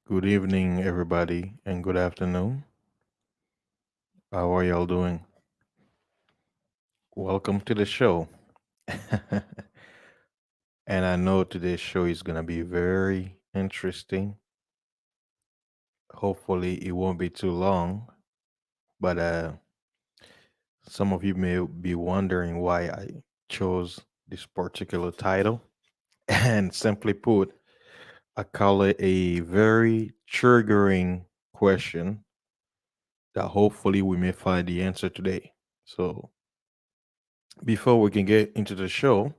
Good evening, everybody, and good afternoon. How are y'all doing? Welcome to the show. And I know today's show is going to be very interesting. Hopefully, it won't be too long, but some of you may be wondering why I chose this particular title. And simply put, I call it a very triggering question that hopefully we may find the answer today. So, before we can get into the show,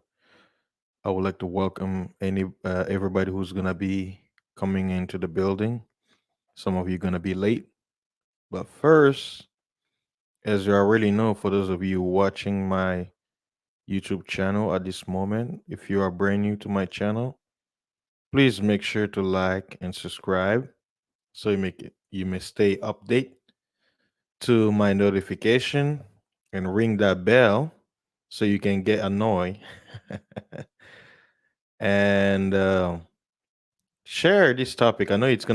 I would like to welcome any everybody who's gonna be coming into the building. Some of you gonna be late, but first, as you already know, for those of you watching my YouTube channel at this moment, if you are brand new to my channel, please make sure to like and subscribe so you may stay update to my notification and ring that bell so you can get annoyed and share this topic. I know it's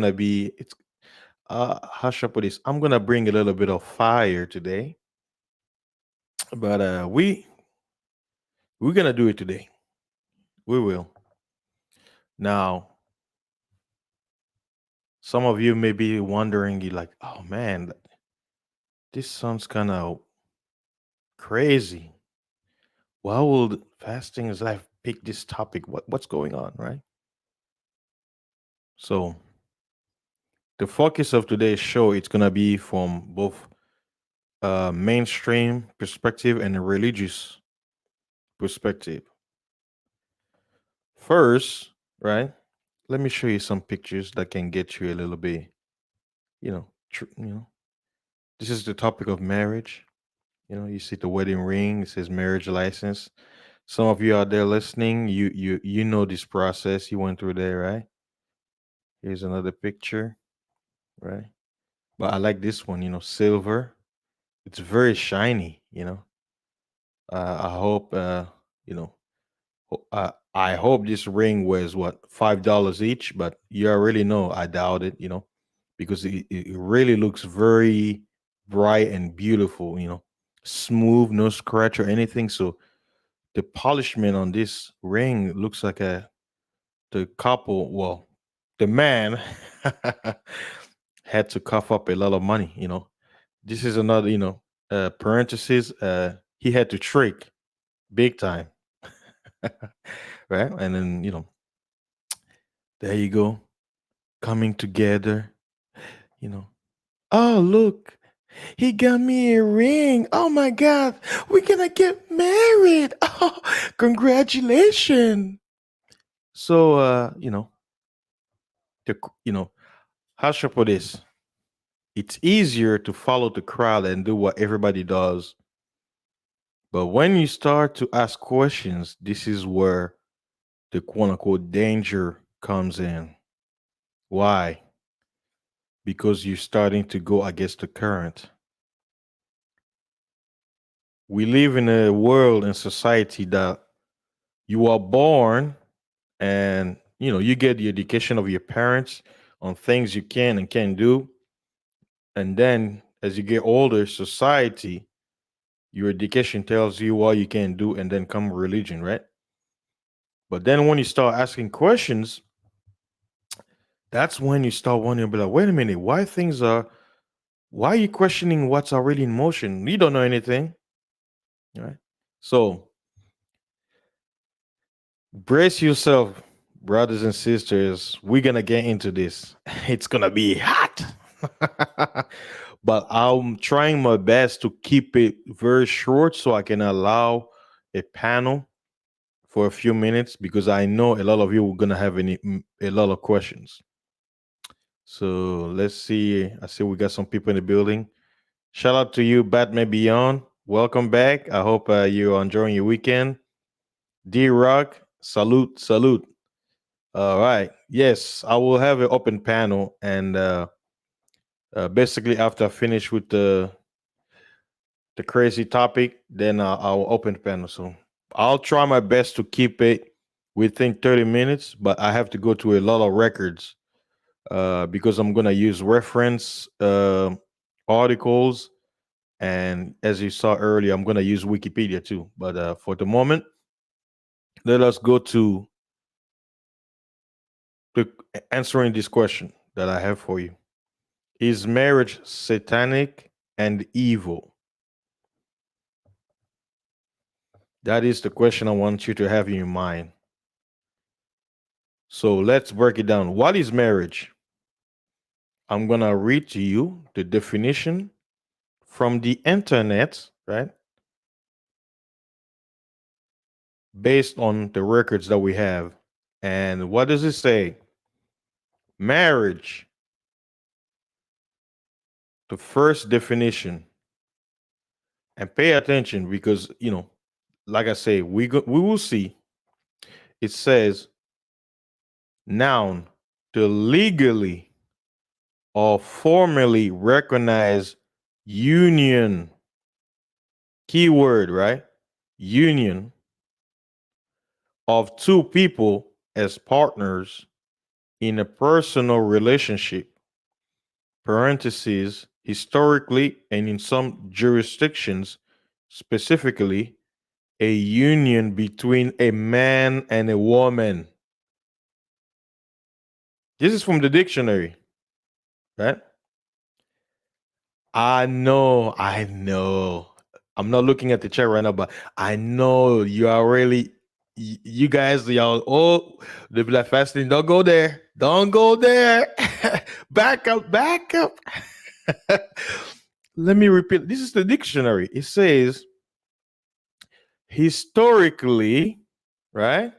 how should I put this? I'm gonna bring a little bit of fire today, but we're gonna do it today. We will. Now, some of you may be wondering, you like, oh man, this sounds kind of crazy. Why would fasting is life pick this topic? What's going on, right? So the focus of today's show it's gonna be from both mainstream perspective and a religious perspective. First, right? Let me show you some pictures that can get you a little bit, you know. This is the topic of marriage. You know, you see the wedding ring. It says marriage license. Some of you out there listening, you know this process. You went through there, right? Here's another picture, right? But I like this one. You know, silver. It's very shiny. I hope you know I hope this ring was what $5 each, but you already know I doubt it, because it really looks very bright and beautiful, smooth, no scratch or anything. So the polishment on this ring looks like the couple, well, the man had to cough up a lot of money, This is another, parenthesis, he had to trick big time, right? And then, there you go, coming together, you know. Oh, look, he got me a ring. Oh my God, we're gonna get married. Oh, congratulations. So, the, you know, how should I put this? It's easier to follow the crowd and do what everybody does. But when you start to ask questions, this is where the quote unquote danger comes in. Why? Because you're starting to go against the current. We live in a world and society that you are born and you get the education of your parents on things you can and can't do, and then as you get older, society, your education tells you what you can do, and then come religion, right? But then when you start asking questions, that's when you start wondering, be like, wait a minute, why are you questioning what's already in motion? You don't know anything, right? So brace yourself, brothers and sisters. We're gonna get into this. It's gonna be hot. But I'm trying my best to keep it very short so I can allow a panel for a few minutes because I know a lot of you are gonna have a lot of questions. So let's see. I see we got some people in the building. Shout out to you, Batman Beyond. Welcome back. I hope you're enjoying your weekend. D Rock, salute, salute. All right. Yes, I will have an open panel, and basically after I finish with the crazy topic, then I'll open the panel. So I'll try my best to keep it within 30 minutes, but I have to go to a lot of records because I'm gonna use reference articles, and as you saw earlier, I'm gonna use Wikipedia too. But for the moment, let us go to the answering this question that I have for you. Is marriage satanic and evil? That is the question I want you to have in your mind. So let's break it down. What is marriage? I'm going to read to you the definition from the internet, right? Based on the records that we have. And what does it say? Marriage, the first definition. And pay attention because, like I say, we will see. It says noun, to legally or formally recognize union. Keyword, right? Union of two people as partners in a personal relationship, parentheses, historically and in some jurisdictions, specifically, a union between a man and a woman. This is from the dictionary, right? I know. I'm not looking at the chat right now, but I know you are really, you guys, y'all, oh, the black fasting, don't go there. Don't go there. Back up, back up. Let me repeat. This is the dictionary. It says historically, right?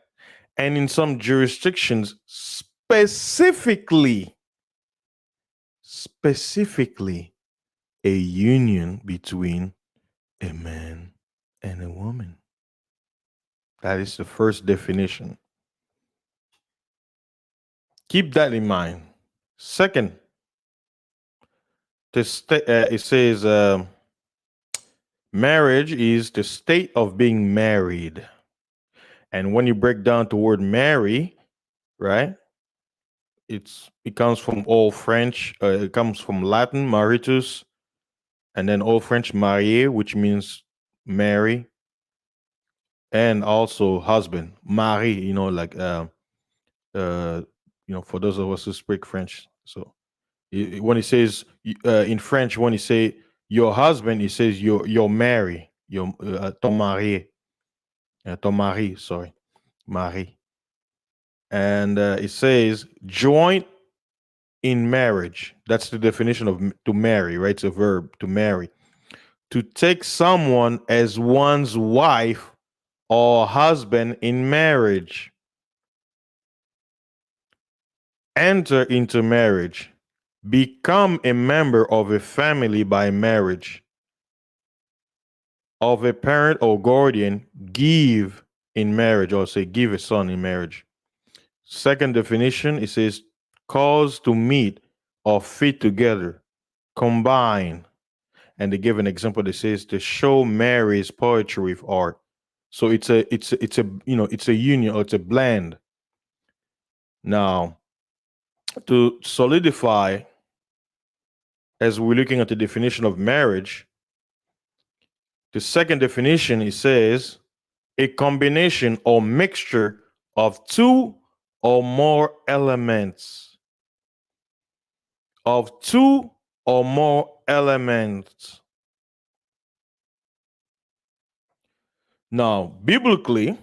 And in some jurisdictions, specifically, a union between a man and a woman. That is the first definition. Keep that in mind. Second, it says marriage is the state of being married. And when you break down the word marry, right? It comes from Old French. It comes from Latin maritus, and then Old French marier, which means marry, and also husband, mari. Like uh, for those of us who speak French. So when he says in French, when he say your husband, he says your mari, your ton mari, ton mari, sorry, mari, and it says joint in marriage. That's the definition of to marry, right? It's a verb to marry. To take someone as one's wife or husband in marriage. Enter into marriage. Become a member of a family by marriage. Of a parent or guardian, give in marriage, or say give a son in marriage. Second definition, it says cause to meet or fit together, combine. And they give an example that says the show marries poetry with art. So it's a union, or it's a blend. Now, to solidify, as we're looking at the definition of marriage, the second definition, it says a combination or mixture of two or more elements. Of two or more elements. Now, biblically,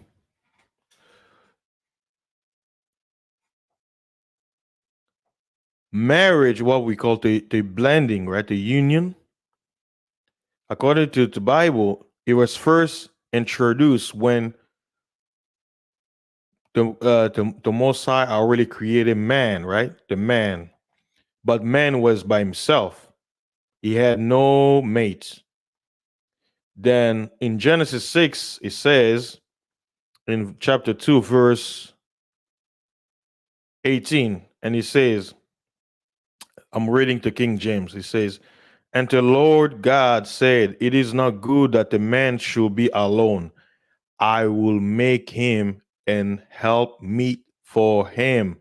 marriage, what we call the blending, right? The union. According to the Bible, it was first introduced when the Most High already created man, right? The man, but man was by himself. He had no mates. Then in Genesis 6, it says in chapter 2, verse 18, and he says, I'm reading to King James. He says, and the Lord God said, it is not good that the man should be alone. I will make him and help meet for him.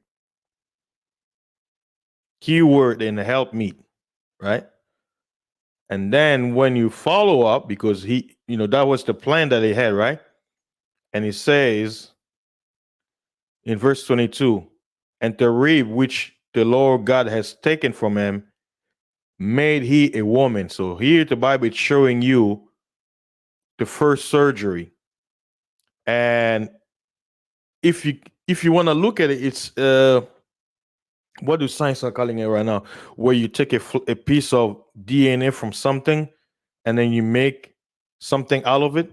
keyword and help meet, right? And then when you follow up, because that was the plan that they had, right? And he says in verse 22, and the rib which the Lord God has taken from him, made he a woman. So here the Bible is showing you the first surgery. And if you if you want to look at it, it's what do science are calling it right now? Where you take a piece of DNA from something and then you make something out of it.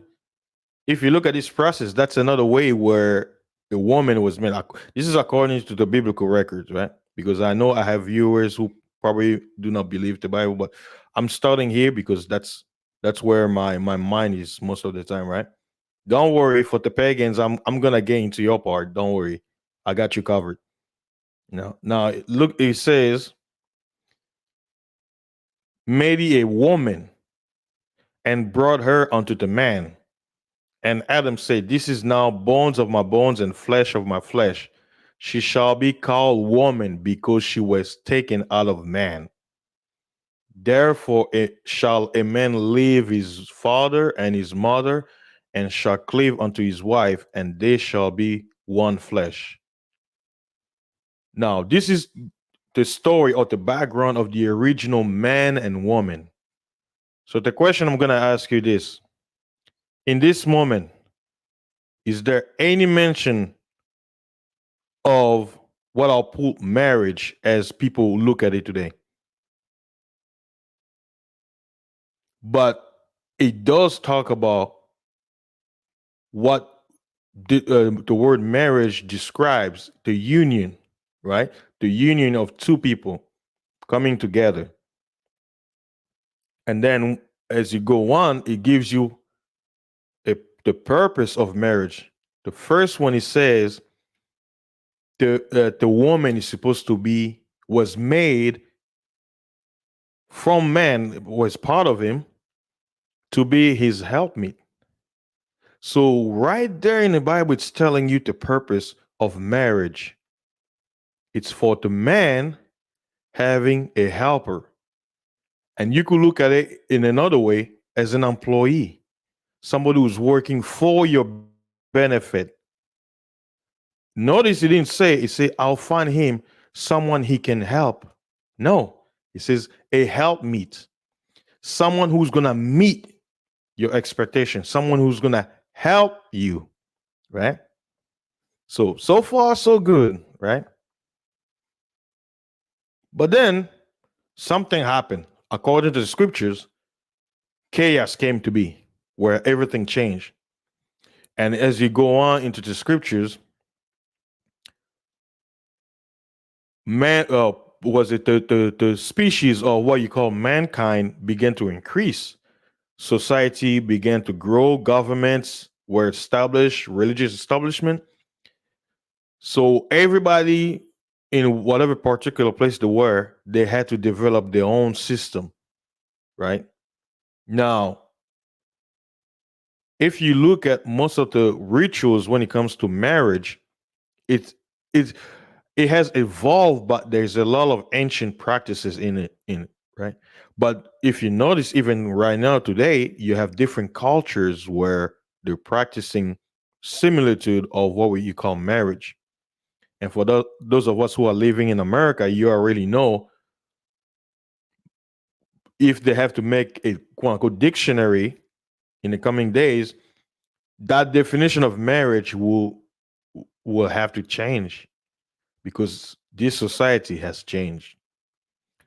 If you look at this process, that's another way where a woman was made. This is according to the biblical records, right? Because I know I have viewers who probably do not believe the Bible, but I'm starting here because that's where my mind is most of the time, right? Don't worry for the pagans. I'm gonna get into your part. Don't worry, I got you covered. Now look, it says, made he a woman and brought her unto the man. And Adam said, this is now bones of my bones and flesh of my flesh. She shall be called woman because she was taken out of man. Therefore, it shall a man leave his father and his mother and shall cleave unto his wife, and they shall be one flesh. Now, this is the story or the background of the original man and woman. So, the question I'm going to ask you this: in this moment, is there any mention of what I'll put marriage as people look at it today? But it does talk about what the word marriage describes, the union, right? The union of two people coming together. And then as you go on, it gives you the purpose of marriage. The first one, it says the woman is supposed to be, was made from man, was part of him, to be his helpmeet. So right there in the Bible, it's telling you the purpose of marriage. It's for the man having a helper. And you could look at it in another way as an employee, somebody who's working for your benefit. Notice he didn't say, he said, I'll find him someone he can help. No, he says a helpmeet, someone who's gonna meet your expectation, someone who's gonna help you, right? So far so good, right? But then something happened. According to the scriptures, chaos came to be where everything changed. And as you go on into the scriptures, man, was it the species or what you call mankind began to increase. Society began to grow. Governments were established, religious establishment. So everybody in whatever particular place they were, they had to develop their own system, right? Now, if you look at most of the rituals when it comes to marriage, it it it has evolved, but there's a lot of ancient practices in it, right? But if you notice, even right now today, you have different cultures where they're practicing similitude of what you call marriage. And for those of us who are living in America, you already know if they have to make a quote unquote dictionary in the coming days, that definition of marriage will have to change because this society has changed.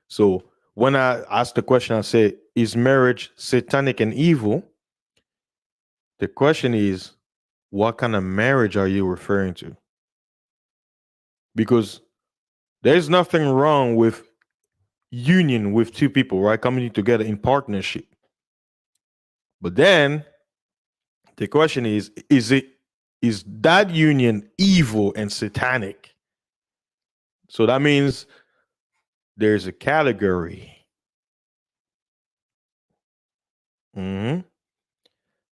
So when I ask the question, I say, is marriage satanic and evil? The question is, what kind of marriage are you referring to? Because there's nothing wrong with union with two people, right? Coming together in partnership. But then the question is that union evil and satanic? So that means there's a category. Hmm.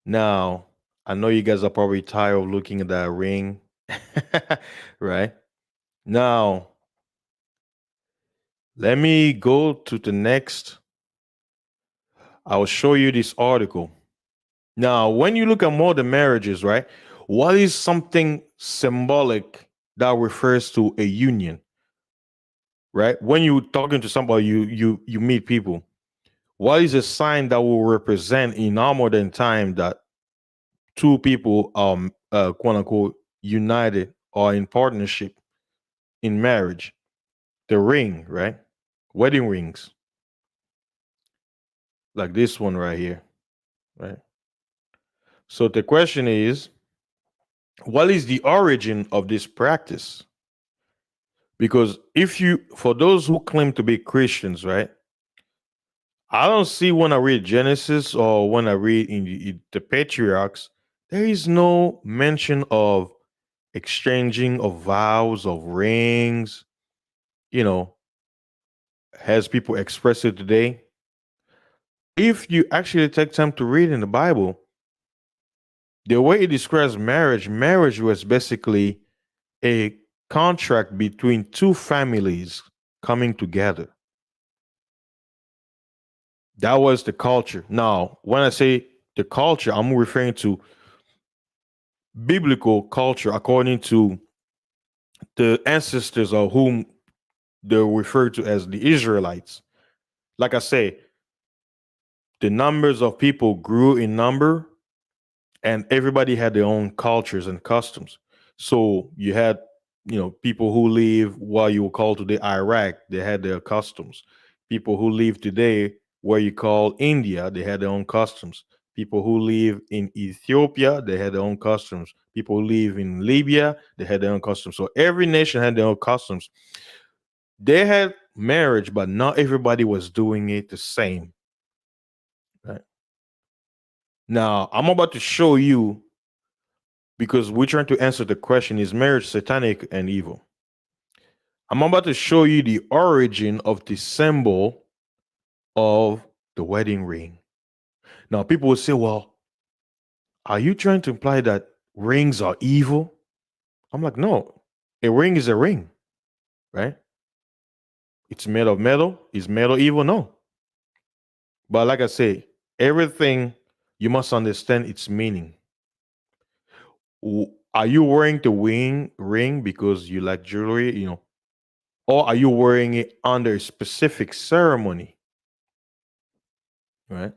Now, I know you guys are probably tired of looking at that ring, right? Now, Let me go to the next. I'll show you this article. Now, when you look at modern marriages, right, what is something symbolic that refers to a union, right? When you're talking to somebody, you meet people. What is a sign that will represent in our modern time that two people quote unquote united or in partnership in marriage? The ring, right? Wedding rings, like this one right here, right? So the question is, what is the origin of this practice? Because if you, for those who claim to be Christians, right? I don't see when I read Genesis or when I read in the patriarchs, there is no mention of exchanging of vows, of rings, you know, as people express it today. If you actually take time to read in the Bible, the way it describes marriage, marriage was basically a contract between two families coming together. That was the culture. Now, when I say the culture, I'm referring to biblical culture according to the ancestors of whom they're referred to as the Israelites. Like I say, the numbers of people grew in number and everybody had their own cultures and customs. So you had, people who live what you would call today Iraq, they had their customs. People who live today where you call India, they had their own customs. People who live in Ethiopia, they had their own customs. People who live in Libya, they had their own customs. So every nation had their own customs. They had marriage, but not everybody was doing it the same. Right? Now, I'm about to show you because we're trying to answer the question, is marriage satanic and evil? I'm about to show you the origin of the symbol of the wedding ring. Now, people will say, well, are you trying to imply that rings are evil? I'm like, no, a ring is a ring, right? It's made of metal. Is metal evil? No. But like I say, everything you must understand its meaning. Are you wearing the ring because you like jewelry, or are you wearing it under a specific ceremony, right?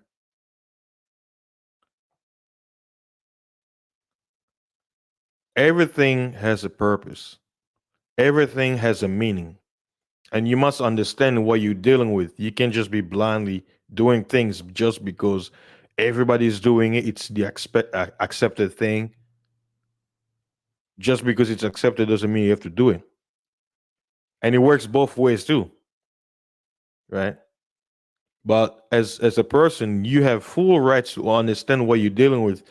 Everything has a purpose. Everything has a meaning. And you must understand what you're dealing with. You can't just be blindly doing things just because everybody's doing it. It's the accepted thing. Just because it's accepted doesn't mean you have to do it. And it works both ways too, right? But as a person, you have full rights to understand what you're dealing with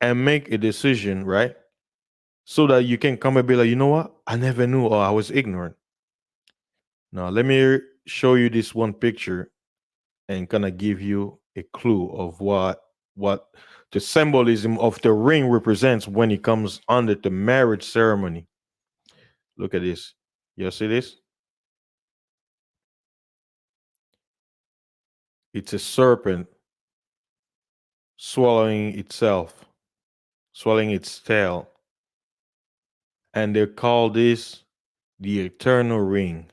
and make a decision, right? So that you can come and be like, you know what? I never knew or I was ignorant. Now, let me show you this one picture and kind of give you a clue of what the symbolism of the ring represents when it comes under the marriage ceremony. Look at this. You see this? It's a serpent swallowing itself, swallowing its tail. And they call this the eternal ring.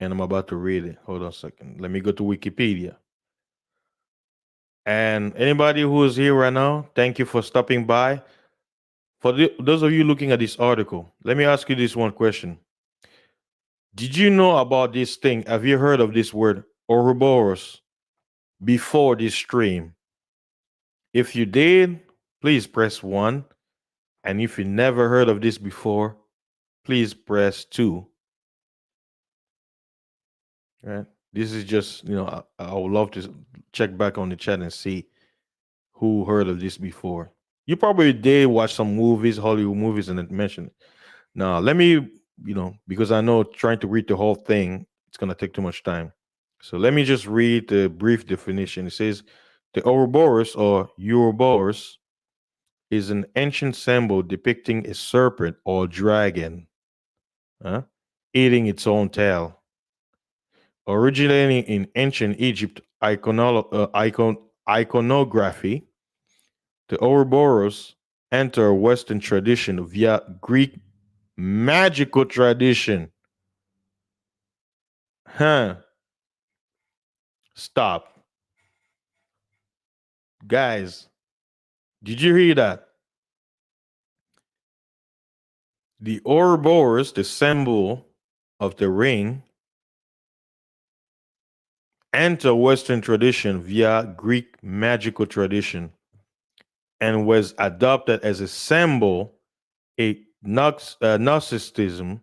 And I'm about to read it. Hold on a second. Let me go to Wikipedia. And anybody who is here right now, thank you for stopping by. For those of you looking at this article, let me ask you this one question. Did you know about this thing? Have you heard of this word Ouroboros before this stream? If you did, please press 1. And if you never heard of this before, please press 2. Right? This is just, I would love to check back on the chat and see who heard of this before. You probably did watch some movies, Hollywood movies, and it mentioned it. Now, let me, because I know trying to read the whole thing, it's going to take too much time. So let me just read the brief definition. It says the Ouroboros or Ouroboros is an ancient symbol depicting a serpent or dragon eating its own tail. Originating in ancient Egypt iconography, the Ouroboros enter Western tradition via Greek magical tradition. Huh. Stop. Guys, did you hear that? The Ouroboros, the symbol of the ring, enter Western tradition via Greek magical tradition and was adopted as a symbol a Gnosticism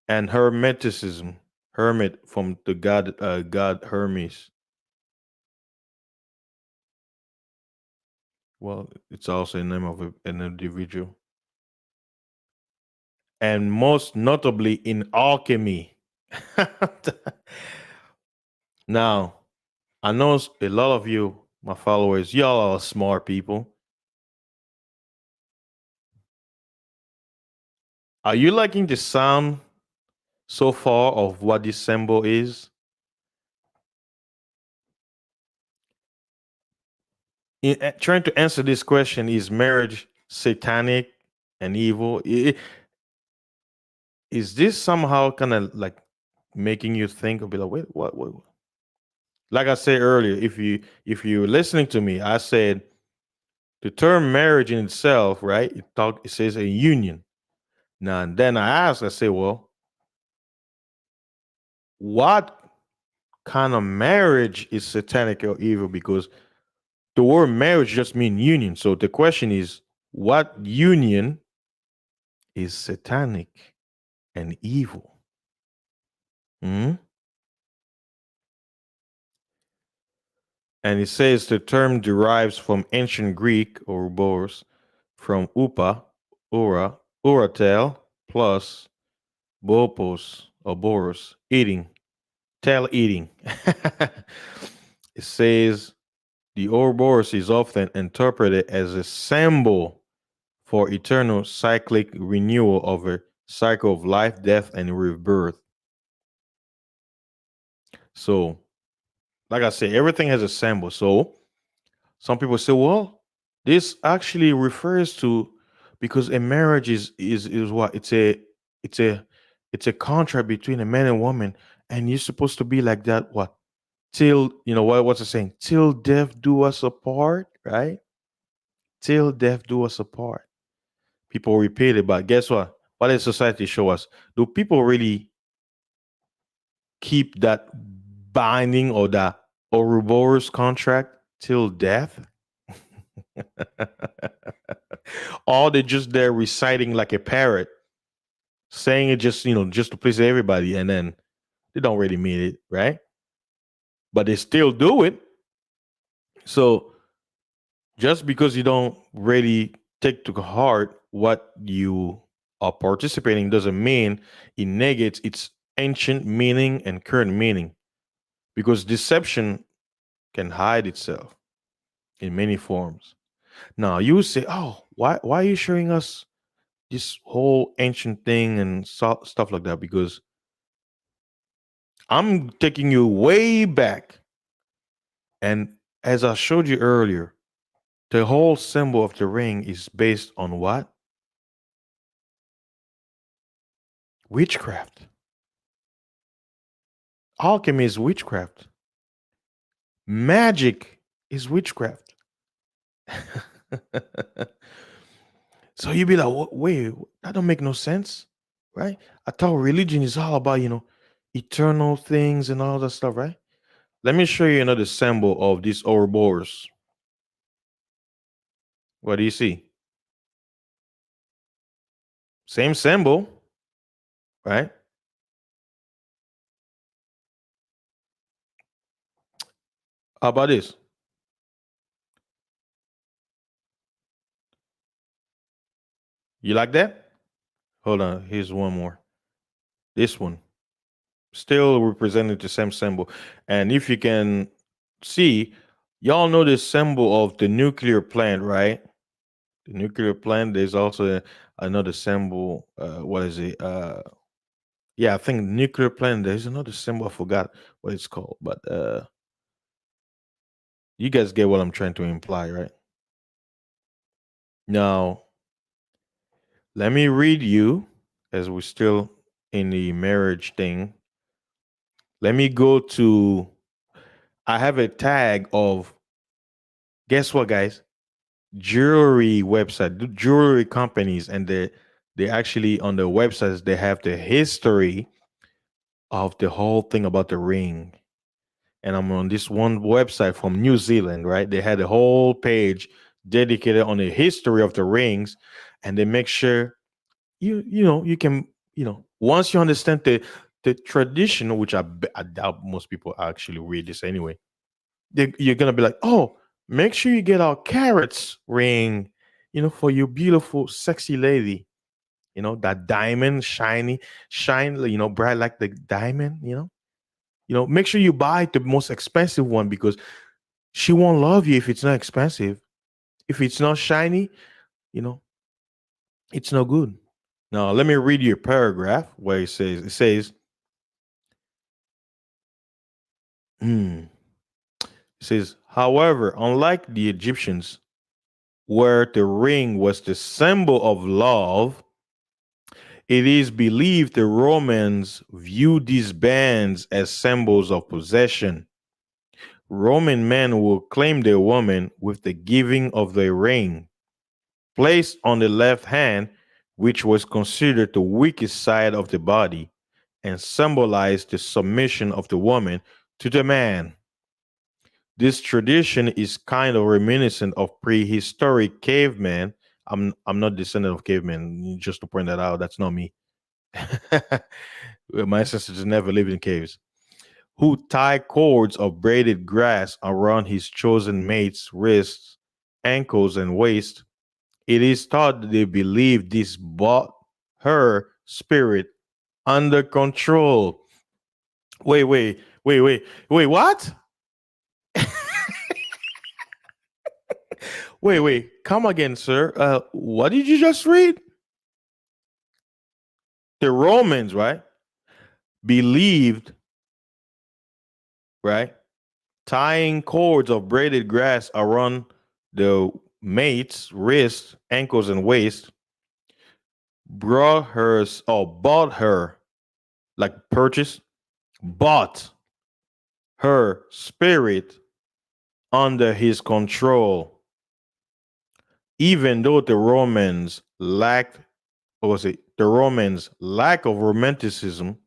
and Hermeticism. Hermit from the god Hermes. Well, it's also a name of an individual. And most notably in alchemy. Now, I know a lot of you, my followers, y'all are smart people. Are you liking the sound so far of what this symbol is? Trying to answer this question, is marriage satanic and evil? Is this somehow kind of like making you think of be like, wait, what? Like I said earlier, if you're listening to me, I said the term marriage in itself, right? It says a union. Now and then I asked, I say, well, what kind of marriage is satanic or evil? Because the word marriage just means union. So the question is, what union is satanic and evil? Mhm. And it says the term derives from ancient Greek or Boers, from upa, ura, uratel, plus bopos or boros, eating, tail eating. It says the Ouroboros is often interpreted as a symbol for eternal cyclic renewal of a cycle of life, death, and rebirth. So, like I said, everything has a symbol. So, some people say, well, this actually refers to because a marriage is what it's a it's a contract between a man and woman, and you're supposed to be like that. What till what's it saying? Till death do us apart, right? Till death do us apart. People repeat it, but guess what? What does society show us? Do people really keep that binding or that Ouroboros contract till death? Or they're just there reciting like a parrot, saying it just, just to please everybody, and then they don't really mean it, right? But they still do it. So just because you don't really take to heart what you are participating doesn't mean it negates its ancient meaning and current meaning, because deception can hide itself in many forms. Now you say, oh, why are you showing us this whole ancient thing and stuff like that? Because I'm taking you way back. And as I showed you earlier, the whole symbol of the ring is based on what? Witchcraft. Alchemy is witchcraft. Magic is witchcraft. So you'd be like, wait, that don't make no sense, right? I thought religion is all about, eternal things and all that stuff, right? Let me show you another symbol of this Ouroboros. What do you see? Same symbol, right? How about this? You like that? Hold on, here's one more. This one still representing the same symbol. And if you can see, y'all know the symbol of the nuclear plant, right? The nuclear plant, there's also another symbol. What is it? Yeah, I think nuclear plant. There's another symbol. I forgot what it's called, but you guys get what I'm trying to imply, right? Now, let me read you as we're still in the marriage thing. Let me go to. I have a tag of. Guess what, guys? Jewelry website, jewelry companies, and they actually on their websites they have the history of the whole thing about the ring. And I'm on this one website from New Zealand, right? They had a whole page dedicated on the history of the rings, and they make sure you can once you understand the tradition, which I doubt most people actually read this anyway. You're gonna be like, oh, make sure you get our carrots ring, for your beautiful, sexy lady. That diamond, shine, bright like the diamond. Make sure you buy the most expensive one because she won't love you if it's not expensive. If it's not shiny, you know, it's no good. Now, let me read you a paragraph where it says, hmm, however, unlike the Egyptians, where the ring was the symbol of love, it is believed the Romans viewed these bands as symbols of possession. Roman men will claim their woman with the giving of the ring, placed on the left hand, which was considered the weakest side of the body, and symbolized the submission of the woman to the man. This tradition is kind of reminiscent of prehistoric cavemen. I'm not descendant of cavemen, just to point that out. That's not me. My ancestors never lived in caves. Who tie cords of braided grass around his chosen mate's wrists, ankles, and waist. It is thought that they believe this brought her spirit under control. Wait, what? Wait, come again, sir. What did you just read? The Romans, right, believed, right, tying cords of braided grass around the mate's wrists, ankles, and waist brought her or bought her, like purchase, bought her spirit under his control. Even though the Romans lacked, what was it? The Romans' lack of romanticism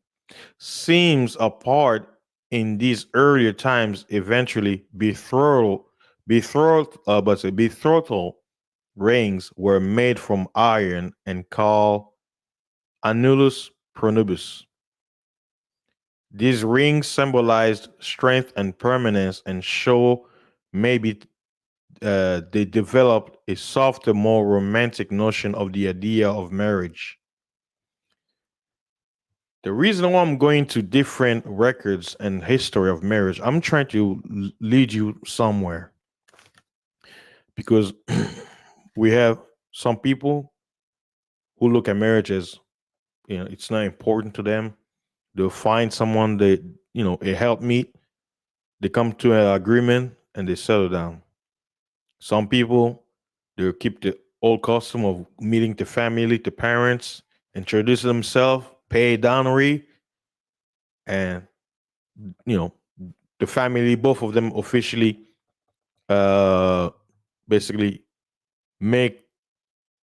seems a part in these earlier times eventually betrothal rings were made from iron and called annulus pronubis. These rings symbolized strength and permanence and show maybe they developed a softer, more romantic notion of the idea of marriage. The reason why I'm going to different records and history of marriage, I'm trying to lead you somewhere because we have some people who look at marriage as it's not important to them. They'll find someone that a helpmeet. They come to an agreement and they settle down. Some people they'll keep the old custom of meeting the family, the parents, introduce themselves, pay dowry, and you know the family, both of them officially, uh, basically make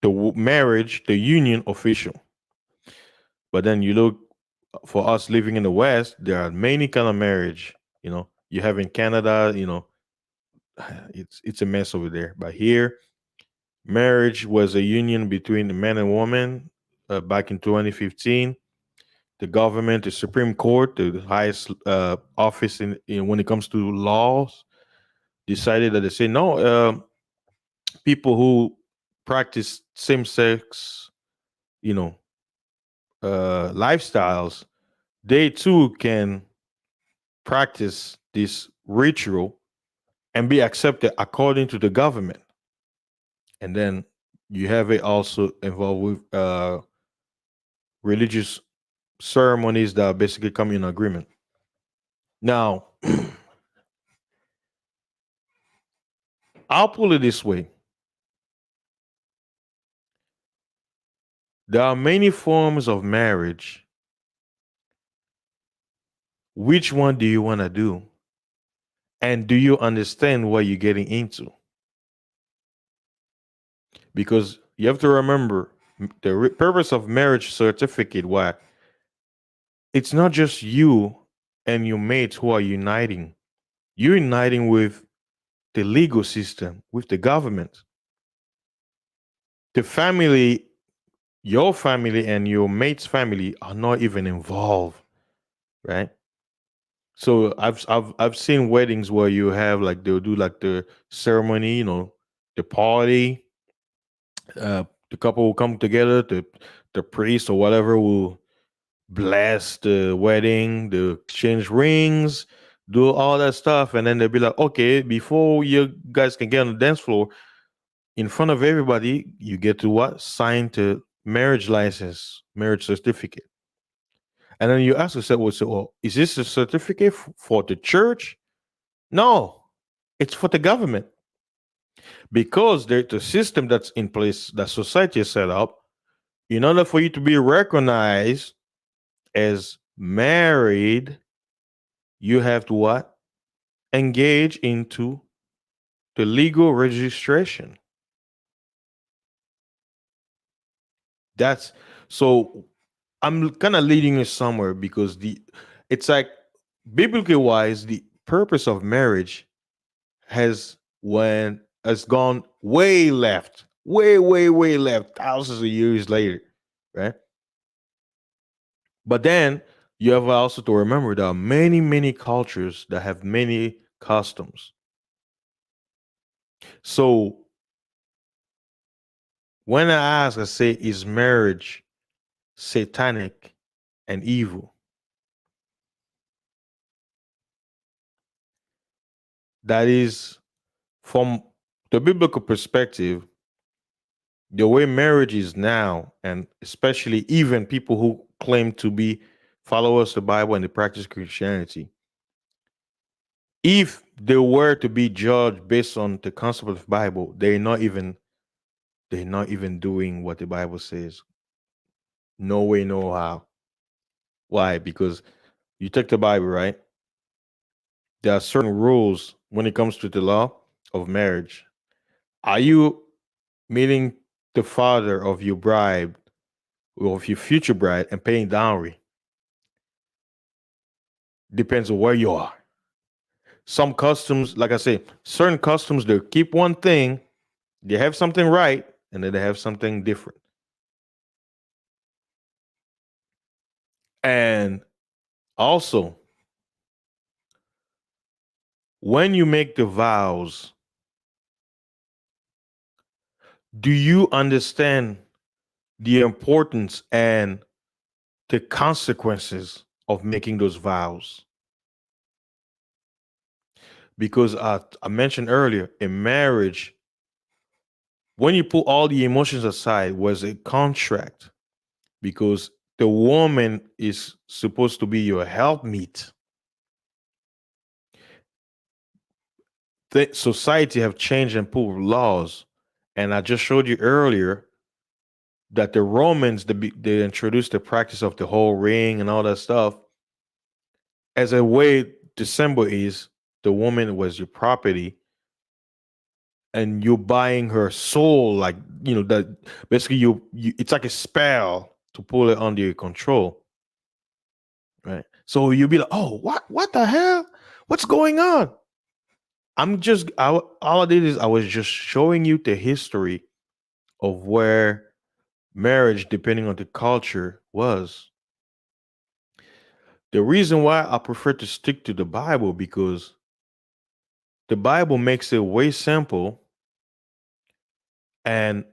the marriage, the union official. But then you look for us living in the West, there are many kind of marriage. You have in Canada, it's a mess over there. But here, marriage was a union between a man and woman back in 2015. The government, the Supreme Court, the highest office when it comes to laws, decided that they say no. People who practice same-sex, you know, lifestyles, they too can practice this ritual and be accepted according to the government. And then you have it also involved with religious ceremonies that basically come in agreement. Now, I'll put it this way: there are many forms of marriage. Which one do you want to do? And do you understand what you're getting into? Because you have to remember the purpose of marriage certificate. Why? It's not just you and your mates who are uniting. You're uniting with the legal system, with the government, the family. Your family and your mate's family are not even involved, right? So I've seen weddings where you have like they'll do like the ceremony, the party. The couple will come together. The priest or whatever will bless the wedding, the exchange rings, do all that stuff, and then they'll be like, okay, before you guys can get on the dance floor, in front of everybody, you get to what? Sign the marriage license, marriage certificate. And then you ask yourself, well, is this a certificate for the church? No, it's for the government because the system that's in place, that society is set up, in order for you to be recognized as married, you have to what? Engage into the legal registration. That's so I'm kind of leading you somewhere because it's like biblically wise, the purpose of marriage has gone way left, way left, thousands of years later, right? But then you have also to remember there are many cultures that have many customs. So when I ask, I say, is marriage satanic and evil? That is, from the biblical perspective, the way marriage is now, and especially even people who claim to be followers of the Bible and they practice Christianity, if they were to be judged based on the concept of the Bible, they're not even doing what the Bible says. No way, no how. Why? Because you take the Bible, right? There are certain rules when it comes to the law of marriage. Are you meeting the father of your bride or of your future bride and paying dowry? Depends on where you are. Some customs, like I say, certain customs they keep one thing, they have something right, and then they have something different. And also, when you make the vows, do you understand the importance and the consequences of making those vows? Because I mentioned earlier, in marriage, when you put all the emotions aside, was a contract because the woman is supposed to be your helpmeet. The society have changed and put laws, and I just showed you earlier that the Romans they introduced the practice of the whole ring and all that stuff as a way to symbol is the woman was your property and you're buying her soul, like that basically you it's like a spell to pull it under your control, right? So you'll be like, oh, what the hell, what's going on? All I did is I was just showing you the history of where marriage, depending on the culture, was. The reason why I prefer to stick to the Bible because the Bible makes it way simple and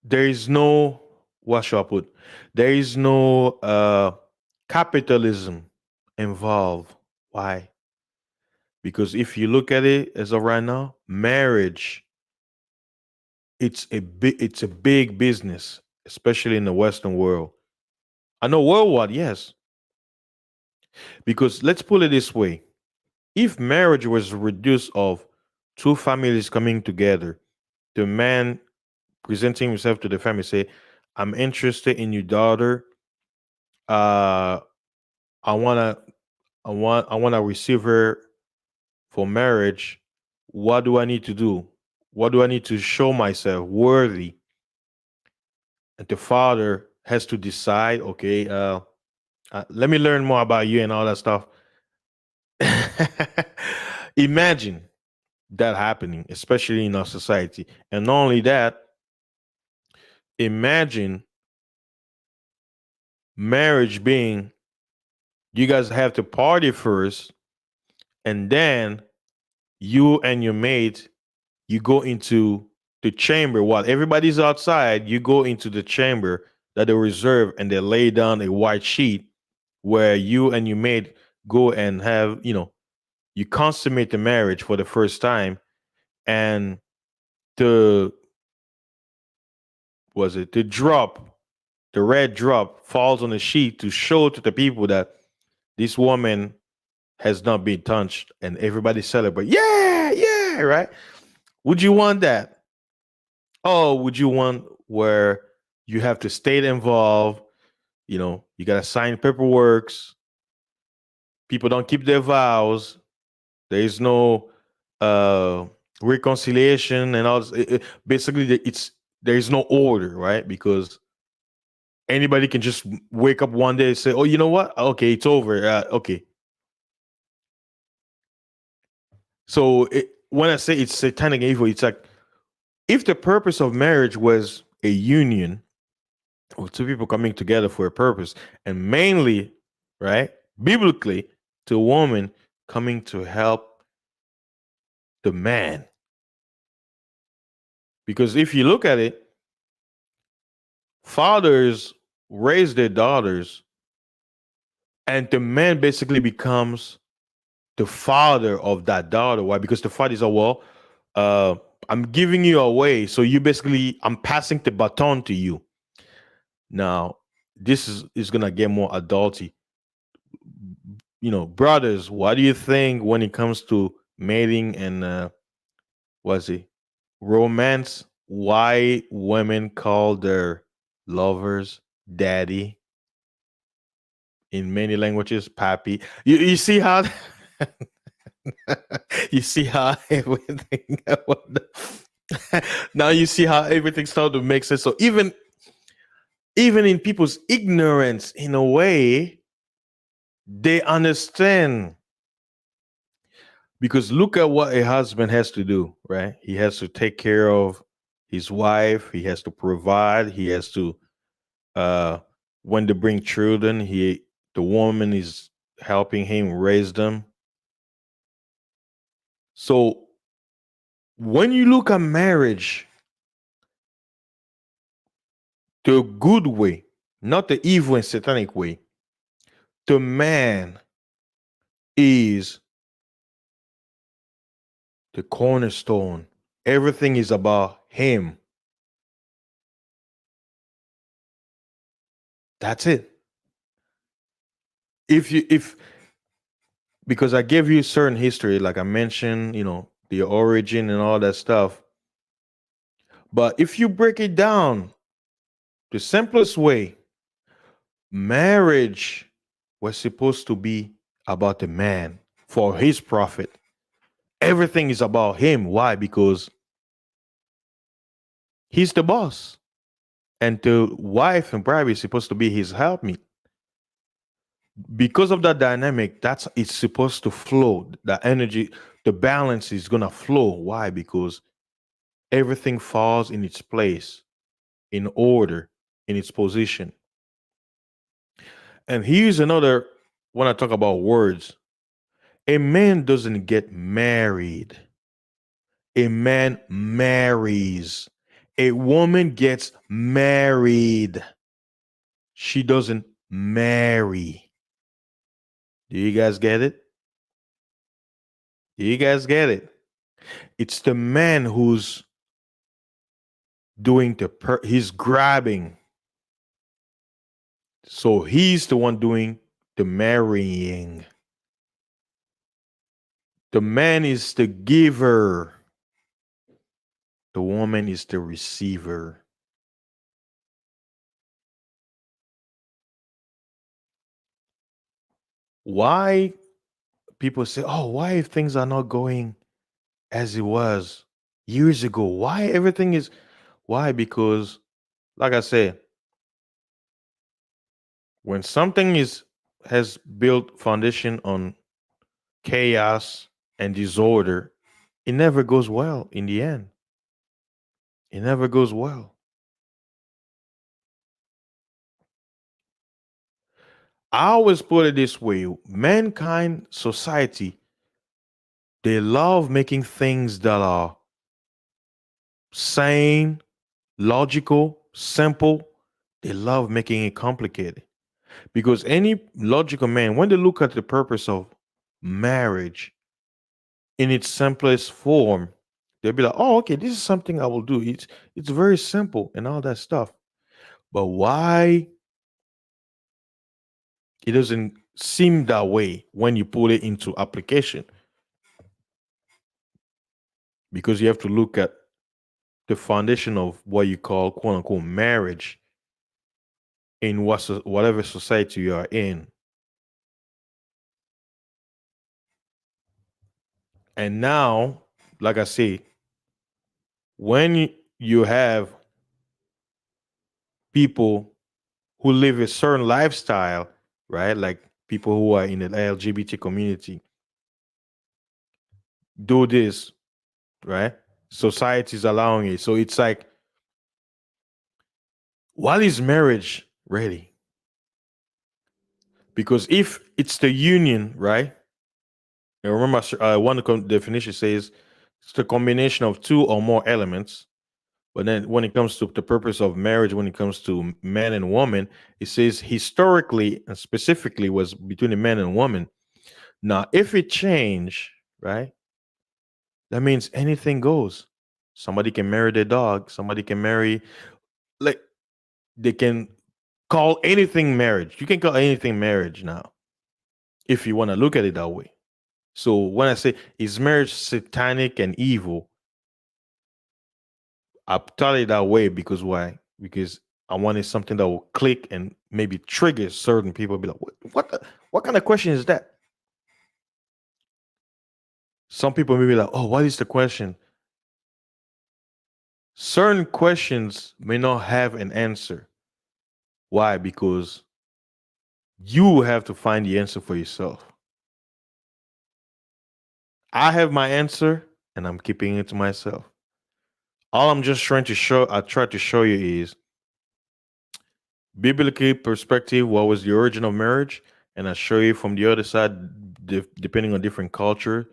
there is no what shall I put? There is no capitalism involved. Why? Because if you look at it as of right now, marriage it's a big business, especially in the Western world. I know worldwide, yes, because let's put it this way: if marriage was reduced of two families coming together, the man presenting himself to the family, say, "I'm interested in your daughter. Uh, I wanna, I wanna receive her for marriage. What do I need to do? What do I need to show myself worthy?" And the father has to decide, okay, let me learn more about you and all that stuff. Imagine that happening, especially in our society. And not only that, imagine marriage being you guys have to party first, and then you and your mate, you go into the chamber while everybody's outside. You go into the chamber that they reserve, and they lay down a white sheet where you and your mate go and have, you consummate the marriage for the first time. And the was it the drop, the red drop falls on the sheet to show to the people that this woman has not been touched, and everybody celebrate. Yeah, yeah, right. Would you want that? Oh, would you want where you have to stay involved? You gotta sign paperwork. People don't keep their vows. There is no uh reconciliation and all this. Basically, it's there is no order, right? Because anybody can just wake up one day and say, "Oh, you know what? Okay, it's over." Okay, so when I say it's satanic evil, it's like if the purpose of marriage was a union or two people coming together for a purpose, and mainly, right, biblically, to a woman coming to help the man. Because if you look at it, fathers raise their daughters, and the man basically becomes the father of that daughter. Why? Because the father is, oh, well, uh, I'm giving you away. So you basically, I'm passing the baton to you. Now, this is gonna get more adulty. Brothers, what do you think when it comes to mating and what's it? Romance? Why women call their lovers daddy in many languages, papi. You see how you see how everything now you see how everything started to make sense. So even in people's ignorance, in a way, they understand. Because look at what a husband has to do, right? He has to take care of his wife, he has to provide, he has to uh when they bring children, the woman is helping him raise them. So when you look at marriage the good way, not the evil and satanic way, the man is the cornerstone. Everything is about him. That's it. If because I gave you certain history, like I mentioned, the origin and all that stuff. But if you break it down, the simplest way, marriage was supposed to be about the man for his profit. Everything is about him. Why? Because he's the boss. And the wife and bride is supposed to be his helpmeet. Because of that dynamic, that's it's supposed to flow. The energy, the balance is gonna flow. Why? Because everything falls in its place, in order, in its position. And here's another when I talk about words. A man doesn't get married. A man marries. A woman gets married. She doesn't marry. Do you guys get it? Do you guys get it? It's the man who's he's grabbing. So he's the one doing the marrying. The man is the giver, the woman is the receiver. Why people say, oh, why if things are not going as it was years ago? Why everything is, why? Because, like I said, when something is has built foundation on chaos and disorder, it never goes well in the end. It never goes well. I always put it this way: mankind, society, they love making things that are sane, logical, simple. They love making it complicated. Because any logical man, when they look at the purpose of marriage in its simplest form, they'll be like, oh, okay, this is something I will do. It's very simple and all that stuff. But why it doesn't seem that way when you put it into application? Because you have to look at the foundation of what you call quote unquote marriage in whatever society you are in. And now, like I say, when you have people who live a certain lifestyle, right? Like people who are in the LGBT community do this, right? Society is allowing it. So it's like, what is marriage really? Because if it's the union, right? And remember, one definition says it's the combination of two or more elements. But then when it comes to the purpose of marriage, when it comes to man and woman, it says historically and specifically was between a man and woman. Now, if it change, right, that means anything goes. Somebody can marry their dog. Somebody can marry, like, they can call anything marriage. You can call anything marriage now, if you want to look at it that way. So when I say is marriage satanic and evil, I tell it that way because why? Because I wanted something that will click and maybe trigger certain people. Be like, what kind of question is that? Some people may be like, oh, what is the question? Certain questions may not have an answer. Why? Because you have to find the answer for yourself. I have my answer and I'm keeping it to myself. All I'm just trying to show, I try to show you is biblically perspective, what was the origin of marriage? And I show you from the other side, depending on different culture,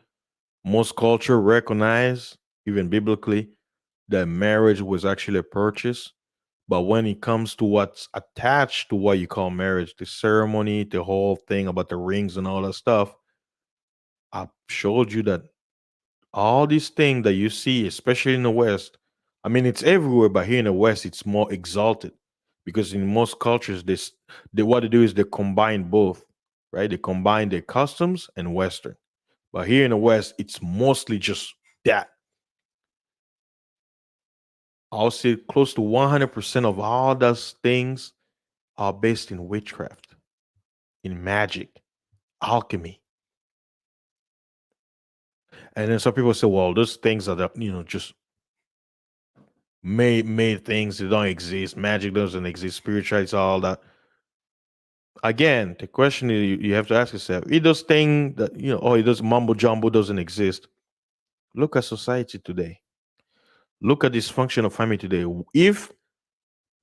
most culture recognize, even biblically, that marriage was actually a purchase. But when it comes to what's attached to what you call marriage, the ceremony, the whole thing about the rings and all that stuff, I showed you that all these things that you see, especially in the West, I mean, it's everywhere, but here in the West, it's more exalted because in most cultures, what they do is they combine both, right? They combine their customs and Western. But here in the West, it's mostly just that. I'll say close to 100% of all those things are based in witchcraft, in magic, alchemy. And then some people say, well, those things are just made things that don't exist. Magic doesn't exist. Spirituality, all that. Again, the question is you have to ask yourself: if those things that it does mumbo jumbo doesn't exist. Look at society today. Look at dysfunction of family today. If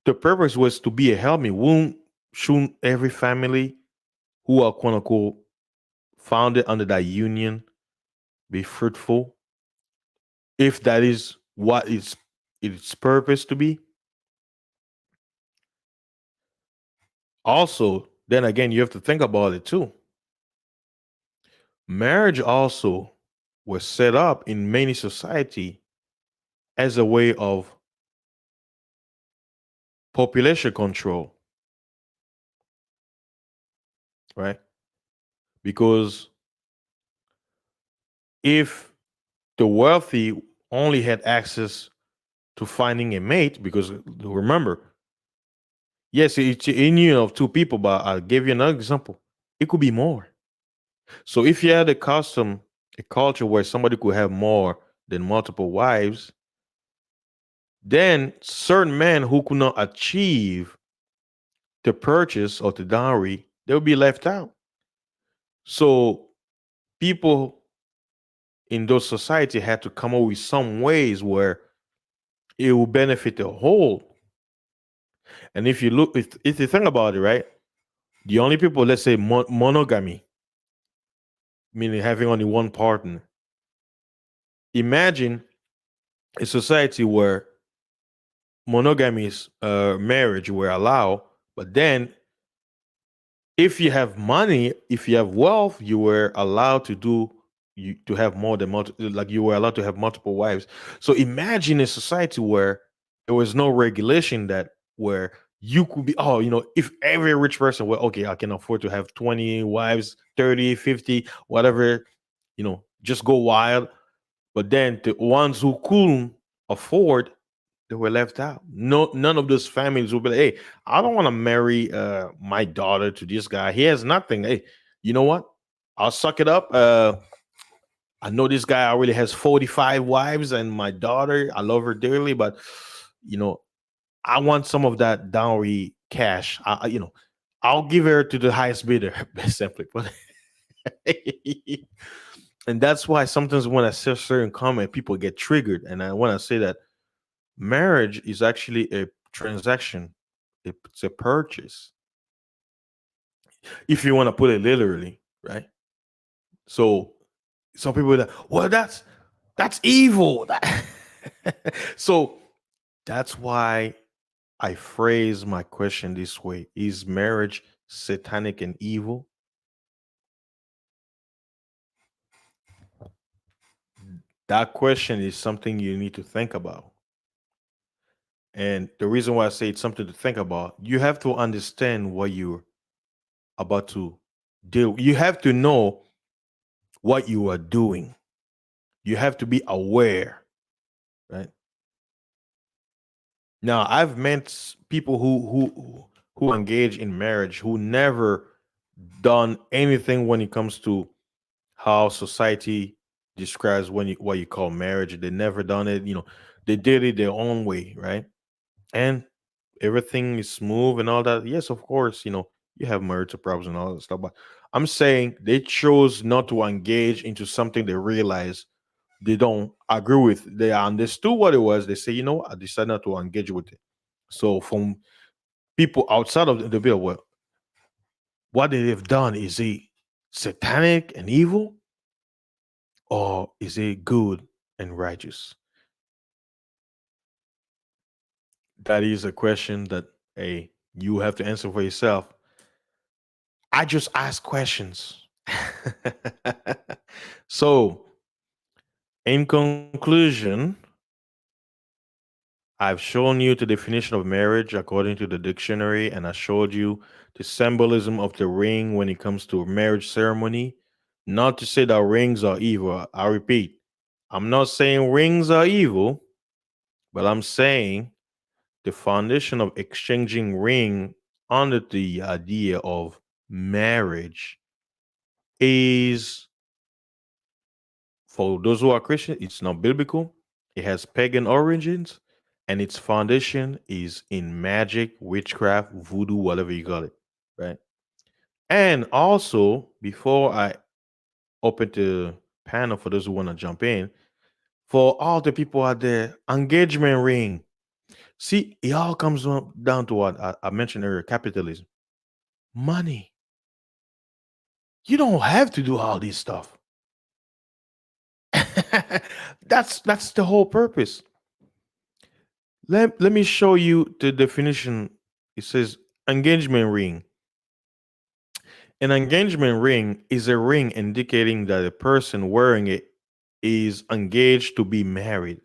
the purpose was to be a helpmate, won't shouldn't every family who are quote unquote founded under that union be fruitful? If that is what its purpose to be. Also, then again, you have to think about it too. Marriage also was set up in many society as a way of population control. right? Because if the wealthy only had access to finding a mate, because remember, yes, it's in union of two people, but I'll give you another example. It could be more. So if you had a culture where somebody could have more than multiple wives, then certain men who could not achieve the purchase or the dowry, they would be left out. So people in those society had to come up with some ways where it will benefit the whole. And if you think about it, right, the only people, let's say monogamy, meaning having only one partner. Imagine a society where monogamous marriage were allowed, but then if you have money, if you have wealth, you were allowed to do you to have more than like you were allowed to have multiple wives. So imagine a society where there was no regulation that where you could be, oh, if every rich person, well, okay, I can afford to have 20 wives, 30, 50, whatever, just go wild. But then the ones who couldn't afford, they were left out. No, none of those families will be like, hey, I don't want to marry my daughter to this guy. He has nothing. Hey, you know what? I'll suck it up. I know this guy already has 45 wives, and my daughter, I love her dearly, but you know, I want some of that dowry cash. I'll give her to the highest bidder, simply put. And that's why sometimes when I say certain comment, people get triggered. And I want to say that marriage is actually a transaction. It's a purchase, if you want to put it literally, right? So some people are like, well, that's evil. So that's why I phrase my question this way: is marriage satanic and evil? That question is something you need to think about. And the reason why I say it's something to think about, you have to understand what you're about to do. You have to know what you are doing. You have to be aware, right? Now, I've met people who engage in marriage who never done anything when it comes to how society describes what you call marriage. They never done it. They did it their own way, right? And everything is smooth and all that. Yes, of course, you have marital problems and all that stuff. But I'm saying they chose not to engage into something they realize they don't agree with. They understood what it was. They say, I decided not to engage with it. So from people outside of the bill, what they have done, is it satanic and evil, or is it good and righteous? That is a question that, hey, you have to answer for yourself. I just ask questions. So, in conclusion, I've shown you the definition of marriage according to the dictionary, and I showed you the symbolism of the ring when it comes to marriage ceremony. Not to say that rings are evil. I repeat, I'm not saying rings are evil, but I'm saying the foundation of exchanging ring under the idea of marriage is, for those who are Christian, it's not biblical. It has pagan origins, and its foundation is in magic, witchcraft, voodoo, whatever you call it, right? And also, before I open the panel for those who want to jump in, for all the people out there, engagement ring. See, it all comes down to what I mentioned earlier: capitalism, money. You don't have to do all this stuff. That's the whole purpose. Let me show you the definition. It says engagement ring. An engagement ring is a ring indicating that a person wearing it is engaged to be married,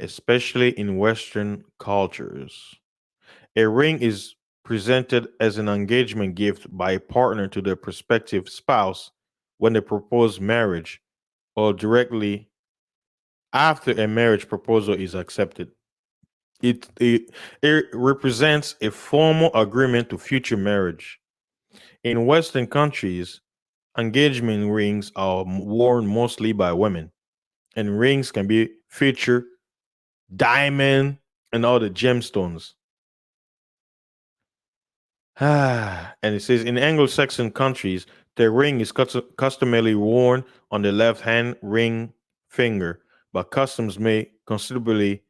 especially in Western cultures. A ring is presented as an engagement gift by a partner to their prospective spouse when they propose marriage or directly after a marriage proposal is accepted. It represents a formal agreement to future marriage. In Western countries, engagement rings are worn mostly by women, and rings can be feature diamond and all the gemstones. And it says in Anglo-Saxon countries, the ring is customarily worn on the left hand ring finger, but customs may considerably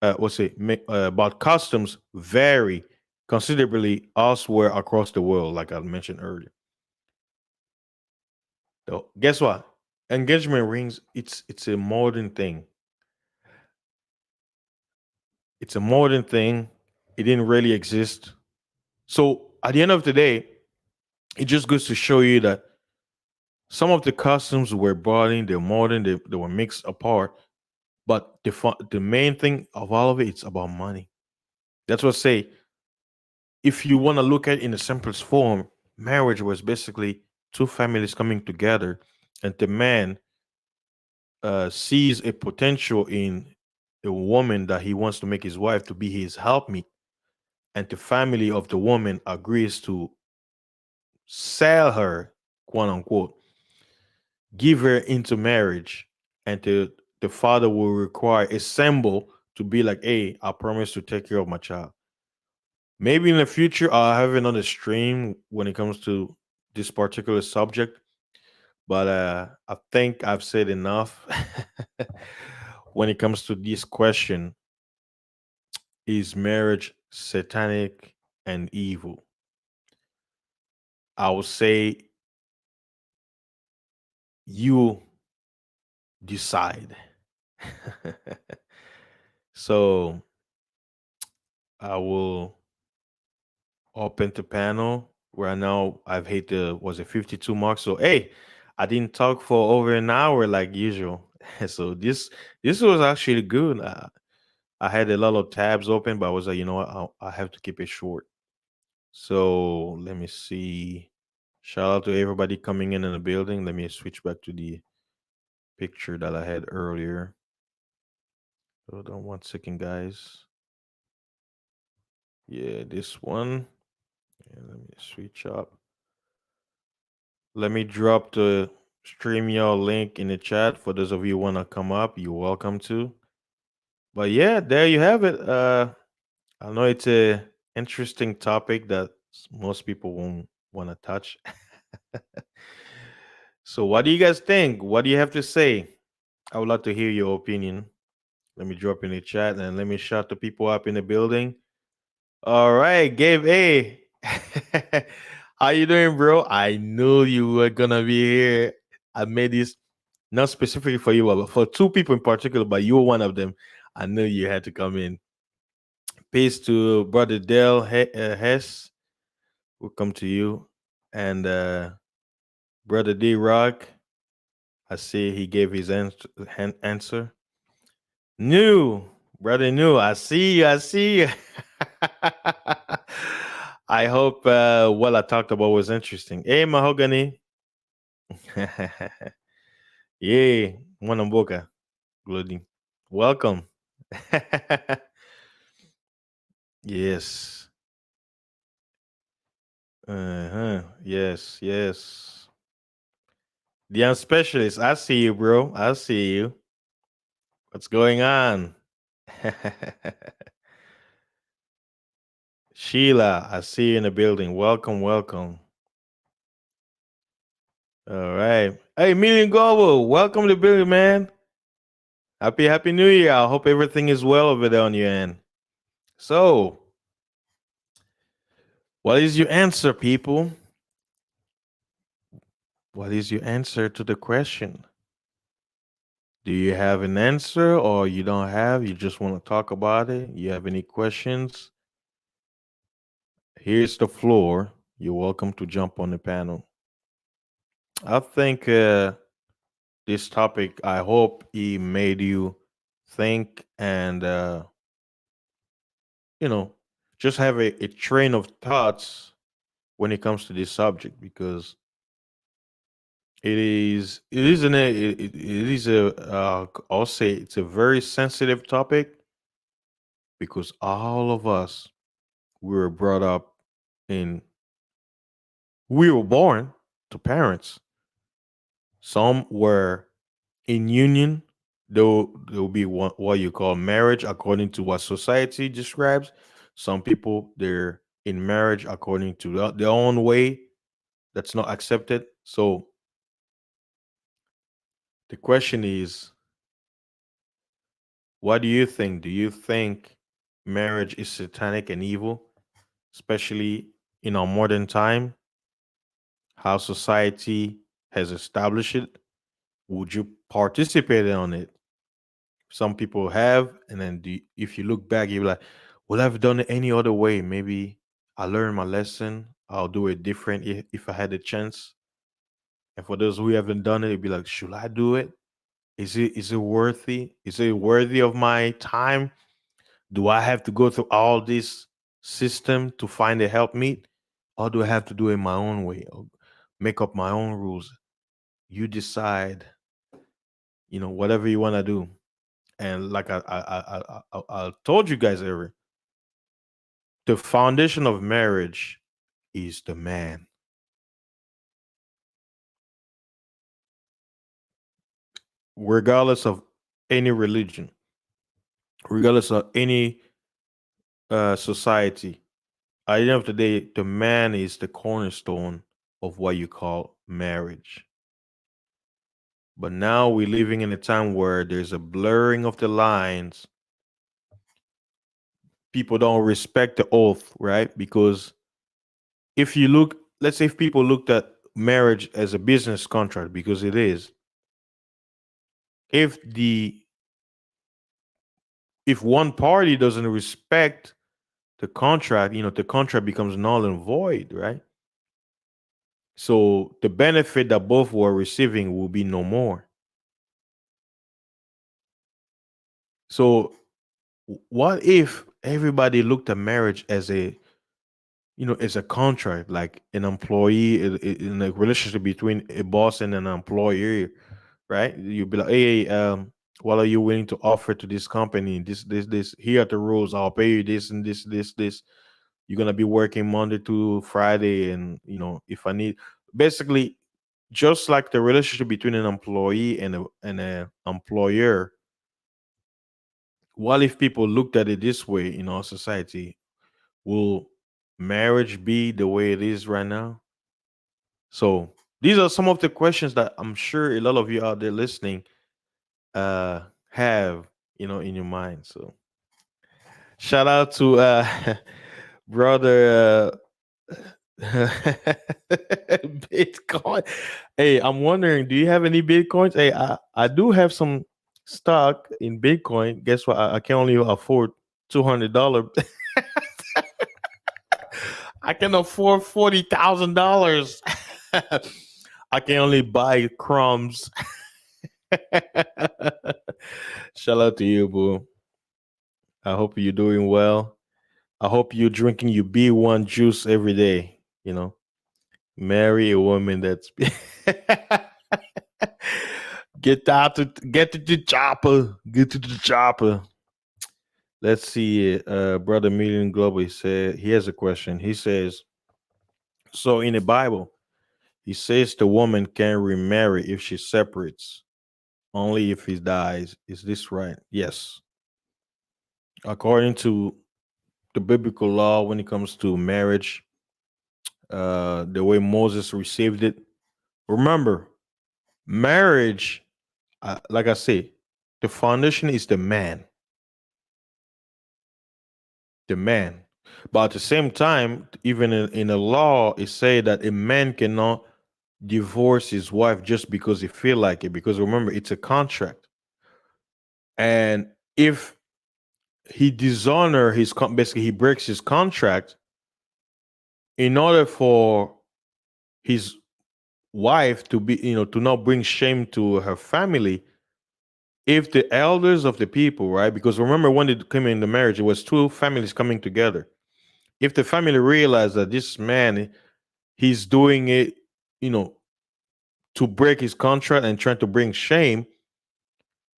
but customs vary considerably elsewhere across the world, like I mentioned earlier. So guess what? Engagement rings, it's a modern thing. It's a modern thing. It didn't really exist. So at the end of the day, it just goes to show you that some of the customs were brought in, they're modern, they were mixed apart. But the main thing of all of it, it's about money. That's what I say. If you want to look at it in the simplest form, marriage was basically two families coming together, and the man sees a potential in a woman that he wants to make his wife to be his helpmeet, and the family of the woman agrees to sell her, quote unquote, give her into marriage, and the father will require a symbol to be like, hey, I promise to take care of my child. Maybe in the future I'll have another stream when it comes to this particular subject, but I think I've said enough. When it comes to this question, is marriage satanic and evil? I would say you decide. So I will open the panel where now I've hit the was it 52 mark. So hey, I didn't talk for over an hour like usual. So this was actually good. I had a lot of tabs open, but I was like, you know what, I have to keep it short. So let me see. Shout out to everybody coming in the building. Let me switch back to the picture that I had earlier. Hold on 1 second, guys. Yeah, this one. Yeah, let me switch up. Let me drop the StreamYard link in the chat for those of you who want to come up. You're welcome to. But yeah, there you have it. I know it's a interesting topic that most people won't want to touch. So, what do you guys think? What do you have to say? I would like to hear your opinion. Let me drop in the chat and let me shout the people up in the building. All right, Gabe A. How you doing, bro? I knew you were gonna be here. I made this not specifically for you, but for two people in particular, but you were one of them. I knew you had to come in. Peace to brother Dale Hess. We'll come to you. And brother D Rock. I see he gave his answer. New, brother New. I see you. I see you. I hope what I talked about was interesting. Hey, Mahogany. Yeah, Mwanamboka. Glody. Welcome. Yes. Uh-huh. Yes, yes. The unspecialist. I see you, bro. I see you. What's going on? Sheila, I see you in the building. Welcome, welcome. All right. Hey, Million Global, welcome to the building, man. Happy New Year. I hope everything is well over there on your end. So, what is your answer, people? What is your answer to the question? Do you have an answer or you don't have? You just want to talk about it? You have any questions? Here's the floor. You're welcome to jump on the panel. I think this topic, I hope it made you think and, you know, just have a train of thoughts when it comes to this subject, because it is it is a I'll say it's a very sensitive topic, because all of us, we were brought up in we were born to parents. Some were in union, though there will be what you call marriage according to what society describes. Some people, they're in marriage according to their own way that's not accepted. So the question is, what do you think? Do you think marriage is satanic and evil, especially in our modern time, how society has established it? Would you participate on it? Some people have, and then if you look back, you're like, "Well, I've done it any other way. Maybe I learned my lesson. I'll do it different if I had the chance." And for those who haven't done it, it'd be like, "Should I do it? Is it worthy? Is it worthy of my time? Do I have to go through all this system to find a helpmeet, or do I have to do it my own way? Or make up my own rules?" You decide. Whatever you want to do. And like I told you guys earlier, the foundation of marriage is the man, regardless of any religion, regardless of any society. At the end of the day, the man is the cornerstone of what you call marriage. But now we're living in a time where there's a blurring of the lines. People don't respect the oath, right? Because if you look, let's say if people looked at marriage as a business contract, because it is, if the if one party doesn't respect the contract, the contract becomes null and void, right? So the benefit that both were receiving will be no more. So what if everybody looked at marriage as a contract, like an employee in a relationship between a boss and an employer, right? You'd be like, hey, what are you willing to offer to this company? This. Here are the rules. I'll pay you this and this. You're gonna be working Monday to Friday, and if I need, basically, just like the relationship between an employee and a employer. What if people looked at it this way in our society? Will marriage be the way it is right now? So these are some of the questions that I'm sure a lot of you out there listening have in your mind. So shout out to brother Bitcoin. Hey, I'm wondering, do you have any Bitcoins? Hey, I do have some stock in Bitcoin. Guess what? I can only afford $200. I can afford $40,000. I can only buy crumbs. Shout out to you, boo. I hope you're doing well. I hope you're drinking your B1 juice every day. Marry a woman that's get to the chopper. Get to the chopper. Let's see it. Brother Million Global, he said he has a question. He says, so in the Bible, he says the woman can remarry if she separates, only if he dies. Is this right? Yes. According to the biblical law, when it comes to marriage, the way Moses received it. Remember, marriage, like I say, the foundation is the man, the man. But at the same time, even in the law, it say that a man cannot divorce his wife just because he feel like it. Because remember, it's a contract, and if he dishonor basically he breaks his contract in order for his wife to be to not bring shame to her family. If the elders of the people, right, because remember when they came in the marriage, it was two families coming together. If the family realize that this man, he's doing it, you know, to break his contract and trying to bring shame,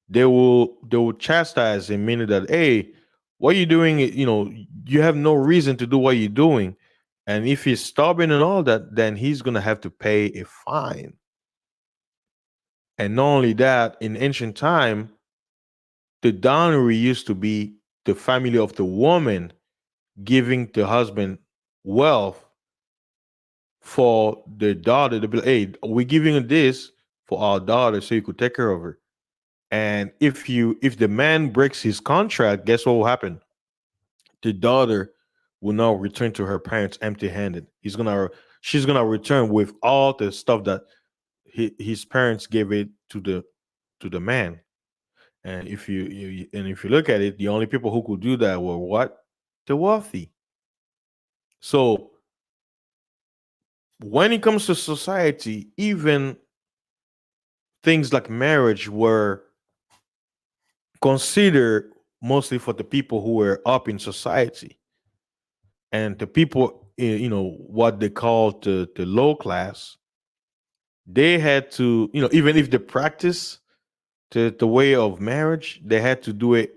they will chastise him, meaning that, hey, what you doing? You have no reason to do what you're doing. And if he's stubborn and all that, then he's gonna have to pay a fine. And not only that, in ancient time, the dowry used to be the family of the woman giving the husband wealth for the daughter to be like, hey, we're giving you this for our daughter so you could take care of her. And if the man breaks his contract, guess what will happen? The daughter will now return to her parents empty-handed. She's gonna return with all the stuff that his parents gave it to the man. And if you look at it, the only people who could do that were what? The wealthy. So when it comes to society, even things like marriage were considered mostly for the people who were up in society, and the people, what they call the low class. They had to, even if they practice the way of marriage, they had to do it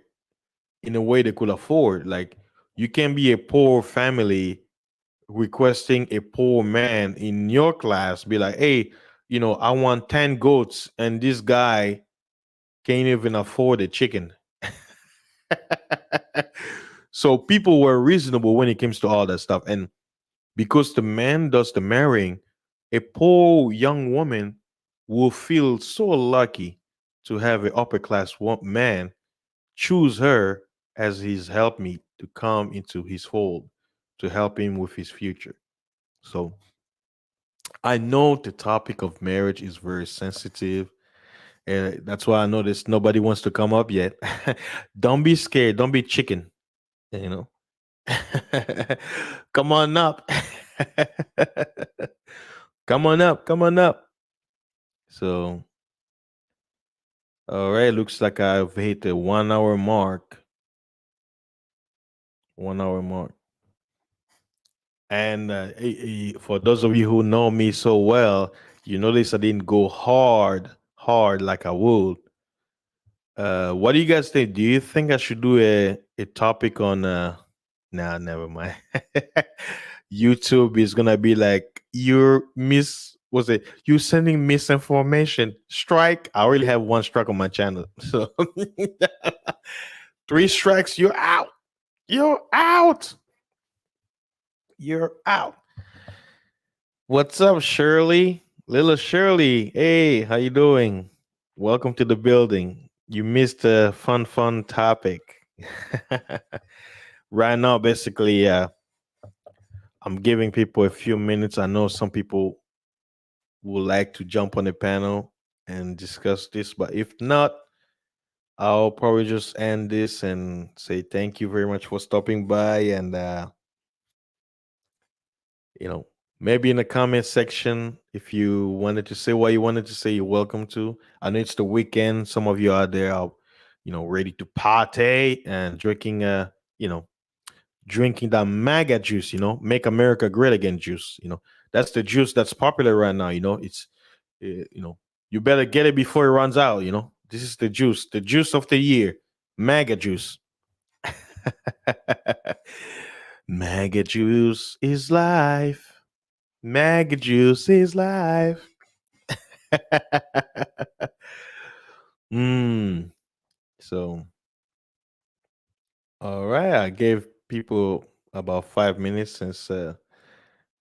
in a way they could afford. Like, you can be a poor family requesting a poor man in your class, be like, hey, I want 10 goats, and this guy can't even afford a chicken. So people were reasonable when it comes to all that stuff. And because the man does the marrying, a poor young woman will feel so lucky to have an upper class man choose her as his helpmeet to come into his fold to help him with his future. So I know the topic of marriage is very sensitive, and that's why I noticed nobody wants to come up yet. Don't be scared. Don't be chicken. You know, come on up. Come on up. Come on up. So, all right. Looks like I've hit the 1 hour mark. 1 hour mark. And for those of you who know me so well, you notice I didn't go hard like I would. What do you guys think? Do you think I should do a topic on nah, never mind. YouTube is gonna be like, you sending misinformation. Strike. I already have one strike on my channel. So 3 strikes, you're out. You're out. You're out. What's up, Shirley? Little Shirley. Hey, how you doing? Welcome to the building. You missed a fun topic. Right now, basically, I'm giving people a few minutes. I know some people would like to jump on the panel and discuss this, but if not, I'll probably just end this and say thank you very much for stopping by. And you know, maybe in the comment section, if you wanted to say what you wanted to say, you're welcome to. I know it's the weekend. Some of you out there are, ready to party and you know, drinking that MAGA juice, make America great again juice. That's the juice that's popular right now. It's, you better get it before it runs out. This is the juice of the year, MAGA juice. MAGA juice is life. MAGA juice is life. mm. So, all right. I gave people about 5 minutes since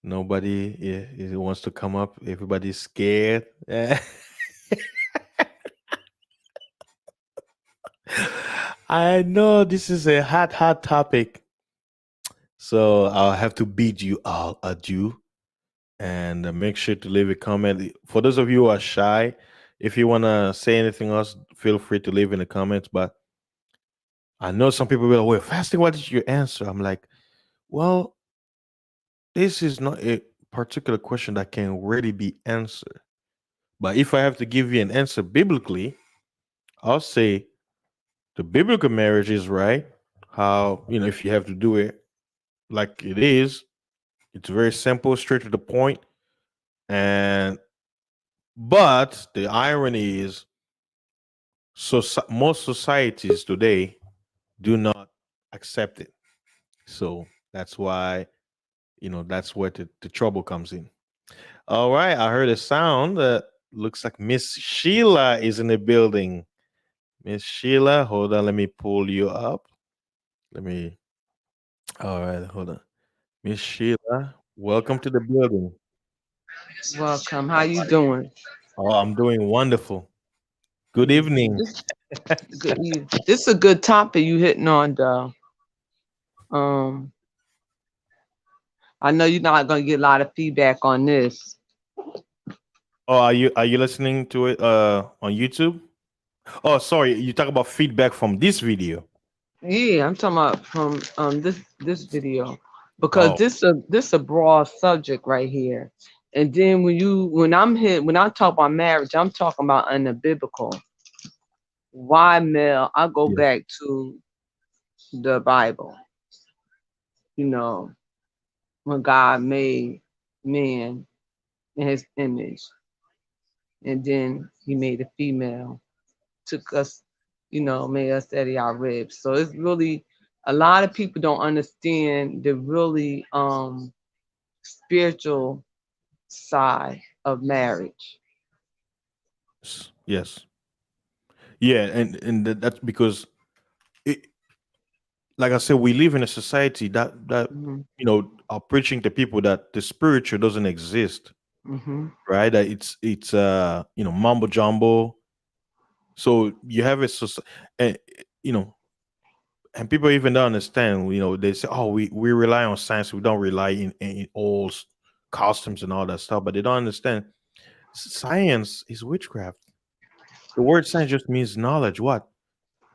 nobody wants to come up. Everybody's scared. I know this is a hot topic. So I'll have to bid you all adieu. And make sure to leave a comment. For those of you who are shy, if you want to say anything else, feel free to leave in the comments. But I know some people will, wait, fasting, what is your answer? I'm like, well, this is not a particular question that can really be answered. But if I have to give you an answer biblically, I'll say the biblical marriage is right. How, if you have to do it like it is. It's very simple, straight to the point, and but the irony is, so most societies today do not accept it. So that's why that's where the trouble comes in. All right, I heard a sound that looks like Miss Sheila is in the building. Miss Sheila, hold on, let me pull you up. Let me. All right, hold on. Miss Sheila, welcome to the building. Welcome. How you doing? Oh, I'm doing wonderful. Good Mm, evening. This this is a good topic you hitting on, though. Um, I know you're not gonna get a lot of feedback on this. Oh, are you listening to it on YouTube? Oh, sorry, you talk about feedback from this video. Yeah, I'm talking about from this video because Oh, this a broad subject right here. And then when I talk about marriage, I'm talking about in the biblical. Why male? I go yes. back to the Bible. You know, when God made man in His image, and then He made a female, took us, made us out of our ribs. So it's really a lot of people don't understand the really spiritual side of marriage. Yes. Yeah, and that's because it, like I said, we live in a society that Hmm. are preaching to people that the spiritual doesn't exist, Hmm. right? That it's mumbo jumbo. So you have a society, and you know, and people even don't understand. They say, "Oh, we rely on science. We don't rely in all costumes and all that stuff." But they don't understand. Science is witchcraft. The word science just means knowledge. What?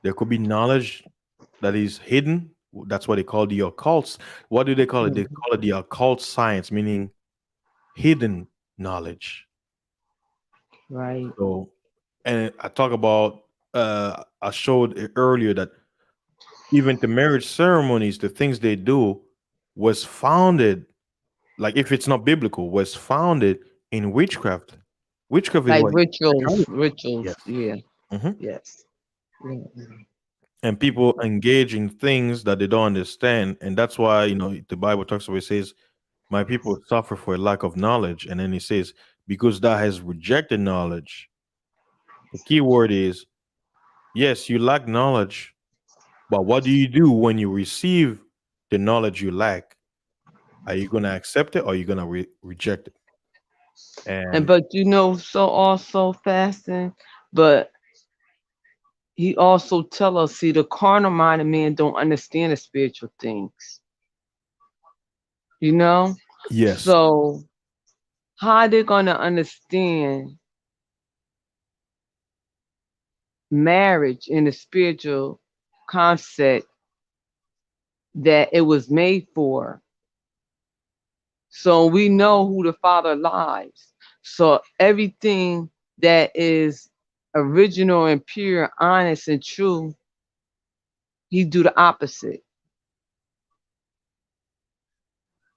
There could be knowledge that is hidden. That's what they call the occults. What do they call it? They Hmm. call it the occult science, meaning hidden knowledge. Right. So, and I talk about, I showed earlier that even the marriage ceremonies, the things they do, was founded, like if it's not biblical, was founded in witchcraft. Witchcraft is Like what? rituals, Yes. rituals. Yeah. Hmm. Yes. Yeah. And people engage in things that they don't understand, and that's why the Bible talks about, it says, "My people suffer for a lack of knowledge," and then it says, "Because thou has rejected knowledge." The key word is, yes, you lack knowledge, but what do you do when you receive the knowledge you lack? Are you going to accept it, or are you going to reject it? And And but so also fasting, but he also tell us, see, the carnal minded man don't understand the spiritual things. You know? yes, So how they gonna understand marriage in the spiritual concept that it was made for? So we know who the Father lies. So everything that is original and pure, honest and true, he do the opposite.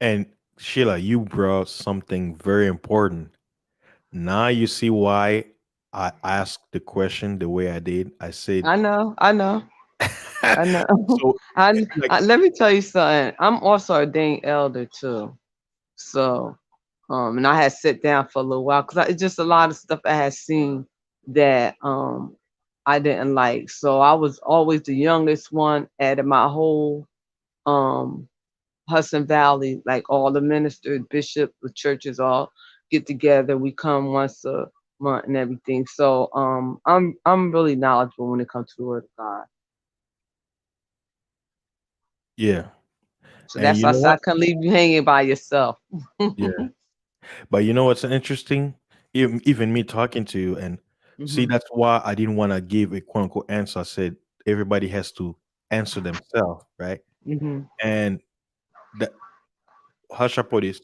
and Sheila, you brought something very important. Now you see why I asked the question the way I did. I said, I know, I know, I know. so, like, Let me tell you something. I'm also a ordained elder too. So, and I had sit down for a little while because it's just a lot of stuff I had seen that I didn't like. So I was always the youngest one out of my whole um Hudson Valley, like all the ministers, bishops, the churches all get together. We come once a month and everything. So I'm really knowledgeable when it comes to the word of God. yeah, So and that's you why I know said I what? couldn't leave you hanging by yourself. Yeah, but you know what's interesting? Even me talking to you, and see, Hmm. that's why I didn't want to give a quote unquote answer. I said everybody has to answer themselves, right? Hmm. And that, how should I put this?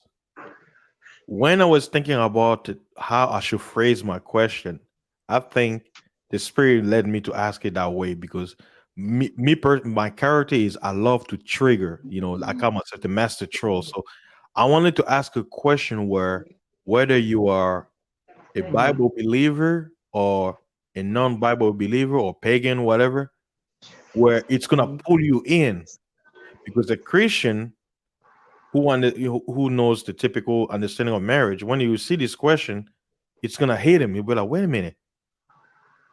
When I was thinking about it, how I should phrase my question, I think the spirit led me to ask it that way because my character is I love to trigger. I call myself the master troll. So I wanted to ask a question where whether you are a Bible believer or a non-Bible believer or pagan, whatever, where it's gonna Mhm. pull you in because a Christian who knows the typical understanding of marriage, when you see this question, it's gonna hit him. You'll be like, wait a minute,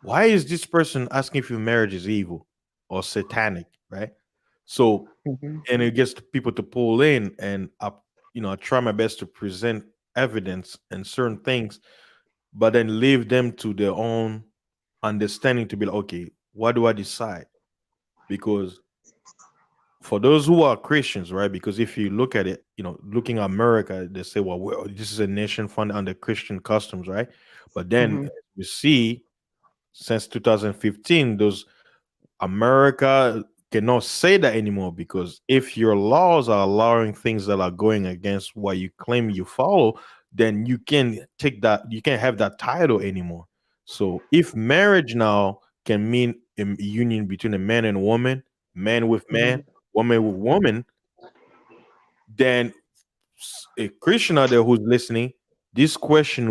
why is this person asking if your marriage is evil or satanic, right? So, Mhm. and it gets people to pull in, and I try my best to present evidence and certain things, but then leave them to their own understanding to be like, okay, what do I decide? Because for those who are Christians, right? Because if you look at it, looking at America, they say, well, this is a nation founded under Christian customs, right? But then Mhm. we see since 2015, those America cannot say that anymore because if your laws are allowing things that are going against what you claim you follow, then you can't have that title anymore. So if marriage now can mean a union between a man and woman, man with man, Mhm. woman with woman, then a Christian out there who's listening, this question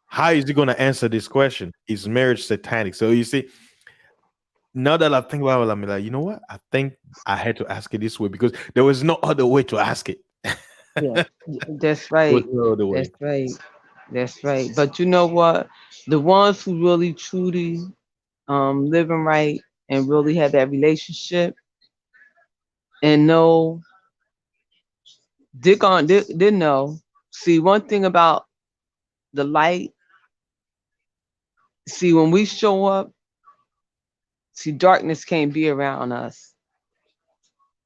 how is he going to answer this question? Is marriage satanic? So you see, now that I think about it, I'm like, you know what? I think I had to ask it this way because there was no other way to ask it. Yeah, There that's was right. no other That's way. right. That's right. But you know what? The ones who really truly living right and really have that relationship and know they know. See, one thing about the light, see when we show up, see darkness can't be around us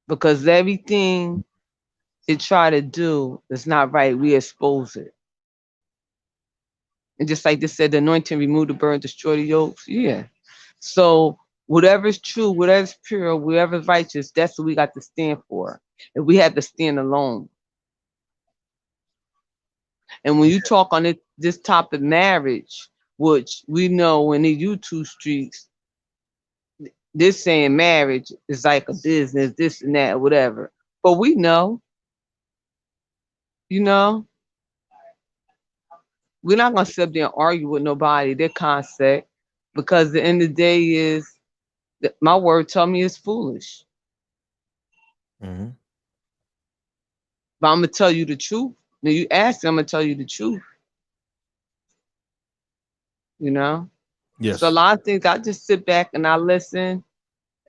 because everything it try to do is not right. We expose it. And just like they said, the anointing remove the burden, destroy the yokes. Yeah. So whatever's true, whatever's pure, whatever's righteous, that's what we got to stand for. And we have to stand alone. And when you talk on this topic, marriage, which we know in the YouTube streets, this saying marriage is like a business, this and that, whatever. But we know, you know, we're not gonna sit up there and argue with nobody, their concept, because the end of the day is my word tell me it's foolish. Hmm. But I'm gonna tell you the truth. When you ask me, I'm gonna tell you the truth, you know? So a Yes. lot of things I just sit back and I listen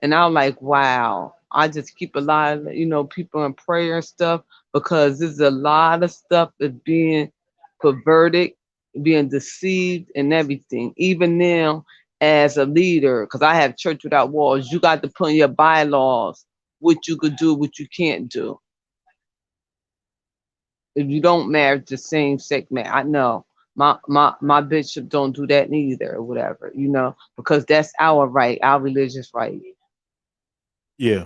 and I'm like, wow. I just keep a lot of people in prayer and stuff because there's a lot of stuff that's being perverted, being deceived and everything. Even now, as a leader, because I have church without walls, you got to put in your bylaws what you could do, what you can't do. If you don't marry the same sex man, I know my bishop don't do that neither or whatever, because that's our right, our religious right, Yeah.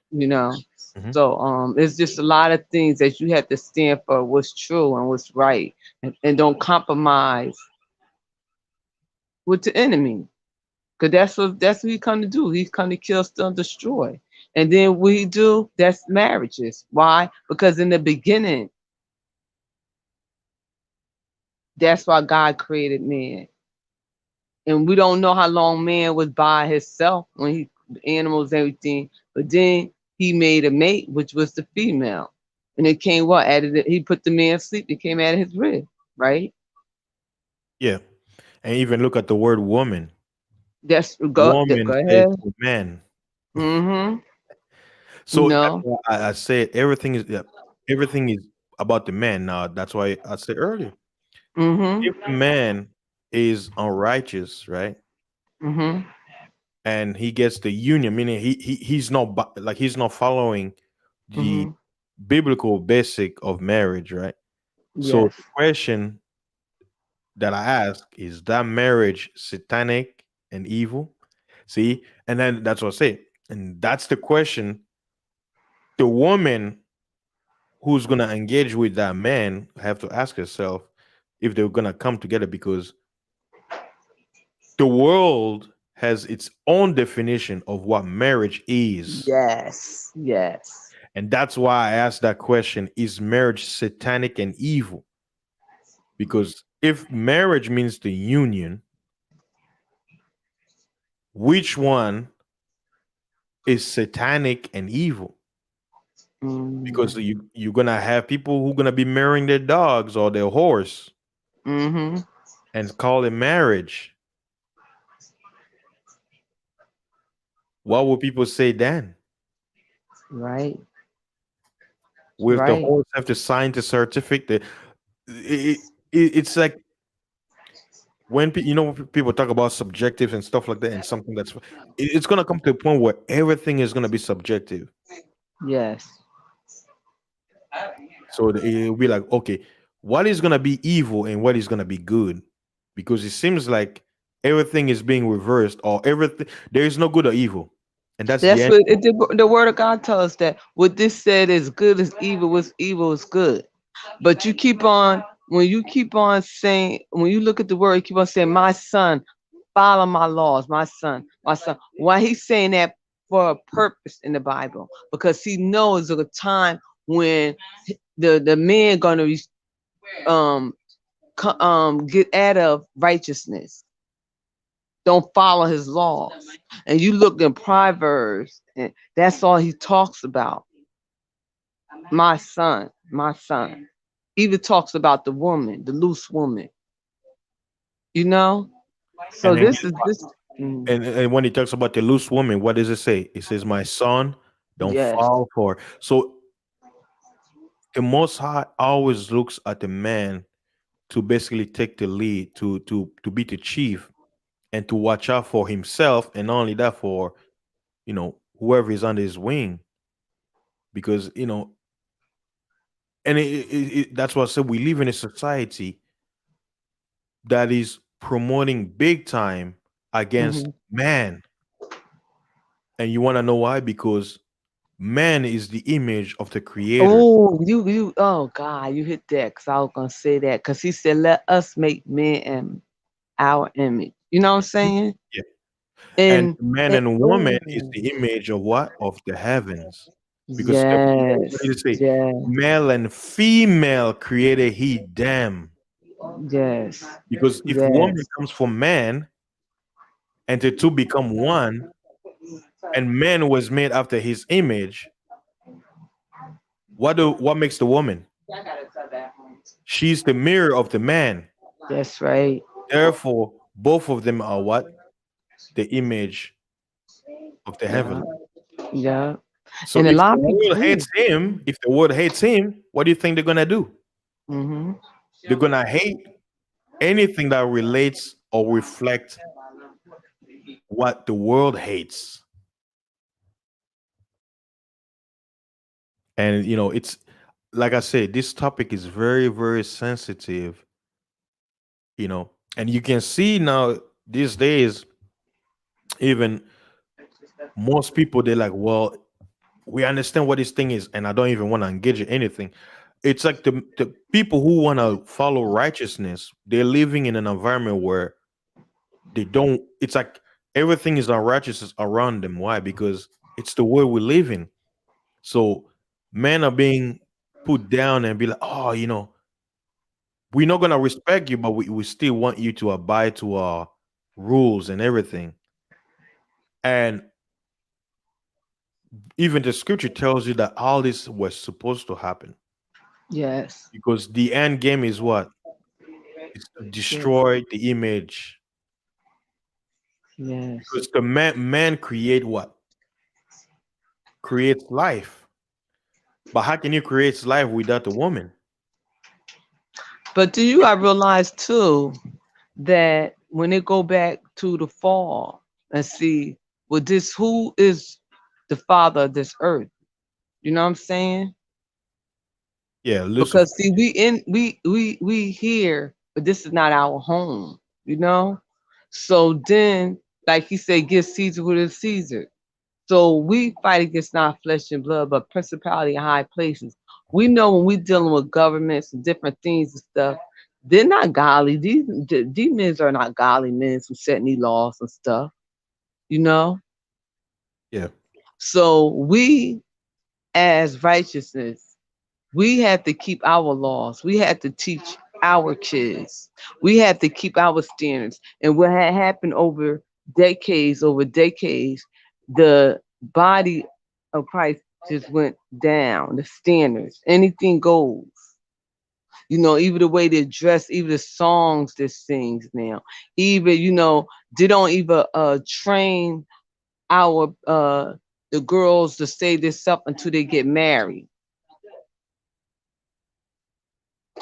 you know. Hmm. So it's just a lot of things that you have to stand for what's true and what's right, and don't compromise with the enemy, because that's what he come to do. He's come to kill, steal, and destroy. And then what he do? That's marriages. Why? Because in the beginning, that's why God created man. And we don't know how long man was by himself when he animals everything, but then he made a mate, which was the female, and it came what added it. He put the man asleep. It came out of his rib, right? Yeah. And even look at the word woman. That's go Woman says ahead. to man. Mm-hmm. You So that's know. why I said everything is about the man. Now that's why I said earlier. If Mm-hmm. the man is unrighteous, right? Mm-hmm. And he gets the union, meaning he's not like he's not following the Mm-hmm. biblical basic of marriage, right? So Yes. the question that I ask is that marriage satanic and evil? See, and then that's what I say, and that's the question. The woman who's gonna engage with that man have to ask herself if they're gonna come together because the world has its own definition of what marriage is. Yes. Yes. And that's why I asked that question, is marriage satanic and evil? Because if marriage means the union, which one is satanic and evil? Because Mm-hmm. you're gonna have people who gonna be marrying their dogs or their horse Mm-hmm. and call it marriage. What would people say then? Right. Will the Right. horse have to sign the certificate? It's like when people talk about subjective and stuff like that, and something it's gonna come to a point where everything is gonna be subjective. Yes. So it'll be like, okay, what is gonna be evil and what is gonna be good? Because it seems like everything is being reversed, or everything there is no good or evil, and that's the That's end. what the word of God tells us, that what this said is good is evil, what's evil is good. But you keep on, when you keep on saying, when you look at the word, you keep on saying, my son, follow my laws, my son, my son. Why he's saying that? For a purpose in the Bible, because he knows of a time when the men gonna um get out of righteousness, don't follow his laws. And you look in Proverbs, and that's all he talks about. My son, my son. Even talks about the woman, the loose woman, you know? So And then this guess is what? this. Mm, And when he talks about the loose woman, what does it say? It says, "My son, don't yes. fall for." So the Most High always looks at the man to basically take the lead, to be the chief, and to watch out for himself, and not only that, for whoever is under his wing, because and that's what I said. We live in a society that is promoting big time against Hmm. man, and you want to know why? Because man is the image of the creator. Oh, you oh God, you hit that, because I was gonna say that, because he said, let us make men in our image. You know what I'm saying? Yeah. And And, man and woman oh is the image of what? Of the heavens. Because what yes, did it say? yes, Male and female created he them. yes, Because if woman yes. comes from man and the two become one, and man was made after his image, what makes the woman? She's the mirror of the man. That's right. Therefore, both of them are what? The image of the Yeah, heaven. yeah. So And a if lot the of people. world hates him, if the world hates him, what do you think they're gonna do? Mm-hmm. They're gonna hate anything that relates or reflect what the world hates. And it's like I said, this topic is very, very sensitive, and you can see now these days, even most people, they're like, well, we understand what this thing is, and I don't even want to engage in anything. It's like the people who want to follow righteousness, they're living in an environment where they don't, it's like everything is unrighteous around them. Why? Because it's the world we live in. So men are being put down and be like, oh, we're not gonna respect you, but we still want you to abide to our rules and everything. And even the scripture tells you that all this was supposed to happen, Yes. because the end game is what? It's to Yes. destroy the image. Yes. Because the man create what? Creates life. But how can you create life without the woman? But do you I realize too that when they go back to the fall and see, well, this who is the father of this earth? You know what I'm saying? Yeah, Lucifer. Because see, we here, but this is not our home. You know. So then, like he said, give Caesar what is Caesar. So we fight against not flesh and blood, but principality in high places. We know when we dealing with governments and different things and stuff, they're not godly. These men are not godly men who set any laws and stuff. you know. Yeah. So we, as righteousness, we have to keep our laws. We have to teach our kids. We have to keep our standards. And what had happened over decades, the body of Christ just went down. The standards, anything goes. You know, even the way they dress, even the songs they sings now, even they don't even train our the girls to say this stuff until they get married.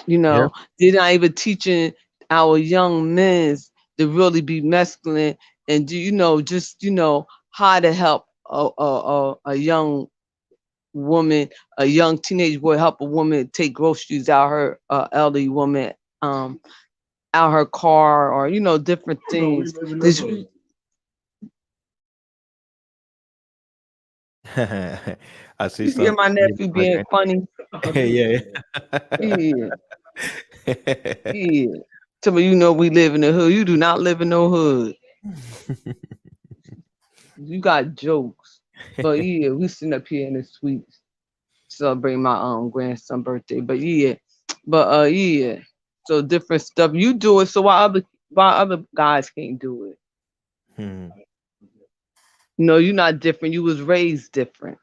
You Yeah. know, they're not even teaching our young men to really be masculine and do just how to help a young woman, a young teenage boy, help a woman take groceries out her elderly woman out her car, or different things. You I see hear some. my Yeah, nephew like being funny. yeah. Yeah, yeah. Tell me, we live in the hood. You do not live in no hood. You got jokes. But yeah, we sitting up here in the suites celebrating my grandson birthday. But yeah. But yeah. So different stuff. You do it, so why other guys can't do it? Hmm. No, you're not different. You was raised different.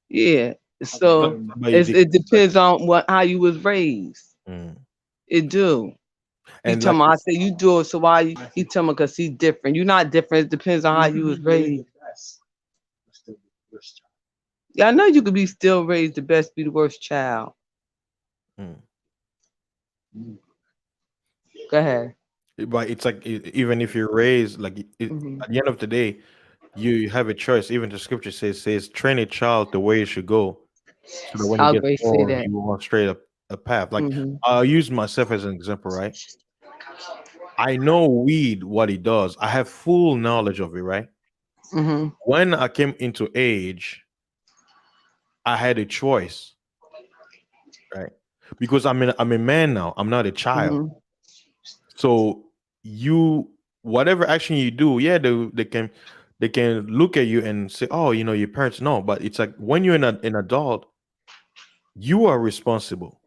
Yeah. But So but the, it depends on how you was raised. mm. It do. He And tell like me, I say you do it, so why he tell me because he's different. You're not different. It depends on how you was raised. Yeah, I know you could be still raised the best, be the worst child. mm. Go ahead. But it's like even if you're raised like Hmm. at the end of the day, you have a choice. Even the scripture says train a child the way it should go, so that when he I'll gets go say old, that. he will walk straight up a path. Like Hmm. I'll use myself as an example, right? I know weed what it does. I have full knowledge of it, right? Hmm. When I came into age, I had a choice, right? Because I'm a man now. I'm not a child. Hmm. So you whatever action you do, yeah, they can look at you and say, "Oh, your parents know." But it's like when you're an adult, you are responsible.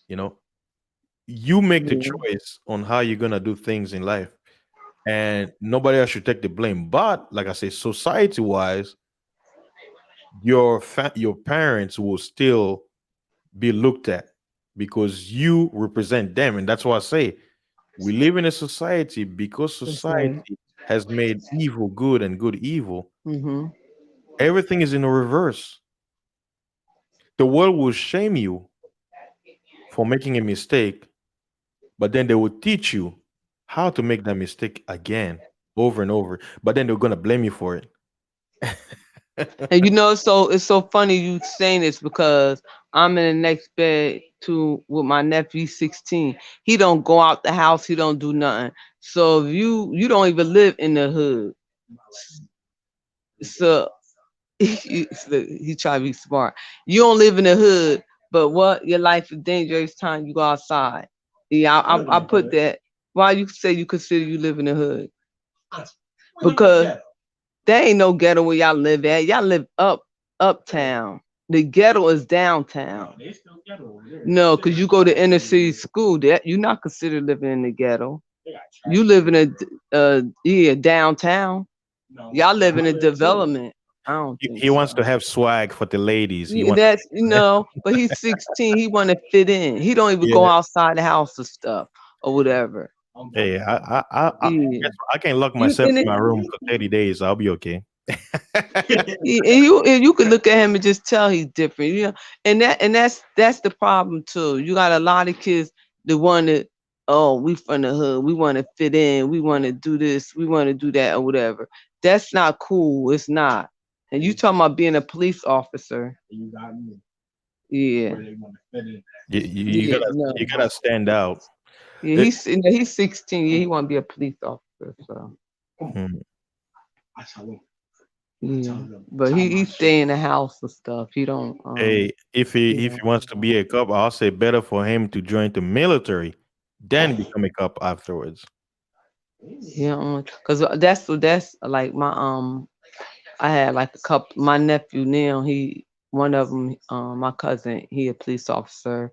You know, you make the Yeah. choice on how you're gonna do things in life, and nobody else should take the blame. But like I say, society wise, your parents will still be looked at because you represent them, and that's why I say we live in a society because That's right. society has made evil good and good evil. Hmm. Everything is in a reverse. The world will shame you for making a mistake, but then they will teach you how to make that mistake again over and over. But then they're gonna blame you for it. And so it's so funny you saying this because I'm in the next bed to with my nephew 16. He don't go out the house. He don't do nothing. So if you don't even live in the hood. So he try to be smart. You don't live in the hood, but what your life is dangerous time you go outside. Yeah, I put that. Why you say you consider you live in the hood? Because there ain't no ghetto where y'all live at. Y'all live uptown. The ghetto is downtown. No, because you go to inner city school. That you're not considered living in the ghetto. You live in a downtown. Y'all live in a development. I don't think He wants so. to have swag for the ladies. He Yeah, wants. that's but he's 16. He want to fit in. He don't even go Yeah. outside the house or stuff or whatever. Hey, Yeah, I can lock you myself and, in my room for 30 days. I'll be okay. and you can look at him and just tell he's different. And that's the problem too. You got a lot of kids that want to. Oh, we from the hood. We want to fit in. We want to do this. We want to do that or whatever. That's not cool. It's not. And you talking about being a police officer? Yeah, yeah, You no. gotta stand out. Yeah, It, he's 16. Yeah, he want to be a police officer. So hmm. yeah, but he stay in the house and stuff. He don't. Hey, if Yeah. he wants to be a cop, I'll say better for him to join the military, then become a cop afterwards. Yeah, cause that's like my I had like a couple. My nephew now, one of them, my cousin, he a police officer.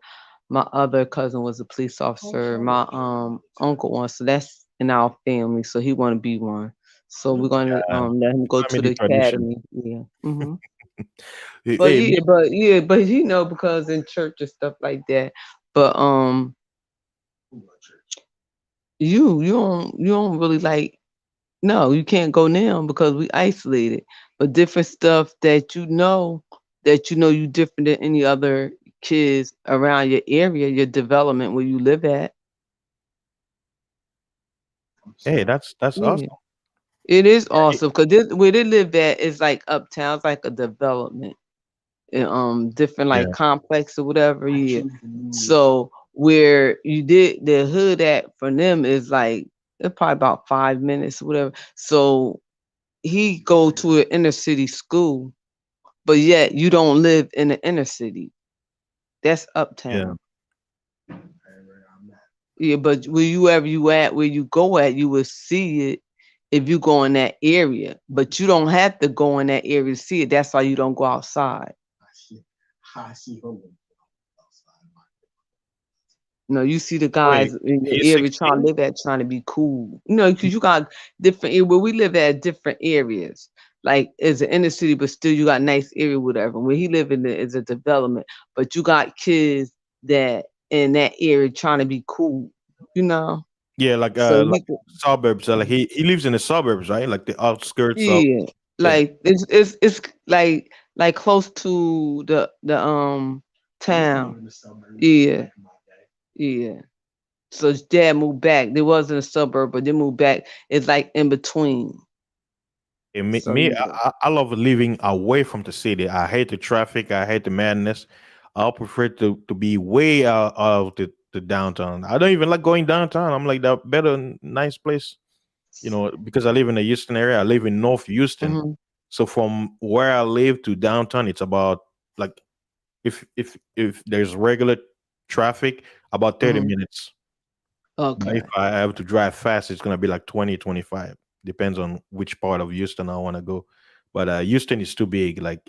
My other cousin was a police officer. My uncle one, so that's in our family. So he want to be one. So we're gonna let him go to Family the tradition. academy. Yeah. Hey, me, But because in church and stuff like that. But you don't really like. No, you can't go now because we isolated. But different stuff that you know you different than any other kids around your area, your development where you live at. hey, that's Yeah. awesome. It is Yeah, awesome because where they live at is like uptown, it's like a development. And, different like yeah, complex or whatever. Yeah. So where you did the hood at for them is like it's probably about 5 minutes or whatever. So he go to an inner city school, but yet you don't live in the inner city. That's yeah. uptown. Yeah, but wherever you at, where you go at, you will see it if you go in that area. But you don't have to go in that area to see it. That's why you don't go outside. No, you see the Wait, guys in your he's area trying to 16? live at trying to be cool. Because you got different where we live at different areas. Like it's an inner city, but still you got nice area, whatever. Where he live in is a development, but you got kids that in that area trying to be cool, you know. Yeah, So like he, suburbs. Like he lives in the suburbs, right? Like the outskirts of. yeah, Yeah, like it's like close to the town. Yeah, yeah. So his dad moved back. There wasn't a suburb, but they moved back. It's like in between. and So yeah. I love living away from the city. I hate the traffic. I hate the madness. I prefer to be way out of the downtown. I don't even like going downtown. I'm like that better, nice place. Because I live in the Houston area. I live in North Houston. Hmm. So from where I live to downtown, it's about like if there's regular traffic, about 30 Hmm. minutes. But if Okay. I have to drive fast, it's gonna be like 20, 25. Depends on which part of Houston I want to go. But Houston is too big. Like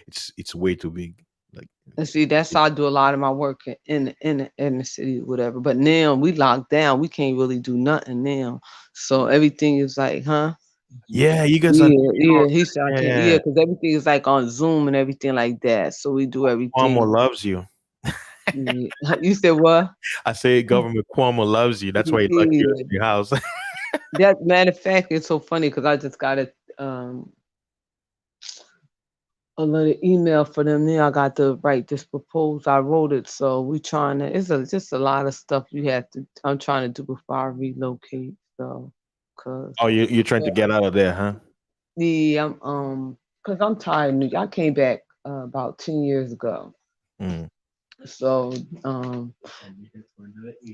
it's way too big. Like And see, that's it- how I do a lot of my work in the city, whatever. But now we locked down. We can't really do nothing now. So everything is like, huh? yeah, you guys are Yeah, New yeah. York. He said I can't. Yeah, Yeah, because everything is like on Zoom and everything like that. So we do Cuomo everything. loves you. Yeah. You said what? I say government Cuomo loves you. That's why he locked you Yeah. in your house. That matter of fact, it's so funny because I just got um a little email for them. Now I got to write this proposal. I wrote it, so we trying to. Just a lot of stuff you have to. I'm trying to do before I relocate. So, cause Oh, you're trying to get out of there, huh? yeah, cause I'm tired. Of New York. I came back about 10 years ago. Mm, So,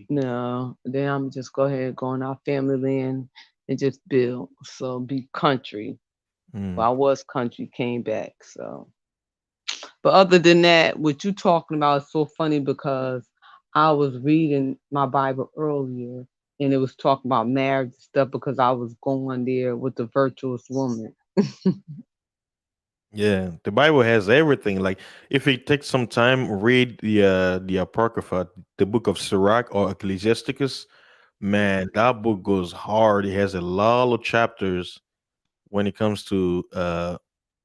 no, then I'm just go ahead go on our family land and just build. So be country. mm. Well, I was country, came back. So. But other than that, what you talking about is so funny because I was reading my Bible earlier and it was talking about marriage and stuff because I was going there with the virtuous woman. Yeah, the Bible has everything. Like, if you take some time, read the Apocrypha, the book of Sirach or Ecclesiasticus. Man, that book goes hard. It has a lot of chapters when it comes to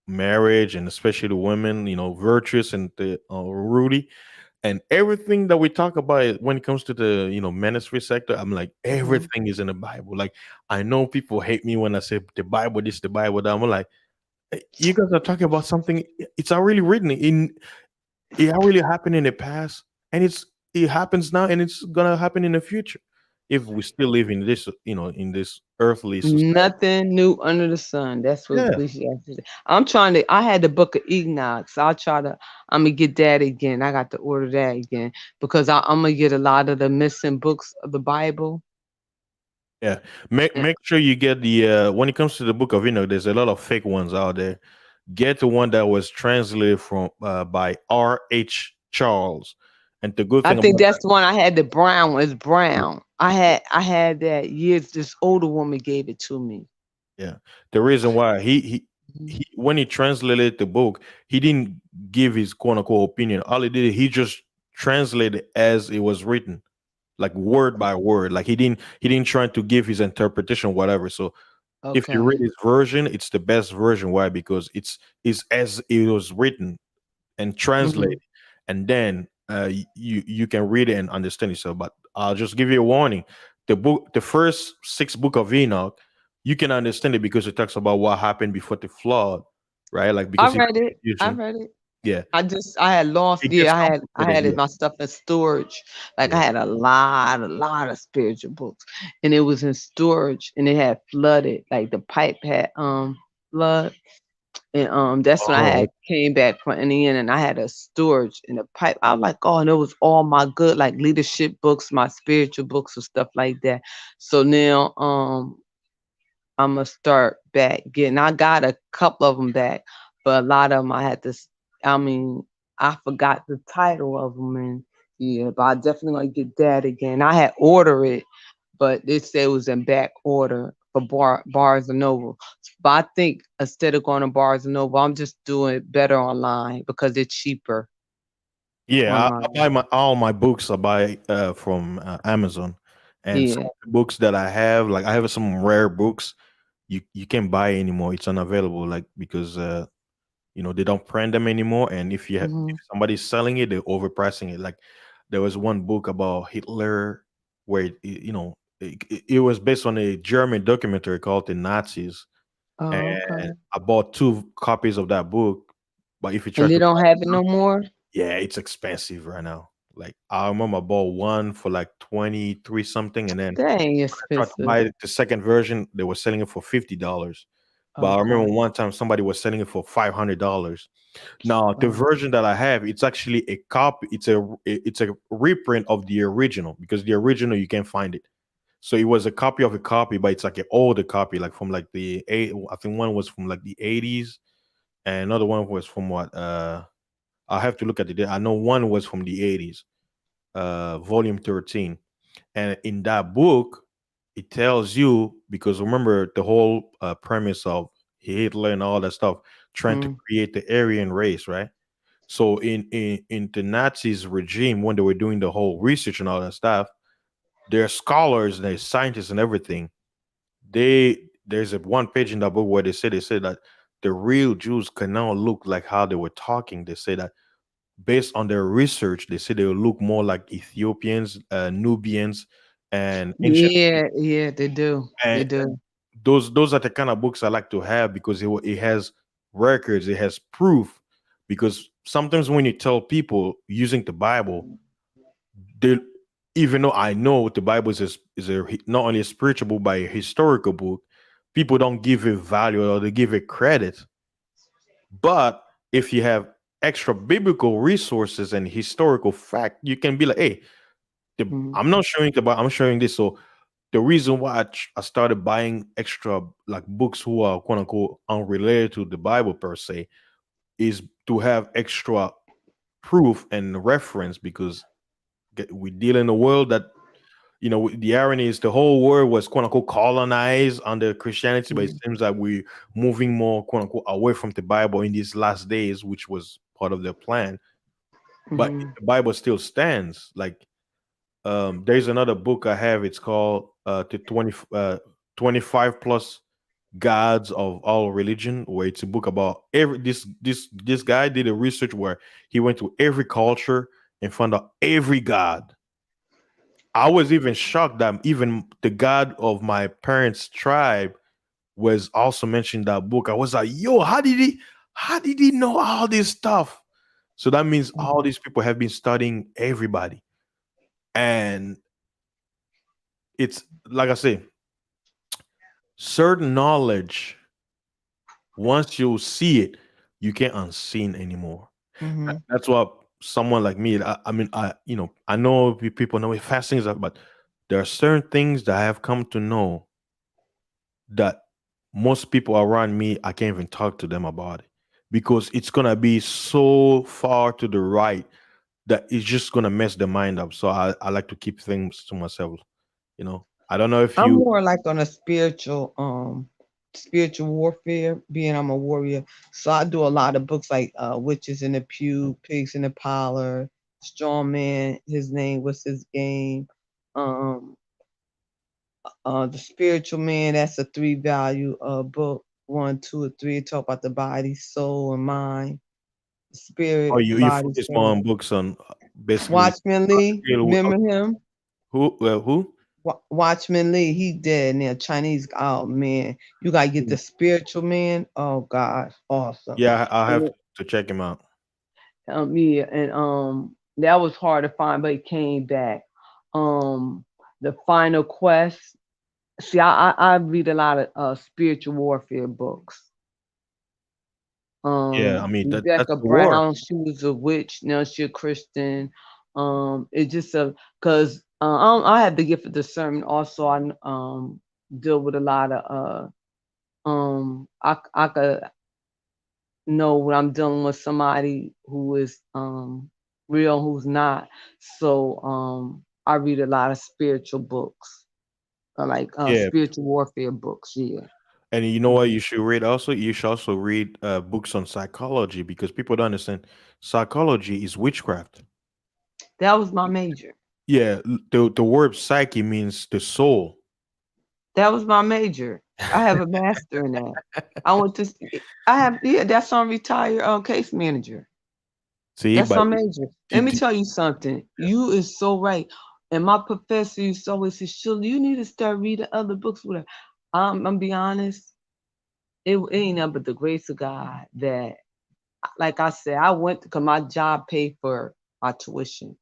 marriage and especially the women. Virtuous and the Rudy and everything that we talk about when it comes to the ministry sector. I'm like Mhm. everything is in the Bible. Like I know people hate me when I say the Bible this, the Bible that. I'm like you guys are talking about something. It's already written in. It already happened in the past, and it happens now, and it's gonna happen in the future. If we still live in this, in this earthly society. Nothing new under the sun. That's what Yeah, Ecclesiastes is. I'm trying to. I had the book of Enoch, so I'll try to. I'm gonna get that again. I got to order that again because I'm gonna get a lot of the missing books of the Bible. yeah. Make sure you get the when it comes to the Book of Enoch. There's a lot of fake ones out there. Get the one that was translated from by R. H. Charles. And the good I thing think about that's the one I had. The brown one. It's brown. I had that years. This older woman gave it to me. Yeah. The reason why Mhm. he when he translated the book, he didn't give his quote unquote opinion. All he did, he just translated as it was written, like word by word. Like he didn't try to give his interpretation, whatever. So if you read Okay. his version, it's the best version. Why? Because it's as it was written and translate Hmm. it, and then you can read it and understand yourself. But I'll just give you a warning: the first six book of Enoch, you can understand it because it talks about what happened before the flood, right? Like I because he read it. I confusion, read it. yeah, I had lost, it yeah, gets I complicated, had it yeah, my stuff in storage. Like I yeah. had a lot of spiritual books. And it was in storage and it had flooded. Like the pipe had flood. And that's when I Oh, had came back from Indiana and I had a storage in the pipe. I was like, oh, and it was all my good like leadership books, my spiritual books and stuff like that. So now Imma start back getting I got a couple of them back, but a lot of them I had to I mean, I forgot the title of them, and yeah, but I definitely gonna get that again. I had ordered it, but they said it was in back order for Barnes& and Noble. But I think instead of going to Barnes& and Noble, I'm just doing it better online because it's cheaper yeah. I online. buy my all my books. I buy from Amazon, and some Yeah. of the books that I have, like I have some rare books. You can't buy anymore. It's unavailable, like because they don't print them anymore, and if Mhm. somebody's selling it, they're overpricing it. Like there was one book about Hitler where it was based on a German documentary called the Nazis, Oh, and okay. I bought two copies of that book, but if you try And they to don't buy have it it now, no more? yeah, it's expensive right now. Like I remember I bought one for like 23 something, and then Dang when I tried to expensive. buy the second version, they were selling it for $50. But I Okay. remember one time somebody was selling it for $500. Now, the Wow. version that I have, it's actually a copy. It's a reprint of the original because the original you can't find it. So it was a copy of a copy, but it's like an older copy, like from like the eight. I think one was from like the 80s, and another one was from what? I have to look at the date. I know one was from the 80s, volume 13. And in that book, it tells you because remember the whole premise of Hitler and all that stuff, trying to Mm. create the Aryan race, right? So in the Nazis regime, when they were doing the whole research and all that stuff, they're scholars, they're scientists and everything. There's a one page in that book where they said that the real Jews cannot look like how they were talking. They say that based on their research, they say they will look more like Ethiopians, Nubians, and ancient. Yeah, yeah, they do. They And do. those are the kind of books I like to have because it has records, it has proof. Because sometimes when you tell people using the Bible, they even though I know the Bible is not only a spiritual book but a historical book, people don't give it value or they give it credit. But if you have extra biblical resources and historical fact, you can be like, hey, Mhm. I'm not showing the Bible, I'm showing this. So the reason why I started buying extra like books who are quote unquote unrelated to the Bible per se is to have extra proof and reference because we deal in a world that the irony is the whole world was quote unquote colonized under Christianity, but it Mhm. seems like we're moving more quote unquote away from the Bible in these last days, which was part of their plan. But Mhm. the Bible still stands. Like there's another book I have. It's called the 25 plus gods of all religion, where it's a book about every this guy did a research where he went to every culture and found out every god. I was even shocked that even the god of my parents' tribe was also mentioned in that book. I was like, yo, how did he know all this stuff? So that means all Mhm. these people have been studying everybody. And it's like I say, certain knowledge, once you see it, you can't unseen anymore. Mhm. That's what someone like me, I mean, I know people know fasting is, but there are certain things that I have come to know that most people around me, I can't even talk to them about it because it's gonna be so far to the right that it's just gonna mess their mind up. So I like to keep things to myself. I don't know if I'm you. more like on a spiritual warfare, being I'm a warrior. So I do a lot of books like Witches in the Pew, Pigs in the Parlor, Strong Man, his name, what's his game? Um the Spiritual Man, that's a three value book. One, two, or three talk about the body, soul, and mind. Oh, Spirit, you body, focus more soul. on books on basically Watchman how to Lee, deal with remember him? who? Watchman Lee, he dead now. Chinese. Oh man, you gotta get the spiritual man. Oh gosh, awesome. Yeah, I'll have And to check him out. yeah, and that was hard to find, but he came back. The Final Quest. See, I read a lot of spiritual warfare books. Yeah, I mean that's Rebecca the war. Brown, she was a witch. Now she a Christian. It's just a because I have the gift of discernment. Also, I deal with a lot of I could know when I'm dealing with somebody who is real, who's not. So I read a lot of spiritual books, like Yeah, spiritual warfare books. Yeah. and you know what Mhm. you should read also? You should also read books on psychology because people don't understand psychology is witchcraft. That was my major. Yeah, the word psyche means the soul. That was my major. I have a master in that. I went to. I have, yeah. That's on retired case manager. See, That's but my major. Let me did, tell you something. You is so right. And my professor used to always say, "Sheila, you need to start reading other books with her." I'm be honest. It ain't nothing but the grace of God that, like I said, I went because my job paid for my tuition.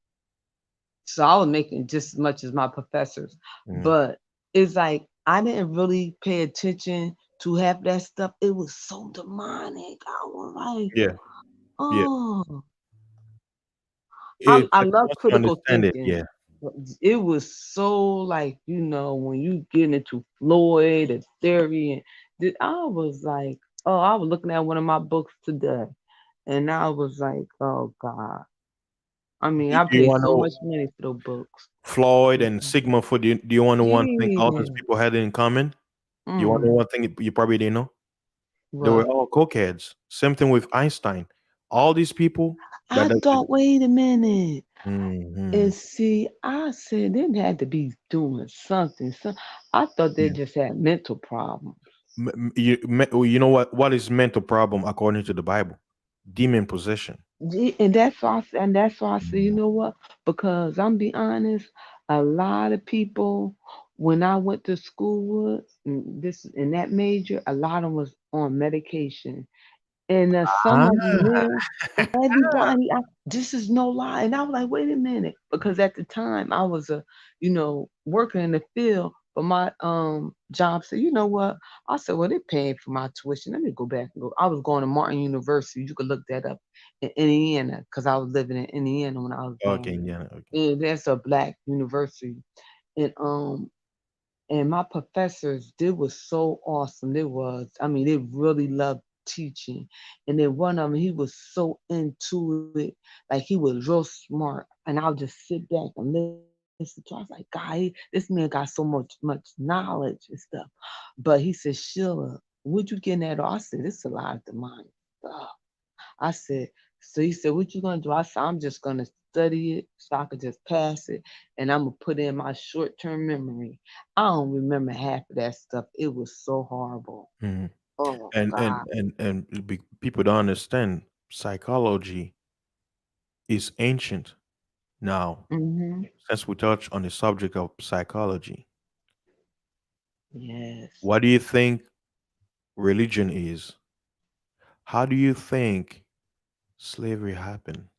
So I was making just as much as my professors. mm, But it's like I didn't really pay attention to half that stuff. It was so demonic. I was like, yeah, yeah. oh, It's I like love once you critical understand it, thinking. yeah, But it was so like, when you get into Floyd and theory and I was like, oh, I was looking at one of my books today and I was like, oh God. I mean, I Do you paid want to so know much money for those books. Floyd and Sigmund Freud? Do you want to know one thing all these Yeah. people had in common? You want to know Mm, one thing you probably didn't know? They were what? all cokeheads. Same thing with Einstein. All these people I thought, wait a minute. Mhm. And see, I said they had to be doing something. So I thought they Yeah. just had mental problems. You know what is mental problem according to the Bible? Demon possession. And that's why I say, you Mm. know what? Because I'm be honest, a lot of people when I went to school with this in that major, a lot of them was on medication. And some of them Ah, there, everybody, this is no lie. And I was like, wait a minute, because at the time I was working in the field, but my job said, you know what? I said, well, they're paying for my tuition. Let me go back and go. I was going to Martin University. You could look that up in Indiana, because I was living in Indiana when I was okay, going. yeah, okay. And that's a black university. And my professors, they were so awesome. They was, I mean, they really loved teaching. And then one of them, he was so into it, like he was real smart. And I would just sit back and listen to. I was like, God, this man got so much knowledge and stuff. But he said, Sheila, what you getting at? I said, it's a lot of demonic stuff. I said, so he said, what you gonna do? I said, I'm just gonna study it so I could just pass it, and I'm gonna put it in my short-term memory. I don't remember half of that stuff. It was so horrible. Mhm. Oh God. And people don't understand psychology is ancient. Now, Mhm. since we touch on the subject of psychology, Yes. what do you think religion is? How do you think slavery happened?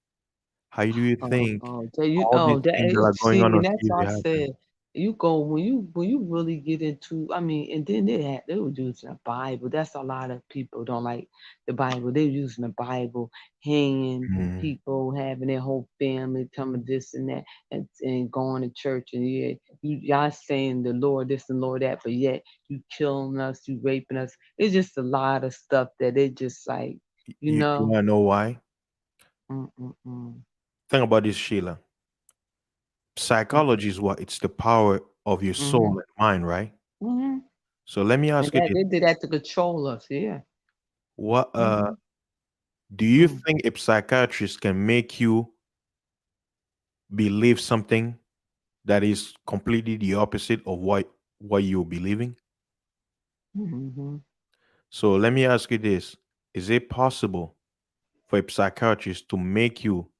How do you Oh, think oh, that you, all oh, these that things that is, are going see, on and that's why TV I happen? said you go when you really get into. I mean, and then they were using the Bible. That's a lot of people don't like the Bible. They're using the Bible, hanging Mhm. people, having their whole family, telling this and that, and going to church. And yeah, y'all saying the Lord this and Lord that, but yet you killing us, you raping us. It's just a lot of stuff that they just like, you You know. wanna know why? Mm-mm-mm. Think about this, Sheila. Mm. Psychology is what? It's the power. of your soul Mhm. and mind, right? Mhm. So let me And ask you that this: they did that to control us. Yeah. what Mhm. do you Mm. think a psychiatrist can make you believe something that is completely the opposite of what you're believing? Mhm. So let me ask you this: is it possible for a psychiatrist to make you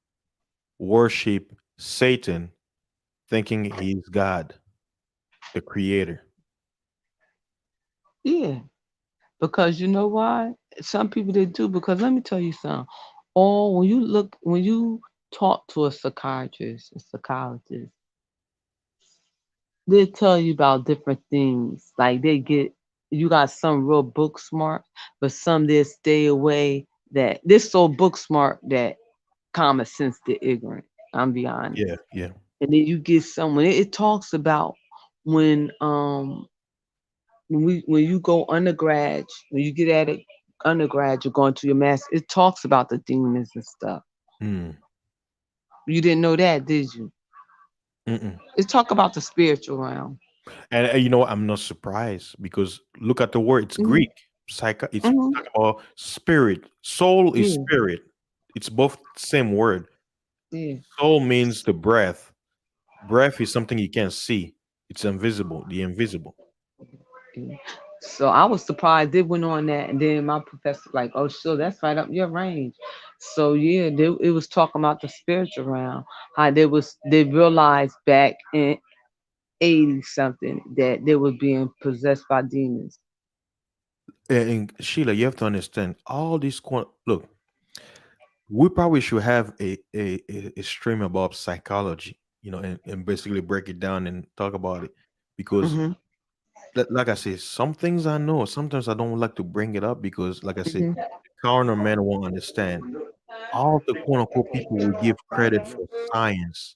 worship Satan, thinking he's God, the creator? Yeah. Because you know why? Some people they do because let me tell you something. Or when you talk to a psychiatrist, a psychologist, they tell you about different things. Like they get you got some real book smart, but some they stay away that they're so book smart that common sense they're ignorant. I'm be honest. Yeah, yeah. And then you get someone it talks about when when you go undergrad, when you get at it undergrad, you're going to your master. It talks about the demons and stuff. Mm. You didn't know that, did you? Mm-mm. It talk about the spiritual realm. And you know, I'm not surprised because look at the word. It's Hmm. Greek. Psycho. It's Hmm. talking about spirit. Soul is Yeah, spirit. It's both same word. yeah, Soul means the breath. Breath is something you can't see. It's invisible. The invisible. yeah. So I was surprised they went on that, and then my professor like, "Oh, sure, that's right up your range." So yeah, it was talking about the spiritual realm. How they realized back in 80 something that they were being possessed by demons. And Sheila, you have to understand all these. Look, we probably should have a stream about psychology. You know, and basically break it down and talk about it because Hmm. like I said, some things I know. Sometimes I don't like to bring it up because, like I said, Hmm. the coroner man won't understand. All the quote unquote people we give credit for science,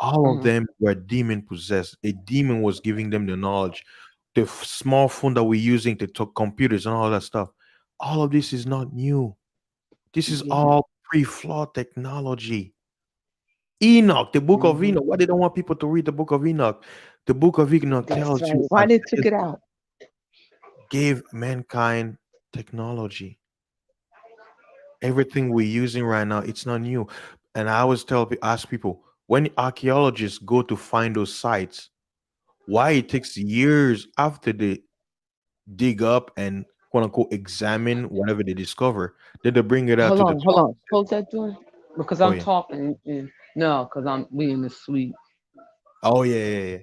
all of Hmm. them were demon possessed. A demon was giving them the knowledge. The small phone that we're using to talk computers and all that stuff. All of this is not new. This is Yeah. all pre-flawed technology. Enoch, the book of Hmm. Enoch. Why they don't want people to read the book of Enoch? The book of Enoch That's tells right. you Why they took Isaiah it out? gave mankind technology. Everything we're using right now, it's not new. And I always ask people, when archaeologists go to find those sites, why it takes years after they dig up and quote unquote examine whatever they discover, then they bring it out to the Hold top on. and say, Close that door. Because oh I'm yeah, talking and no, because we in the suite. oh yeah, yeah, yeah.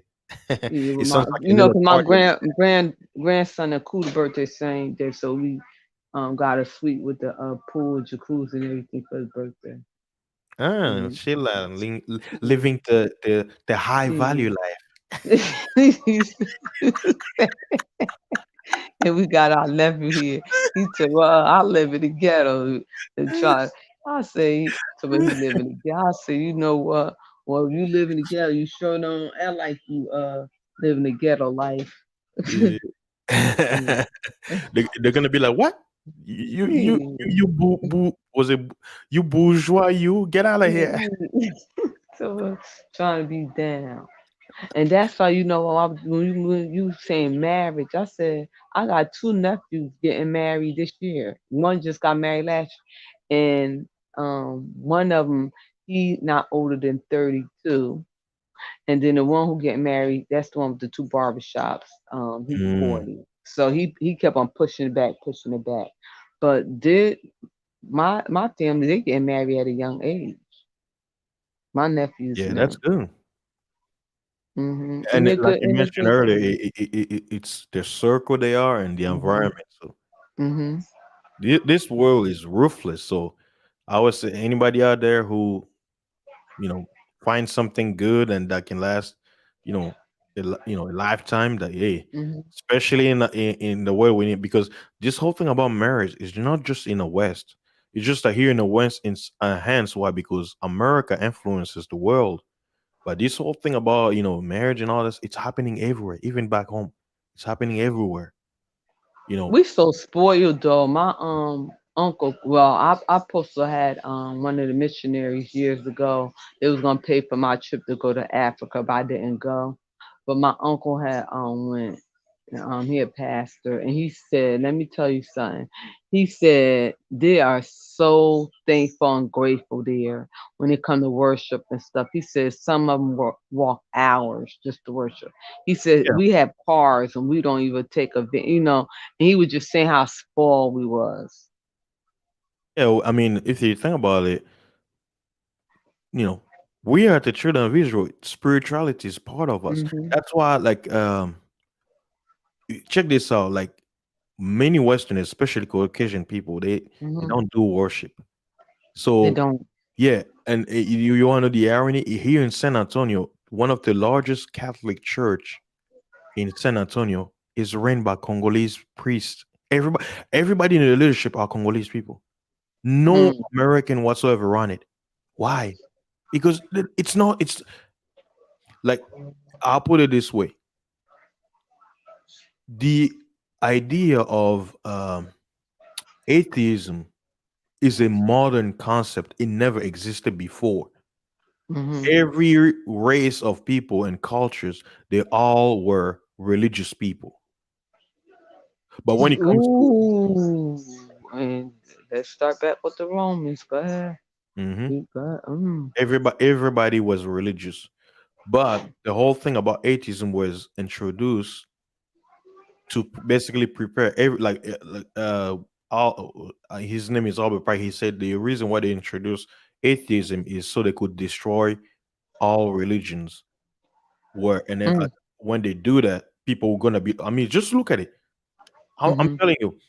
Yeah, with It my sounds like a little because my party over grandson and cool birthday same day, so we got a suite with the pool, jacuzzi, and everything for his birthday. there. Ah, Hmm. Sheila, Yeah, living the high value life. yeah. And we got our nephew here. He said, "Well, I live in the ghetto." And try, I say, so when he live in the ghetto, I say, you know what? Well, you live in the ghetto, you sure don't act like you live in the ghetto life. Yeah. Yeah. They're gonna be like, "What? You Yeah. was it you bourgeois? You get out of here!" So trying to be down. And that's why when you saying marriage, I said I got two nephews getting married this year. One just got married last year, and one of them he not older than 32, and then the one who get married, that's the one with the two barbershops. He's Mm, 40, so he kept on pushing it back, pushing it back. But did my family they getting married at a young age? My nephews yeah, and that's them. good. And And they're like good you and they're mentioned good earlier, kids. it's the circle they are and the Mhm. environment. So Mhm. this world is ruthless. So I would say anybody out there who find something good and that can last, you know, a lifetime. That hey, Mhm. especially in the way we need because this whole thing about marriage is not just in the West. It's just that here in the West, hence why because America influences the world. But this whole thing about marriage and all this, it's happening everywhere, even back home. It's happening everywhere. You know, We so spoiled though. My uncle, well, I supposed to had one of the missionaries years ago. They was gonna pay for my trip to go to Africa, but I didn't go. but my uncle had went. He a pastor, and he said, "Let me tell you something." He said they are so thankful and grateful there when it come to worship and stuff. He said some of them walk hours just to worship. He said Yeah. we have cars and we don't even take a And he was just saying how spoiled we was. Yeah, I mean, if you think about it, you know, we are the children of Israel. Spirituality is part of us. Mhm. That's why, like, check this out. Like, many Westerners, especially Caucasian people, they Mhm. don't do worship. They So don't. yeah, and you want to know the irony here in San Antonio, one of the largest Catholic church in San Antonio is ran by Congolese priests. Everybody in the leadership are Congolese people. No Mm. American whatsoever run it. Why? Because it's not. It's like, I'll put it this way: the idea of atheism is a modern concept. It never existed before. Mhm. Every race of people and cultures, they all were religious people. But when it comes to Ooh. And let's start back with the Romans. Go ahead. Mhm. Go ahead. Mm. Everybody was religious, but the whole thing about atheism was introduced to basically prepare all, his name is Albert Pike. He said the reason why they introduced atheism is so they could destroy all religions. Where and then Mm. when they do that, people are gonna be. I mean, just look at it. I'm Mhm. telling you,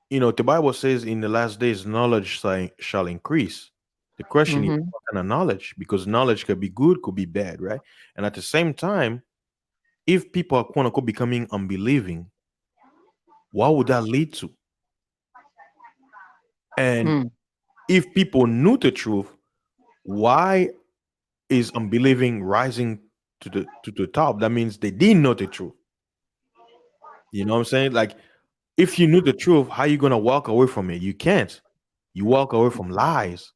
the Bible says in the last days, knowledge shall increase. The question is, Mhm. what kind of knowledge? Because knowledge could be good, could be bad, right? And at the same time, if people are quote unquote becoming unbelieving, what would that lead to? And Mm. if people knew the truth, why is unbelieving rising to the top? That means they didn't know the truth. You know what I'm saying? Like, if you knew the truth, how you gonna walk away from it? You can't. You walk away from lies.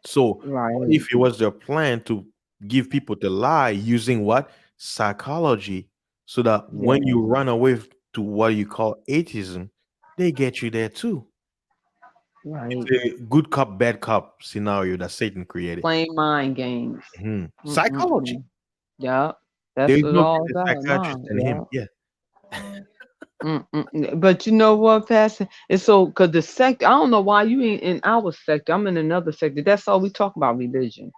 So what Right. if it was their plan to give people the lie using what? Psychology, so that when Yeah. you run away to what you call atheism, they get you there too. Right. It's a good cop, bad cop scenario that Satan created. Playing mind games. Psychology. Mm-mm-mm. Yeah. There That's is what it's no all greater about. psychiatrist Mind. than him. Yeah. Yeah. But you know what, Pastor? It's so because the sector. I don't know why you ain't in our sector. I'm in another sector. That's all we talk about religion,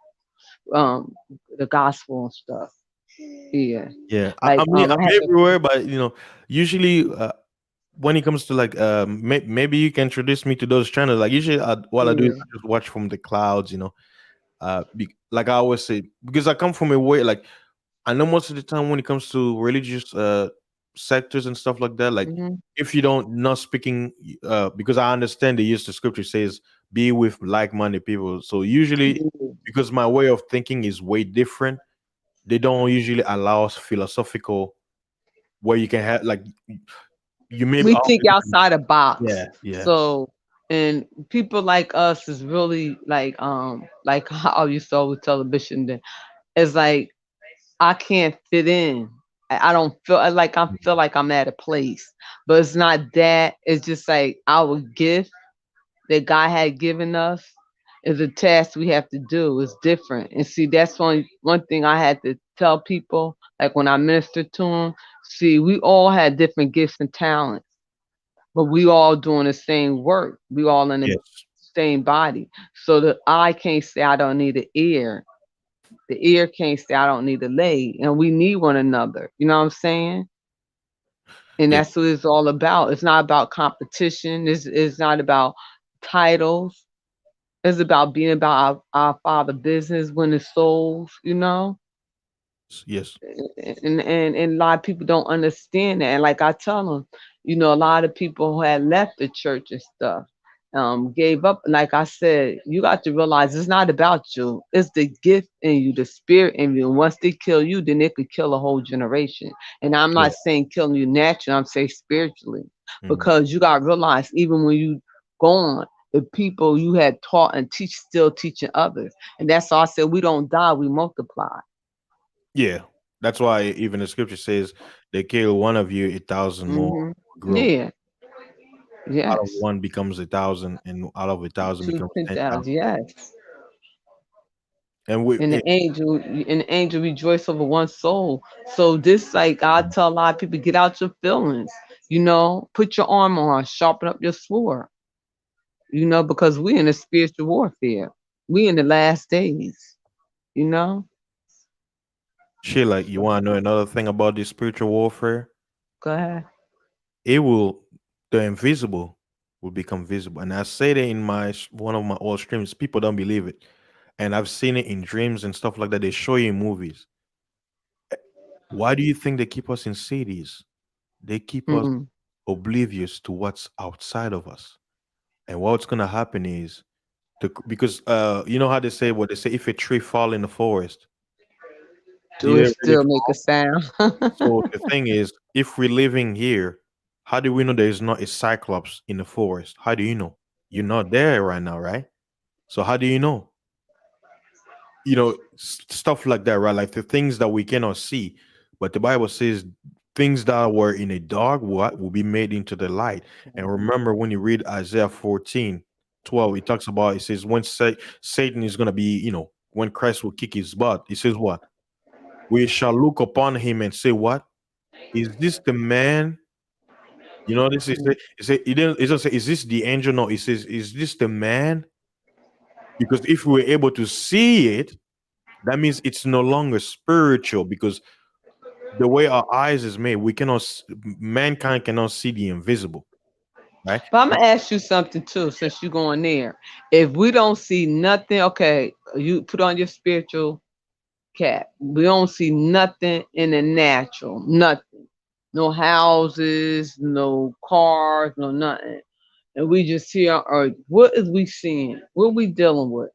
um, the gospel and stuff. Yeah, Yeah. I like mean, I I'm have to. everywhere, but usually when it comes to like maybe you can introduce me to those channels. Like usually, what I do is Yeah. I just watch from the clouds. Like I always say, because I come from a way, like, I know most of the time when it comes to religious sectors and stuff like that, like, Hmm. if you don't not speaking, because I understand the use the scripture says be with like-minded people. So usually, because my way of thinking is way different, they don't usually allow us philosophical where you can have like you may We all think outside the box. yeah, yeah, So, and people like us is really like how you saw with television. That it's like I can't fit in. I don't feel I feel like I'm at a place, but it's not that. It's just like our gift that God had given us is a task we have to do. It's different. And see, that's one thing I had to tell people, like when I ministered to them. See, we all had different gifts and talents, but we all doing the same work. We all in the yes, same body. So the eye can't say I don't need an ear. The ear can't say I don't need a leg. And we need one another. You know what I'm saying? And yeah, that's what it's all about. It's not about competition. It's not about titles. It's about being about our father business, winning souls, yes, and a lot of people don't understand that. And like I tell them, a lot of people who had left the church and stuff, gave up. Like I said, you got to realize it's not about you. It's the gift in you, the spirit in you. And once they kill you, then they could kill a whole generation. And I'm yeah, not saying killing you naturally. I'm saying spiritually, mhm, because you got to realize even when you gone, the people you had taught and teach still teaching others. And that's why I said we don't die, we multiply. yeah. That's why even the scripture says they kill one of you, 1,000 more Hmm. grow. Yeah. Out of Yes. one becomes 1,000, and out of 1,000 Two becomes ten 10,000. thousand. Yes. And we, And the angel rejoice over one soul. So this, like I tell a lot of people, get out your feelings. Put your armor on, sharpen up your sword. Because we in a spiritual warfare. We in the last days. You know. Sheila, you want to know another thing about this spiritual warfare? Go ahead. It will, the invisible will become visible. And I say that in one of my old streams. People don't believe it, and I've seen it in dreams and stuff like that. They show you in movies. Why do you think they keep us in cities? They keep us Mm-mm. oblivious to what's outside of us. And what's gonna happen is because you know how they say, what they say, if a tree fall in the forest, Do did it it really still make a fall? sound? So the thing is, if we're living here, how do we know there is not a cyclops in the forest? How do you know? You're not there right now, right? So how do you know? Stuff like that, right? Like the things that we cannot see, but the Bible says things that were in a dark, what will be made into the light. And remember, when you read Isaiah 14:12, it talks about, it says when Satan is going to be, when Christ will kick his butt, he says what? We shall look upon him and say, what? Is this the man? This is it. It doesn't say, is this the angel? No, it says, is this the man? Because if we were able to see it, that means it's no longer spiritual, because the way our eyes is made, we cannot mankind cannot see the invisible, right? But I'm gonna ask you something too, since you're going there. If we don't see nothing, okay, you put on your spiritual cap. We don't see nothing in the natural, nothing. No houses, no cars, no nothing. And we just here on earth. What is we seeing? What we dealing with?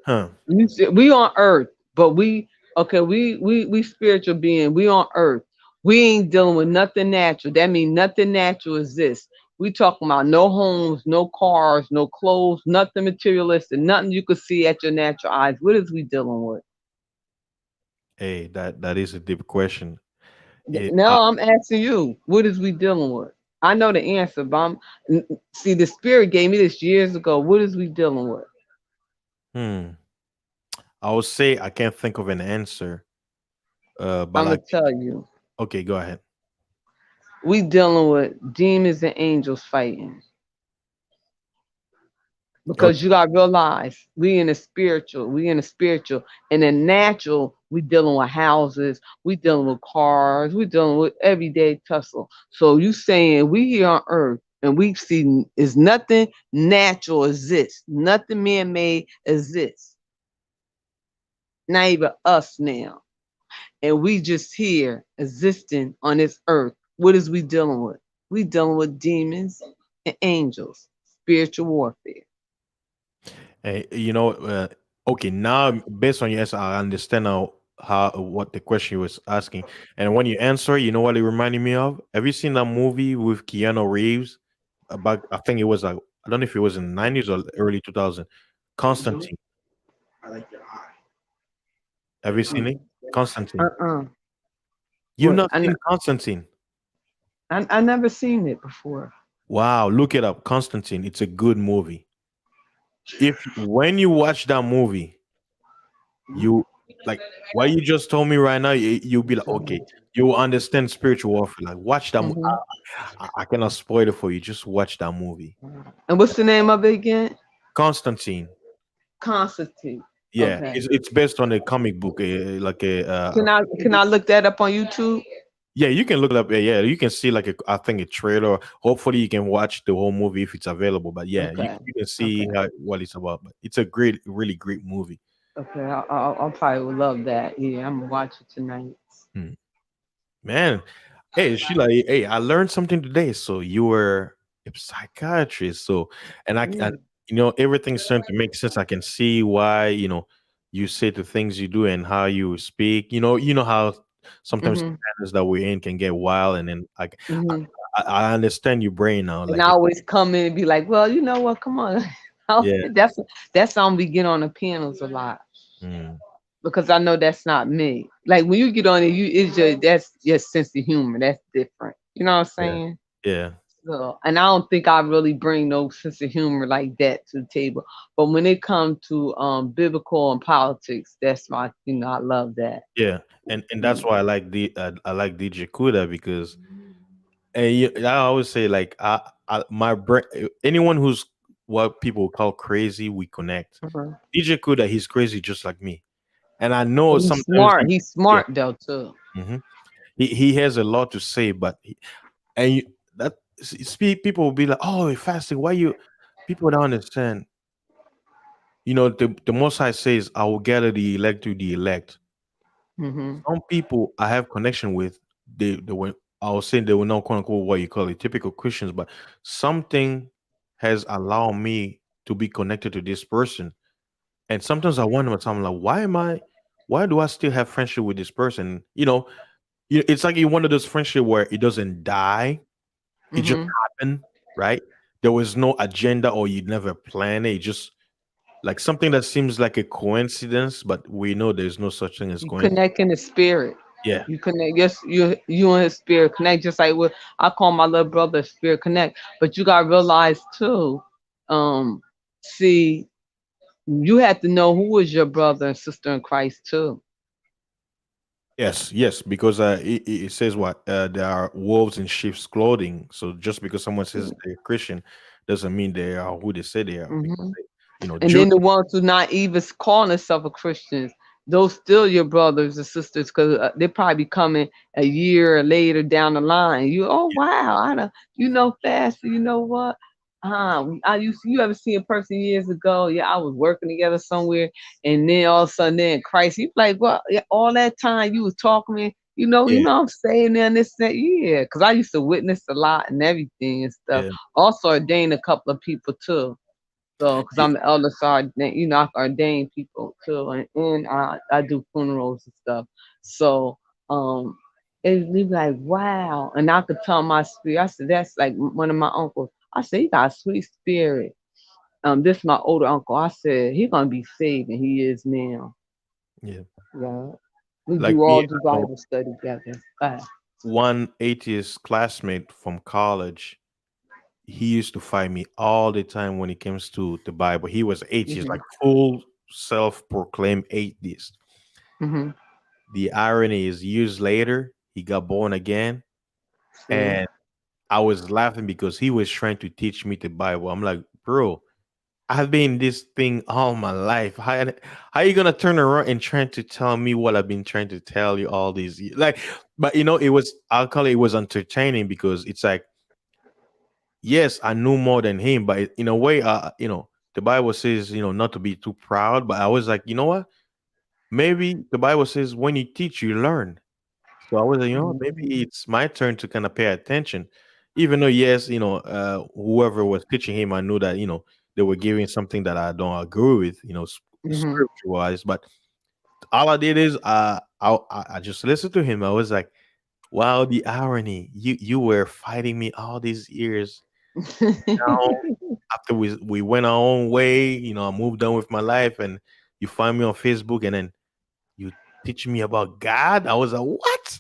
Huh. We on earth, but we spiritual being. We on earth. We ain't dealing with nothing natural. That means nothing natural exists. We talking about no homes, no cars, no clothes, nothing materialistic, nothing you could see at your natural eyes. What is we dealing with? Hey, that is a deep question. Now I'm asking you, what is we dealing with? I know the answer, but see the spirit gave me this years ago. What is we dealing with? hmm, I would say I can't think of an answer, but I'm I gonna tell you. okay, go ahead. We dealing with demons and angels fighting. Because Okay. you gotta realize we in the spiritual. In the natural, we dealing with houses, we dealing with cars, we dealing with everyday tussle. So you saying we here on earth and we see is nothing natural exists, nothing man made exists, not even us now. And we just here existing on this earth. What is we dealing with? We dealing with demons and angels, spiritual warfare. Hey, okay, now based on your answer, I understand now how what the question you was asking. And when you answer, you know what it reminded me of? Have you seen that movie with Keanu Reeves about, I think it was like, I don't know if it was in the 90s or early 2000, Constantine. Have you seen it? Constantine. Uh-uh. You've What? not seen Constantine? I never seen it before. Wow, look it up. Constantine. It's a good movie. If when you watch that movie, you like what you just told me right now, you'll be like, okay, you will understand spiritual warfare. Like, watch that. Hmm. I cannot spoil it for you. Just watch that movie. And what's the name of it again? Constantine. Constantine. Yeah, Okay. it's based on a comic book, like a Can I look that up on YouTube? yeah. You can look it up. Yeah, you can see like I think a trailer. Hopefully, you can watch the whole movie if it's available. But yeah, Okay. you can see Okay. what it's about. But it's a great, really great movie. Okay. I probably would love that. Yeah, I'm gonna watch it tonight. Hmm. Man, hey Sheila, hey, I learned something today. So you were a psychiatrist. So, and Yeah. everything's starting to make sense. I can see why you say the things you do and how you speak. You know how sometimes the Mhm. manners that we're in can get wild, and then like Mhm. I understand your brain now. And I Like, always come in and be like, well, you know what? Come on. yeah. That's how we get on the panels a lot. Mm. because I know that's not me. Like when you get on it, you it's just that's your sense of humor. That's different. You know what I'm Yeah. saying? Yeah. So, and I don't think I really bring no sense of humor like that to the table. But when it comes to biblical and politics, that's my I love that. Yeah. And that's why I like DJ Kuda because and I always say like my brain anyone who's what people call crazy we connect. Mhm. DJ Kuda he's crazy just like me, and I know But he's sometimes smart. He's yeah. smart though too. hmm he has a lot to say, but and you, that people will be like, oh, you're fasting. Why you? People don't understand. The Most High says, "I will gather the elect to the elect." Hmm. Some people I have connection with, they were I was saying they were not quote unquote what you call it typical Christians, but something has allowed me to be connected to this person. And sometimes I wonder myself, I'm like, why do I still have friendship with this person? It's like you one of those friendship where it doesn't die. It just Hmm. happened, right? There was no agenda or you never planned it. It just like something that seems like a coincidence, but we know there's no such thing as You coincidence. connect in the spirit. Yeah. You connect. Yes, you and his spirit connect. Just like what I call my little brother spirit connect. But you gotta realize too. Um, see, you have to know who is your brother and sister in Christ too. Yes, yes, because it says what there are wolves in sheep's clothing. So just because someone says they're Christian doesn't mean they are who they say they are. Because Hmm. And Jude. then the ones who not even calling themselves a Christians, those still your brothers and sisters because they probably coming a year or later down the line. Oh wow, I don't, faster. You know what? You ever see a person years ago? Yeah, I was working together somewhere, and then all of a sudden, then Christ, you like, well, yeah, all that time you was talking to me. Yeah, I'm saying there and this, that, yeah, because I used to witness a lot and everything and stuff. yeah, Also ordained a couple of people too. So, because yeah, I'm the elder, so I ordain people too, and I do funerals and stuff. So, um, it be like, wow. And I could tell my spirit, I said, that's like one of my uncles. I said, he got a sweet spirit. This is my older uncle. I said, he gonna be saved, and he is now. yeah. Yeah. We Like do me, all I the know Bible study together. one atheist classmate from college. He used to fight me all the time when it comes to the Bible. He was atheist, Hmm. like full self-proclaimed atheist. Hmm. The irony is, years later, he got born again, See? and I was laughing because he was trying to teach me the Bible. I'm like, bro, I've been in this thing all my life. How you gonna turn around and trying to tell me what I've been trying to tell you all these years? Like, but I'll call it, it was entertaining because it's like, yes, I knew more than him, but in a way, the Bible says, not to be too proud. But I was like, you know what? Maybe the Bible says when you teach, you learn. So I was like, maybe Hmm. it's my turn to kind of pay attention. Even though, yes, whoever was teaching him, I knew that, they were giving something that I don't agree with, Hmm. scripture wise. But all I did is I just listened to him. I was like, wow, the irony. You were fighting me all these years. Now, after we went our own way, I moved on with my life, and you find me on Facebook, and then you teach me about God. I was like, what?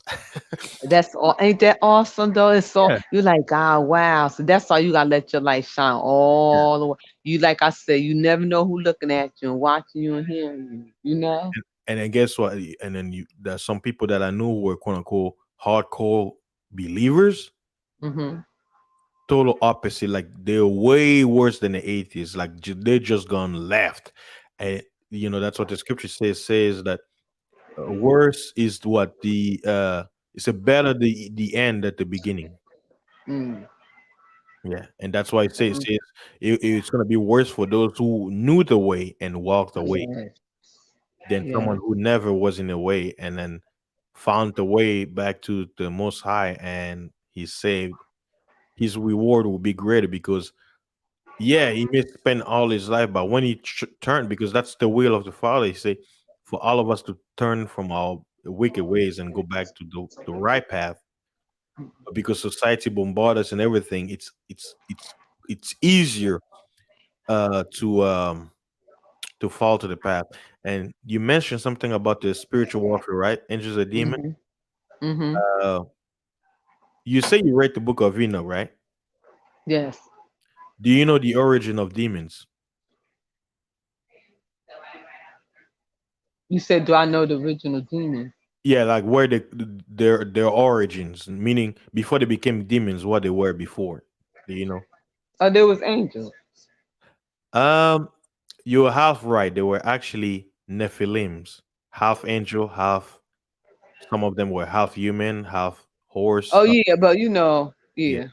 That's all. Ain't that awesome though? It's so Yeah. you like God, wow. So that's why you gotta let your light shine all the way. You like I said, you never know who looking at you and watching you and hearing you. You know. And then guess what? And then there's some people that I knew were quote unquote hardcore believers. Mhm. Total opposite. Like they're way worse than the atheists. Like they just gone left. And that's what the scripture says that worse is what the it's a better the end at the beginning. Mm. Yeah, and that's why it Mm. says it's gonna be worse for those who knew the way and walked away Yes. than someone Yes. who never was in the way and then found the way back to the Most High and he's saved. His reward will be greater because yeah, he may spend all his life, but when he turned, because that's the will of the Father, he say for all of us to turn from our wicked ways and go back to the right path. But because society bombards us and everything, it's easier to fall to the path. And you mentioned something about the spiritual warfare, right? Angels and demons. Mhm. Mhm. Uh, you say you read the book of Enoch, right? Yes. Do you know the origin of demons? You said, do I know the original demon? Yeah, like where their origins, meaning before they became demons, what they were before. Do you know? Oh, there was angels. Um, you're half right. They were actually Nephilims, half angel, half. Some of them were half human, half horse. Oh yeah, but Yeah. yeah.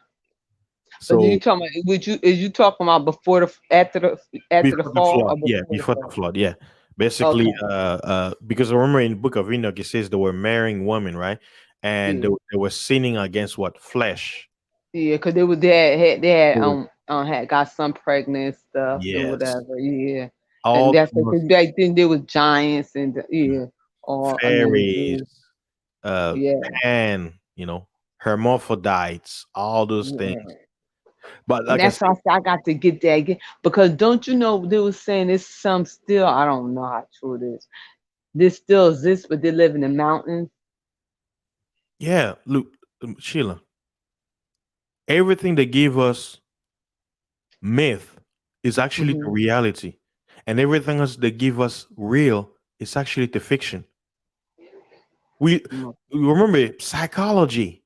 But you So talking about? Would you? Is you talking about before the after the before the fall flood, or yeah, before the before the fall? flood, yeah. Basically, Okay. because I remember in the book of Enoch it says they were marrying women, right? And Yeah. they were sinning against what flesh. Yeah, because they had They were- had got some pregnant stuff or Yes, whatever. Yeah, and all that's those because back then there was giants and mm, yeah, or I mean fairies, uh, yeah, pan, hermaphrodites, all those things. yeah. But And like I that's said, why I said I got to get that again because don't you know they was saying it's some still I don't know how true it is. This still exists, but they live in the mountains. yeah, look, Sheila, everything they give us myth is actually the Mhm. reality, and everything else they give us real is actually the fiction. We we remember psychology.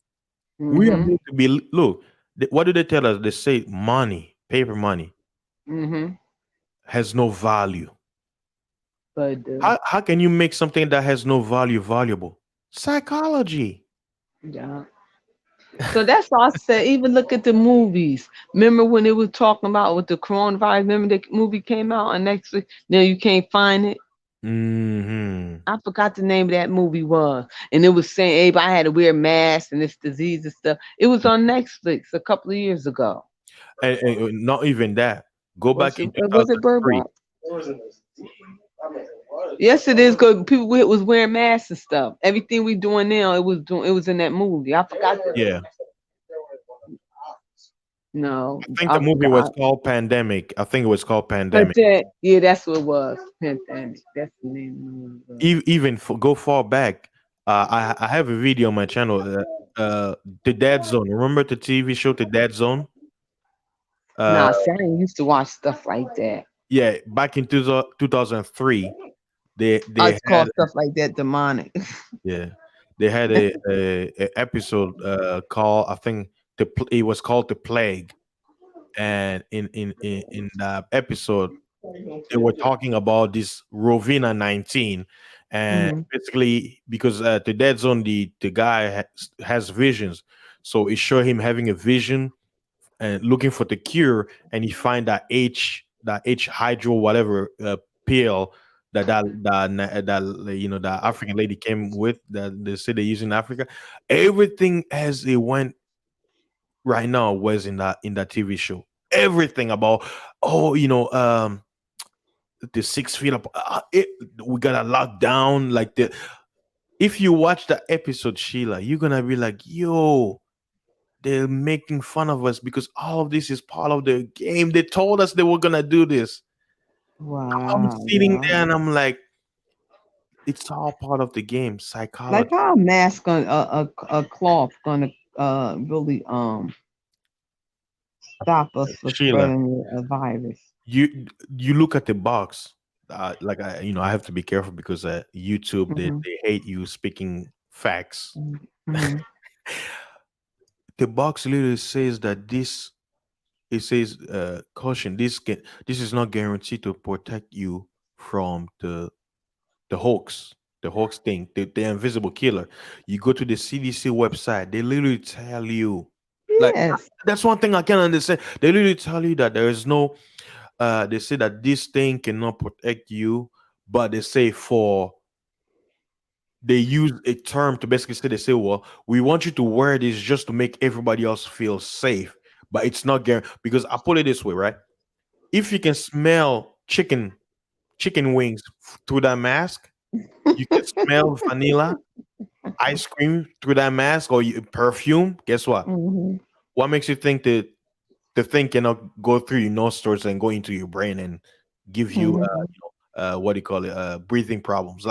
We are Mhm. meant to be look. What do they tell us? They say money, paper money, Mhm. has no value. But How can you make something that has no value valuable? Psychology. yeah. So that's all I said. Even look at the movies. Remember when they were talking about with the coronavirus? Remember the movie came out on Netflix? Now you can't find it. Hmm. I forgot the name of that movie was, and it was saying everybody had to wear masks and this disease and stuff. It was on Netflix a couple of years ago. And not even that. Go back in Was it Bird 2003. Box? Yes, it is. Cause people was wearing masks and stuff. Everything we doing now, it was in that movie. I forgot. Yeah. No, I think the I movie was forgot. called Pandemic. I think it was called But Pandemic. that, yeah, that's what it was. Pandemic. That's the name of the movie. Even for, go far back. I have a video on my channel. The Dead Zone. Remember the TV show, The Dead Zone? Uh, Nah, see, I ain't used to watch stuff like that. yeah, back in 2003, I they just call had stuff like that demonic. yeah, they had a episode called, I think, it was called The Plague, and in that episode they were talking about this Rovina 19, and Hmm. basically because the Dead Zone, the guy has visions, so it showed him having a vision and looking for the cure, and he find that H hydro whatever pill that that African lady came with, that they say they use in Africa. Everything as it went right now was in that TV show. Everything about, oh, the 6 feet up, we got to lock down like the. If you watch the episode, Sheila, you're gonna be like, yo, they're making fun of us because all of this is part of the game. They told us they were gonna do this. I'm Wow, sitting yeah. there and I'm like, it's all part of the game. Like Psychology. how a mask on a cloth gonna really stop us from Sheila, spreading a virus. you look at the box. Like I have to be careful because YouTube Hmm. they hate you speaking facts. Hmm. The box literally says that this. It says caution. This is not guaranteed to protect you from the hoax, the hoax thing, the invisible killer. You go to the CDC website, they literally tell you, like, Yes. that's one thing I can understand. They literally tell you that there is no, they say that this thing cannot protect you, but they say they use a term to basically say, they say, well, we want you to wear this just to make everybody else feel safe, but it's not guaranteed. Because I put it this way, right? If you can smell chicken wings through that mask, you can smell vanilla ice cream through that mask, or perfume. Guess what? Hmm. What makes you think that the thing cannot go through your nostrils and go into your brain and give you Hmm. what do you call it, breathing problems.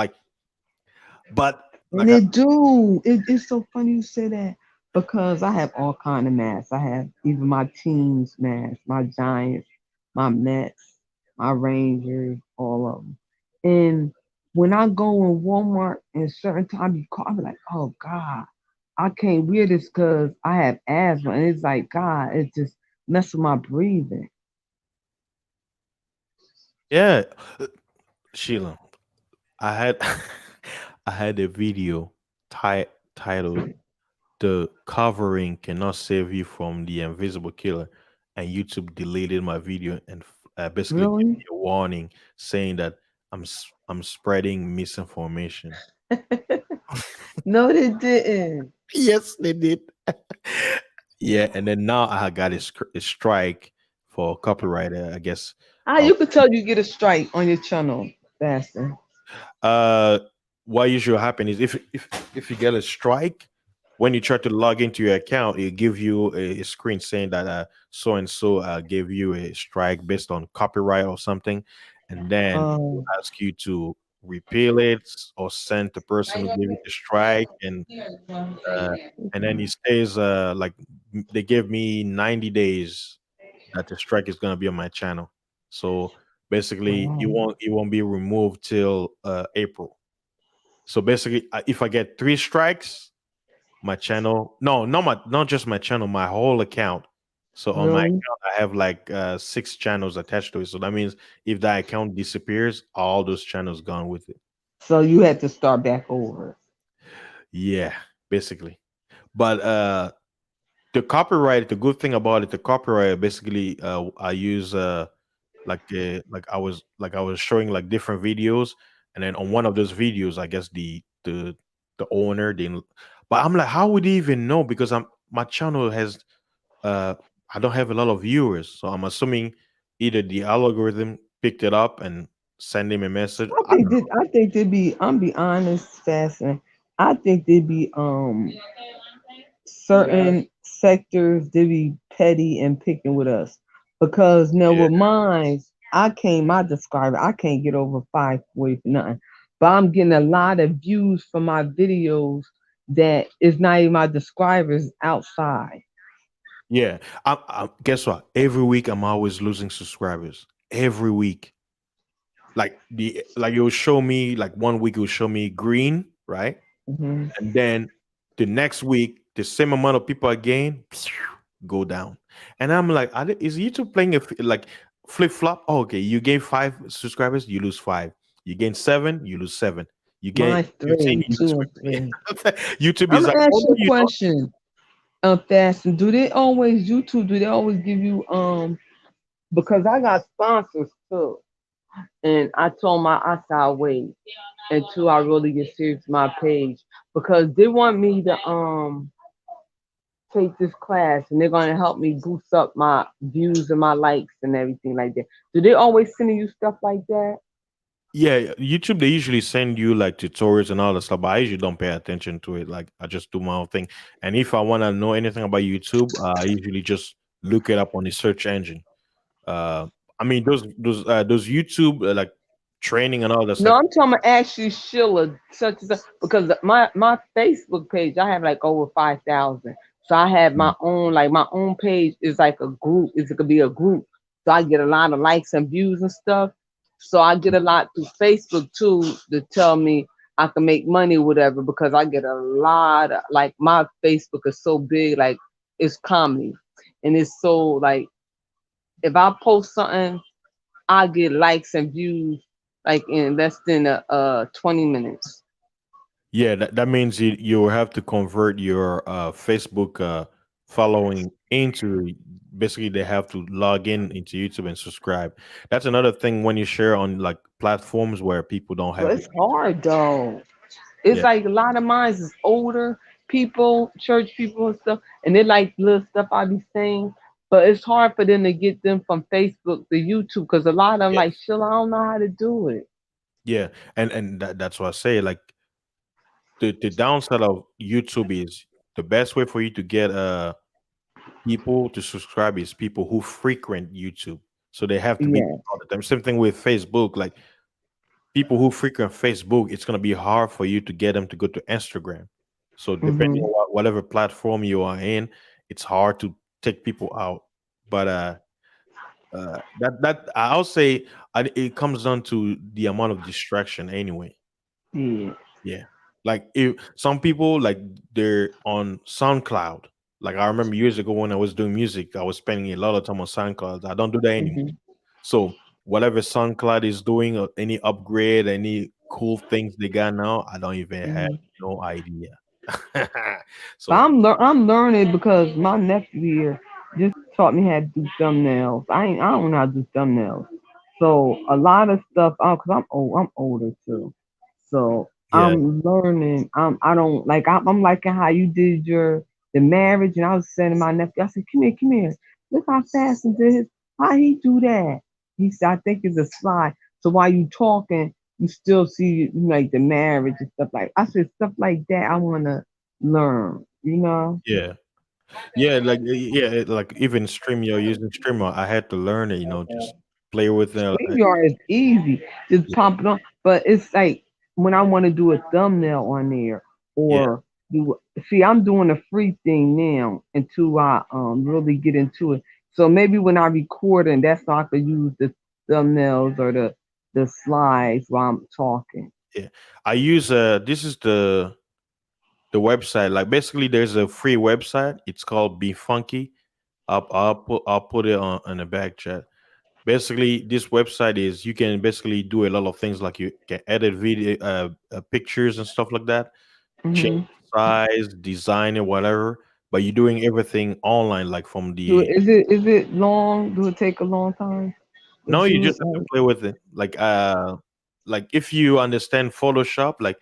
But And like I, it do. It's so funny you say that because I have all kind of masks. I have even my teams mask, my Giants, my Mets, my Rangers, all of them. And when I go in Walmart and certain times you call, I be like, oh God, I can't wear this because I have asthma. And it's like, God, it just mess with my breathing. yeah, Sheila, I had I had a video titled "The Covering Cannot Save You from the Invisible Killer," and YouTube deleted my video and basically gave Really? me a warning saying that I'm spreading misinformation. No, they didn't. Yes, they did. Yeah, and then now I got a strike for copyright. I guess. Ah, Uh, you could tell you get a strike on your channel faster. uh, what usually happen is if you get a strike, when you try to log into your account, it give you a screen saying that so and so gave you a strike based on copyright or something, and then it will Um, ask you to repeal it or send the person who gave you the strike, uh, and then it stays they gave me 90 days that the strike is gonna be on my channel. So basically, um, it won't be removed till April. So basically, if I get three strikes, my channel, no, not just my channel, my whole account. So on my really? account, I have like six channels attached to it. So that means if that account disappears, all those channels gone with it. So you had to start back over. Yeah, basically. But the good thing about it, the copyright basically, I use like I was showing like different videos, and then on one of those videos, I guess the owner didn't. But I'm like, how would he even know? Because my channel has uh I don't have a lot of viewers, so I'm assuming either the algorithm picked it up and send him a message. I don't know. I think they be. I'm be honest, fasting. I think they be certain sectors they be petty and picking with us because now Yeah, with mine, my subscriber I can't get over 540 for nothing, but I'm getting a lot of views for my videos that is not even my subscribers outside. yeah. Guess what? Every week I'm always losing subscribers. Every week, like it will show me like one week it will show me green, right? Hmm. And then the next week, the same amount of people again go down. And I'm like, is YouTube playing like flip flop? Oh, okay, you gain five subscribers, you lose five. You gain seven, you lose seven. You gain Mine's 15, three, you lose two and 15. three. YouTube I'm is like, gonna oh ask no, you a you don't. question. Fasting. Do they always YouTube? Do they always give you Because I got sponsors too, and I told my I said I'll wait until I really get serious with my page because they want me to take this class and they're gonna help me boost up my views and my likes and everything like that. Do they always send you stuff like that? Yeah, YouTube they usually send you like tutorials and all that stuff, but I usually don't pay attention to it. Like I just do my own thing. And if I want to know anything about YouTube, I usually just look it up on the search engine. Uh, I mean those YouTube like training and all that No, stuff. I'm talking about actually Sheila such as because my Facebook page I have like over 5,000. So I have Mm. my own page is like a group. It's gonna be a group. So I get a lot of likes and views and stuff. So I get a lot through Facebook too to tell me I can make money or whatever because I get a lot of like my Facebook is so big like it's comedy and it's so like if I post something I get likes and views like in less than 20 minutes. Yeah, that means you will have to convert your Facebook following into basically they have to log in into YouTube and subscribe. That's another thing when you share on like platforms where people don't But have a it's hard though. It's yeah. like a lot of mine is older people, church people and stuff, and they like little stuff I be saying. But it's hard for them to get them from Facebook to YouTube because a lot of them like, Sheila, I don't know how to do it. Yeah, and that's what I say. Like the downside of YouTube is the best way for you to get people to subscribe is people who frequent YouTube. So they have to be Yeah. all the time. Same thing with Facebook. Like people who frequent Facebook, it's gonna be hard for you to get them to go to Instagram. So depending Mhm. on whatever platform you are in, it's hard to take people out. But that I'll say it comes down to the amount of distraction anyway. Yeah. Yeah. Like if some people like they're on SoundCloud. Like I remember years ago when I was doing music, I was spending a lot of time on SoundCloud. I don't do that anymore. Mhm. So whatever SoundCloud is doing, any upgrade, any cool things they got now, I don't even have Mhm. no idea. But So I'm learning because my nephew here just taught me how to do thumbnails. I don't know how to do thumbnails. So a lot of stuff, cause I'm older too. So yeah, I'm learning. I don't like. I'm liking how you did the marriage, and I was saying to my nephew, I said, "Come here, come here. Look how fast he did his. How he do that?" He said, "I think it's a slide. So while you talking, you still see like the marriage and stuff like." I said stuff like that. I wanna learn. You know. yeah, yeah. Like like even Streamer using Streamer, I had to learn it. Just play with it. StreamYard is easy. Just pump it on. But it's like when I want to do a thumbnail on there Yeah, or do see I'm doing a free thing now until I really get into it. So maybe when I record and that's how I could use the thumbnails or the slides while I'm talking. yeah. I use this is the website. Like basically, there's a free website. It's called Be Funky. I'll put it on the back chat. Basically, this website is you can basically do a lot of things like you can edit video, pictures and stuff like that, change Hmm. size, design it, whatever. But you're doing everything online, like from Do the. is it long? Do it take a long time to No, you do just it? have to play with it. Like if you understand Photoshop, like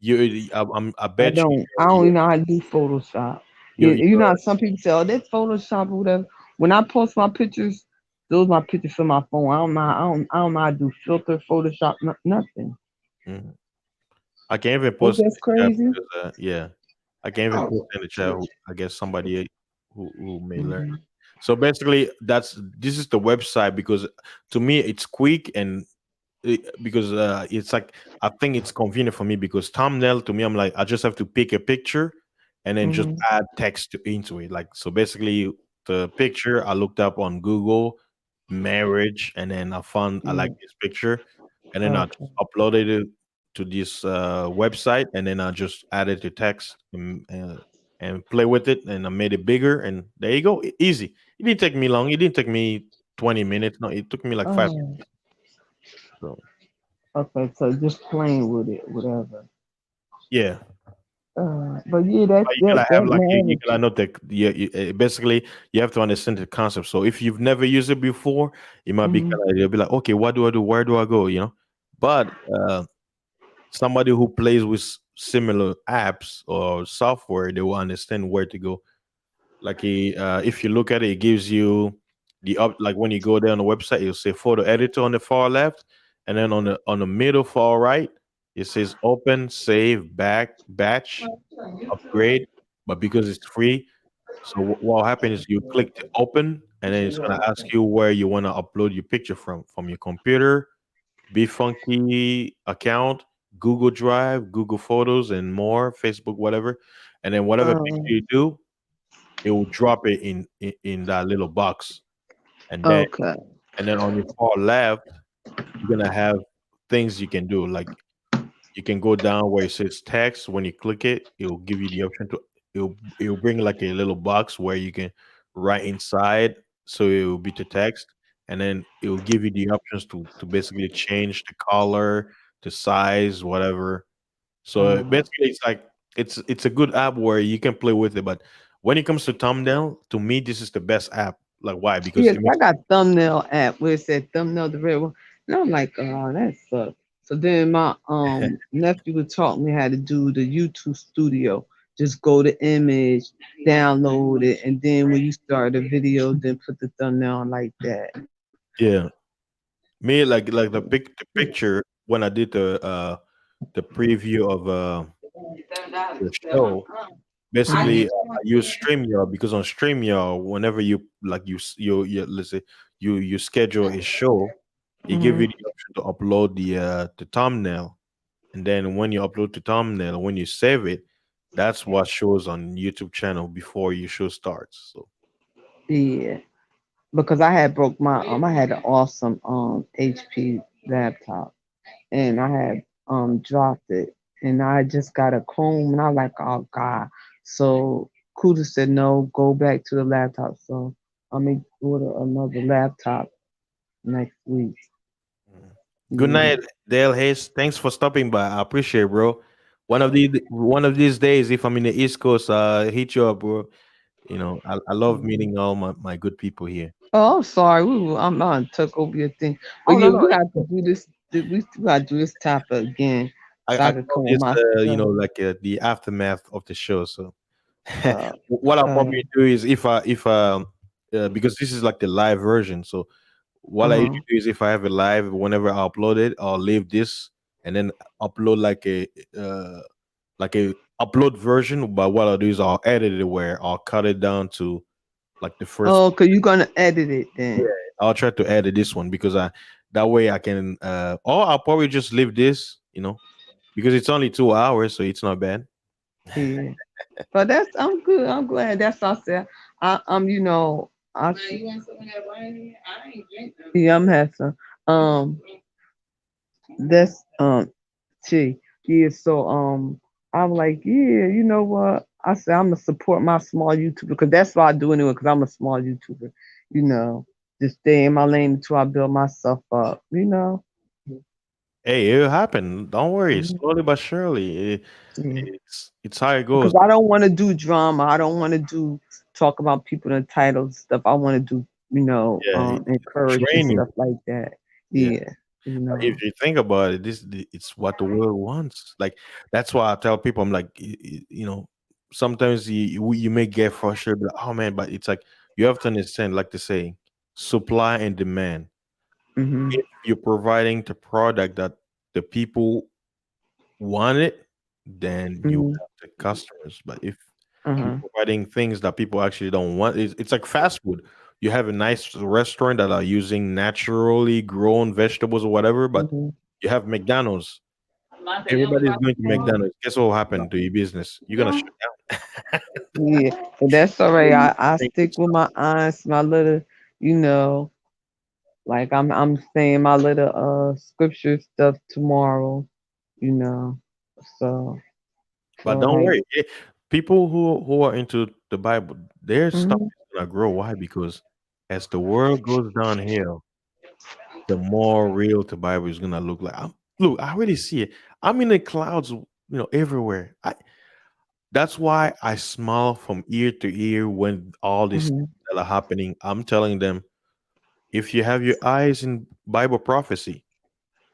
I bet you I don't even know how to do Photoshop. you You know, how some people say, "Oh, that's Photoshop or whatever." When I post my pictures, those my pictures from my phone. I don't know how to do filter, Photoshop, nothing. you I can't even Is post in that the chat crazy? because yeah, I can't even post in the chat. I guess somebody who may learn. Hmm. So basically, this is the website because to me it's quick and because it's like I think it's convenient for me because thumbnail to me I'm like I just have to pick a picture and then just Hmm. add text into it. Like so basically the picture I looked up on Google marriage and then I found I like Hmm. this picture and then I just Okay. uploaded it to this website and then I just added the text and play with it and I made it bigger and there you go. Easy. It didn't take me long. It didn't take me 20 minutes. No, it took me like 5 Oh, minutes. So okay. So just playing with it, whatever. yeah. But yeah, that But you that gotta have that like you matters. gotta know that basically you have to understand the concept. So if you've never used it before, it might be Hmm. kind of you'll be like, okay, what do I do? Where do I go? But somebody who plays with similar apps or software, they will understand where to go. Like if you look at it, it gives you the up. Like when you go there on the website, it'll say photo editor on the far left, and then on the middle far right, it says open, save, batch, upgrade, but because it's free, so what will happen is you click to open, and then it's gonna ask you where you want to upload your picture from your computer, Be Funky account, Google Drive, Google Photos, and more, Facebook, whatever, and then whatever picture Um, you do, it will drop it in that little box, and then okay. on your far left, you're gonna have things you can do like you can go down where it says text. When you click it, it will give you the option to it'll bring like a little box where you can write inside. So it will be to text, and then it will give you the options to basically change the color, the size, whatever. So Um, basically, it's like it's a good app where you can play with it. But when it comes to thumbnail, to me, this is the best app. Like why? Because Yes, it I makes got thumbnail app where it said thumbnail the red one. And I'm like, oh, that sucks. So then my nephew would taught me how to do the YouTube studio. Just go to image, download it, and then when you start a video, then put the thumbnail on like that. yeah. Me like the picture when I did the preview of the show. Basically, I use StreamYard because on StreamYard, whenever you like you let's say you schedule a show, It give Mm-hmm. you the option to upload the thumbnail, and then when you upload the thumbnail, when you save it, that's what shows on YouTube channel before your show starts. So Yeah, because I had broke my I had an awesome HP laptop, and I had dropped it, and I just got a Chrome, and I was like, oh God. So Kuda said no, go back to the laptop. So I'm gonna order another laptop next week. mm. Good Yeah. night, Dale Hayes. Thanks for stopping by. I appreciate it, bro. One of these days, if I'm in the East Coast, hit you up, bro. I love meeting all my good people here. Oh, I'm sorry. I'm took over your thing, but Oh yeah, no, no, we got to do this. We got to do this topic again, so I I could call come with this, my stuff. like the aftermath of the show. So Uh, what I'll uh, probably do is if because this is like the live version. So what I uh-huh. usually do is if I have a live, whenever I upload it, I'll leave this and then upload like a upload version. But what I'll do is I'll edit it where I'll cut it down to like the first. Oh, cause you're gonna edit it Yeah, then. I'll try to edit this one because I that way I can or I'll probably just leave this, because it's only 2 hours, so it's not bad. Yeah. But that's I'm good. I'm glad. That's all I said. I'm I yeah, I'm having some. That's gee, yeah. So I'm like, yeah, you know what? I said I'm gonna support my small YouTuber because that's what I do anyway. Because I'm a small YouTuber, you know. Just stay in my lane until I build myself up, you know. Hey, it'll happen. Don't worry. Mhm. Slowly but surely, Yeah. it's how it goes. Because I don't want to do drama. I don't want to do talk about people in titles stuff. I want to do, Yeah, encourage and training. stuff like that. Yeah. Yeah, you If know. you think about it, it's what the world wants. Like that's why I tell people, I'm like, sometimes you may get frustrated, but oh man, but it's like you have to understand, like the saying, supply and demand. Mhm. If you're providing the product that the people want it, then you Mhm. have the customers. But if Uh you're huh. providing things that people actually don't want, it's like fast food. You have a nice restaurant that are using naturally grown vegetables or whatever, but Mhm. you have McDonald's. Everybody's going to McDonald's. Guess what will happen to your business? You're gonna shut down. Yeah, but that's all So right. you I think stick it's with my eyes, my little, you know, like I'm saying my little scripture stuff tomorrow, you know. So but so don't like. worry. People who are into the Bible, their stuff Mhm. is gonna grow. Why? Because as the world goes downhill, the more real the Bible is gonna look like. Look, I already see it. I'm in the clouds, everywhere. That's why I smile from ear to ear when all these things Mhm. that are happening. I'm telling them, if you have your eyes in Bible prophecy,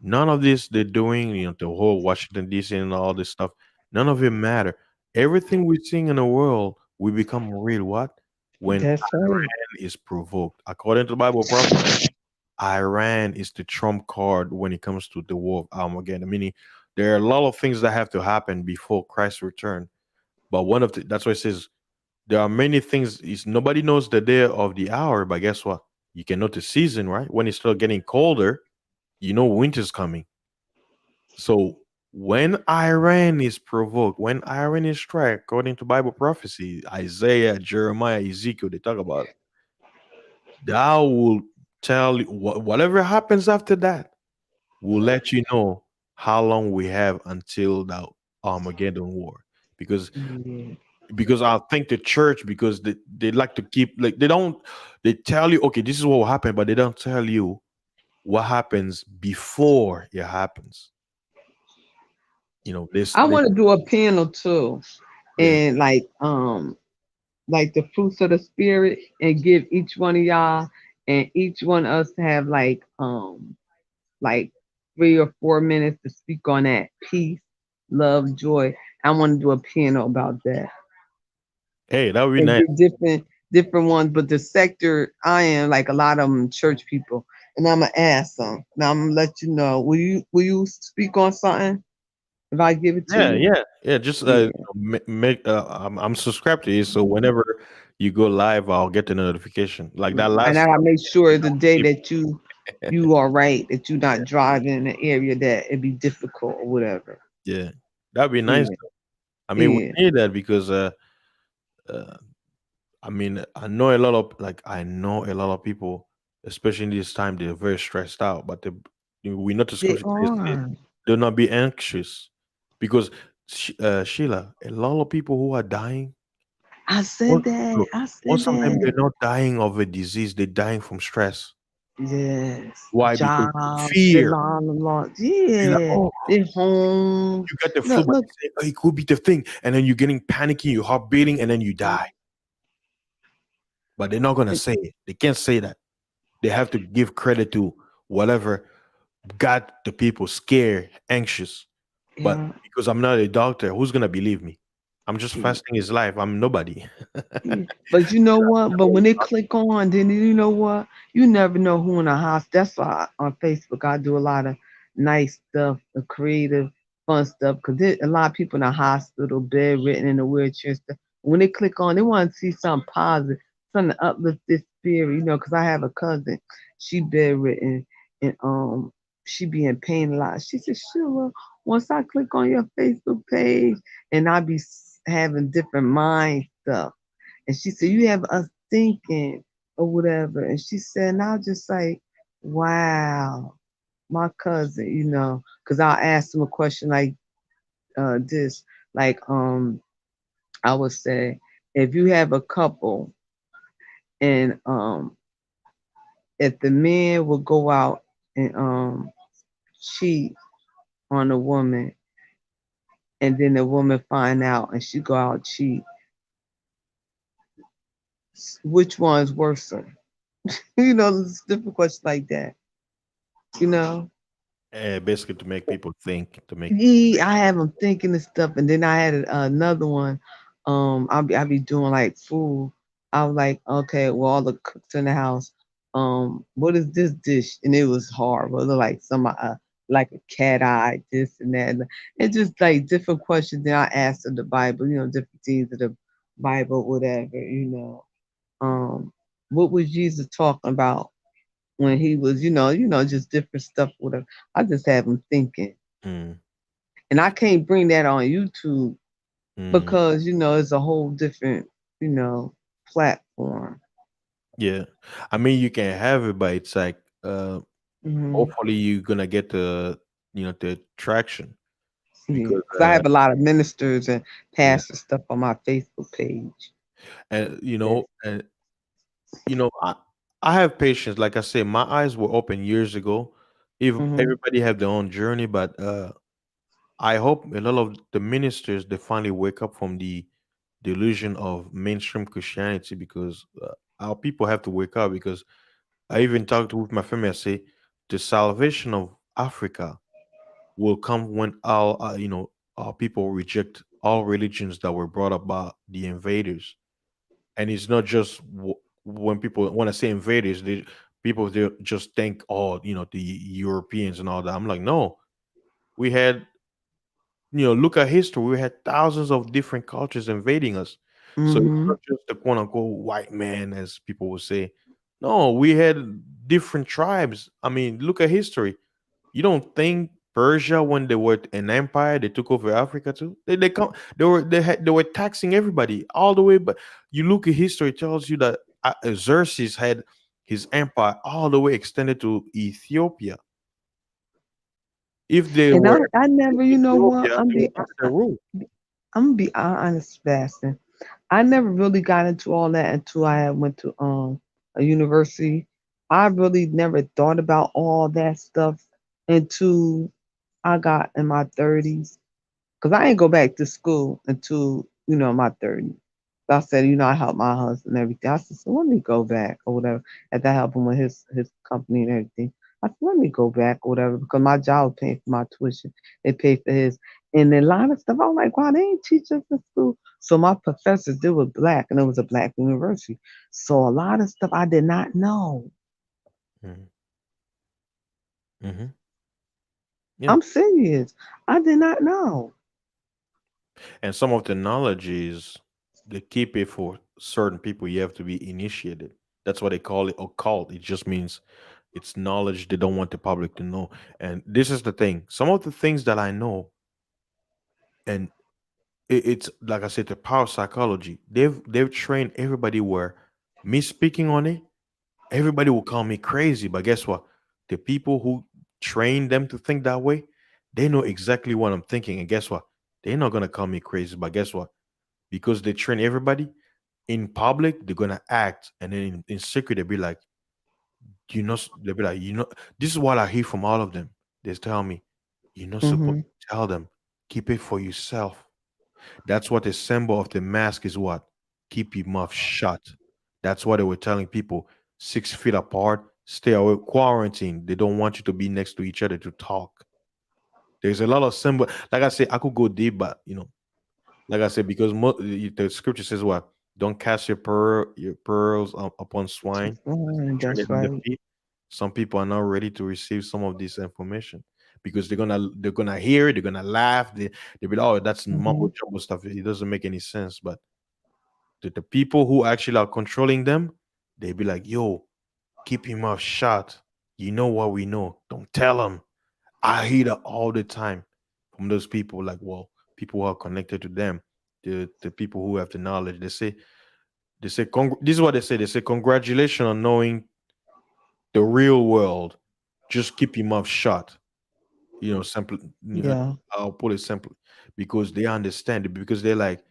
none of this they're doing, the whole Washington D.C. and all this stuff, none of it matter. Everything we're seeing in the world will become real. What? When That's right. Iran is provoked, according to the Bible prophecy. Iran is the trump card when it comes to the war of Armageddon. Meaning, there are a lot of things that have to happen before Christ's return. But that's why it says there are many things. Is nobody knows the day of the hour, but guess what? You can know the season, right? When it starts getting colder, winter's coming. So when Iran is provoked, when Iran is struck, according to Bible prophecy, Isaiah, Jeremiah, Ezekiel, they talk about that will tell you whatever happens after that will let you know how long we have until the Armageddon war. Because Yeah. because I think the church, because they like to keep, like, they tell you, okay, this is what will happen, but they don't tell you what happens before it happens. This I this want to do a panel too, yeah. and like the fruits of the spirit, and give each one of y'all and each one of us have like 3 or 4 minutes to speak on that peace, love, joy. I want to do a panel about that Hey, that would be and nice. get different ones. But the sector I am, like a lot of them church people, and I'm gonna ask them. Now I'm gonna let you know. Will you speak on something if I give it to Yeah, you? yeah, yeah. Just Yeah. make. I'm subscribed to you, so whenever you go live, I'll get the notification. Like that And I last gotta time, make you sure the day know, that you you are right that you're Yeah, not driving in an area that it'd be difficult or whatever. yeah, that'd be nice. Yeah, I mean, we yeah. need that because uh I mean, I know a lot of people, especially in this time, they're very stressed out. But we know the They scripture says, are. "Do not be anxious," because Sheila, a lot of people who are dying, I most, said that. look, I most said of them they're that. not dying of a disease; they're dying from stress. Yes. Why? Because Jobs, the fear. law. They're like, Yeah. oh, Their homes. you got the flu, Look, but look. they say, oh, it could be the thing, and then you're getting panicky, your heart beating, and then you die. But they're not gonna say it. They can't say that. They have to give credit to whatever got the people scared, anxious. But Yeah. because I'm not a doctor, who's gonna believe me? I'm just fasting his life. I'm nobody. Yeah. But you know what? But when they click on, then you know what? You never know who in the house. That's why on Facebook I do a lot of nice stuff, creative, fun stuff. Because a lot of people in the hospital, bedridden in a wheelchair and stuff. When they click on, they want to see something positive, something to uplift this spirit. You know, because I have a cousin, she bedridden and she be in pain a lot. She said, Sheila, once I click on your Facebook page and I be having different mind stuff. And she said, you have us thinking or whatever. And she said, and I was just like, wow, my cousin, you know, because I'll ask him a question like this, like I would say, if you have a couple and if the man will go out and cheat on a woman and then the woman find out and she go out cheat, which one's worse? You know, it's different questions like that, you know. Basically, to make people think, to make Yeah, I have them thinking and stuff, and then I had another one. I be doing like food. I was like, okay, well, all the cooks in the house. What is this dish? And it was horrible. It looked like some like a cat eye, this and that. And just like different questions. Then I asked of the Bible, you know, different things of the Bible, whatever, you know. What was Jesus talking about when he was, just different stuff, whatever. I just have him thinking. mm, And I can't bring that on YouTube mm, because, it's a whole different, you know, platform. yeah. I mean, you can have it, but it's like Hmm. hopefully you're gonna get the traction Yeah. because Because I have a lot of ministers and yeah, pastor stuff on my Facebook page. and Yes. I have patience. Like I said, my eyes were open years ago. If Hmm. everybody have their own journey, but I hope a lot of the ministers they finally wake up from the delusion of mainstream Christianity because our people have to wake up. Because I even talked with my family. I say the salvation of Africa will come when our people reject all religions that were brought up by the invaders. And it's not just when people when I say invaders, they just think, oh, the Europeans and all that. I'm like, no, we had look at history. We had thousands of different cultures invading us. So it's Hmm. not just the quote unquote white man, as people will say. No, we had different tribes. I mean, look at history. You don't think Persia, when they were an empire, they took over Africa too? They were taxing everybody all the way. But you look at history, it tells you that Xerxes had his empire all the way extended to Ethiopia. If they And were I never, in you know what? Ethiopia, they were under their rule. I'm gonna be honest, Bastin. I never really got into all that until I went to a university. I really never thought about all that stuff until I got in my 30s. Because I didn't go back to school until, my 30s. So I said, I helped my husband and everything. I said, so let me go back or whatever. And I help him with his company and everything. I said, let me go back or whatever because my job paid for my tuition. They paid for his. And a lot of stuff, I was like, wow, they ain't teach us in school. So my professors, they were black and it was a black university. So a lot of stuff I did not know. Mhm, mhm. Yeah, I'm serious. I did not know. and some of the knowledge is they keep it for certain people. You have to be initiated. That's what they call it occult. It just means It's knowledge they don't want the public to know. And this is the thing. Some of the things that I know, and it's like I said, the power of psychology. They've trained everybody where me speaking on it, everybody will call me crazy. But guess what? The people who train them to think that way, they know exactly what I'm thinking. And guess what? They're not gonna call me crazy. But guess what? Because they train everybody in public, they're gonna act, and then in secret, they'll be like, they'll be like, this is what I hear from all of them. They tell me, you're not supposed Mhm. to tell them. Keep it for yourself. That's what the symbol of the mask is. What? Keep your mouth shut. That's what they were telling people. 6 feet apart, stay away, quarantine. They don't want you to be next to each other to talk. There's a lot of symbol. Like I said, I could go deep, but like I said, because the scripture says what? Don't cast your pearls upon swine. Train it That's on the right. feet. Some people are not ready to receive some of this information because they're gonna hear it, they're gonna laugh, they'll be like, oh, that's mumbo Mhm. jumbo stuff. It doesn't make any sense. But the people who actually are controlling them, they be like, yo, keep your mouth shut. You know what we know. Don't tell them. I hear that all the time from those people, like, well, people who are connected to them, the people who have the knowledge. This is what they say. They say, congratulations on knowing the real world. Just keep your mouth shut. Simple. Yeah. I'll put it simply because they understand it. Because they're like,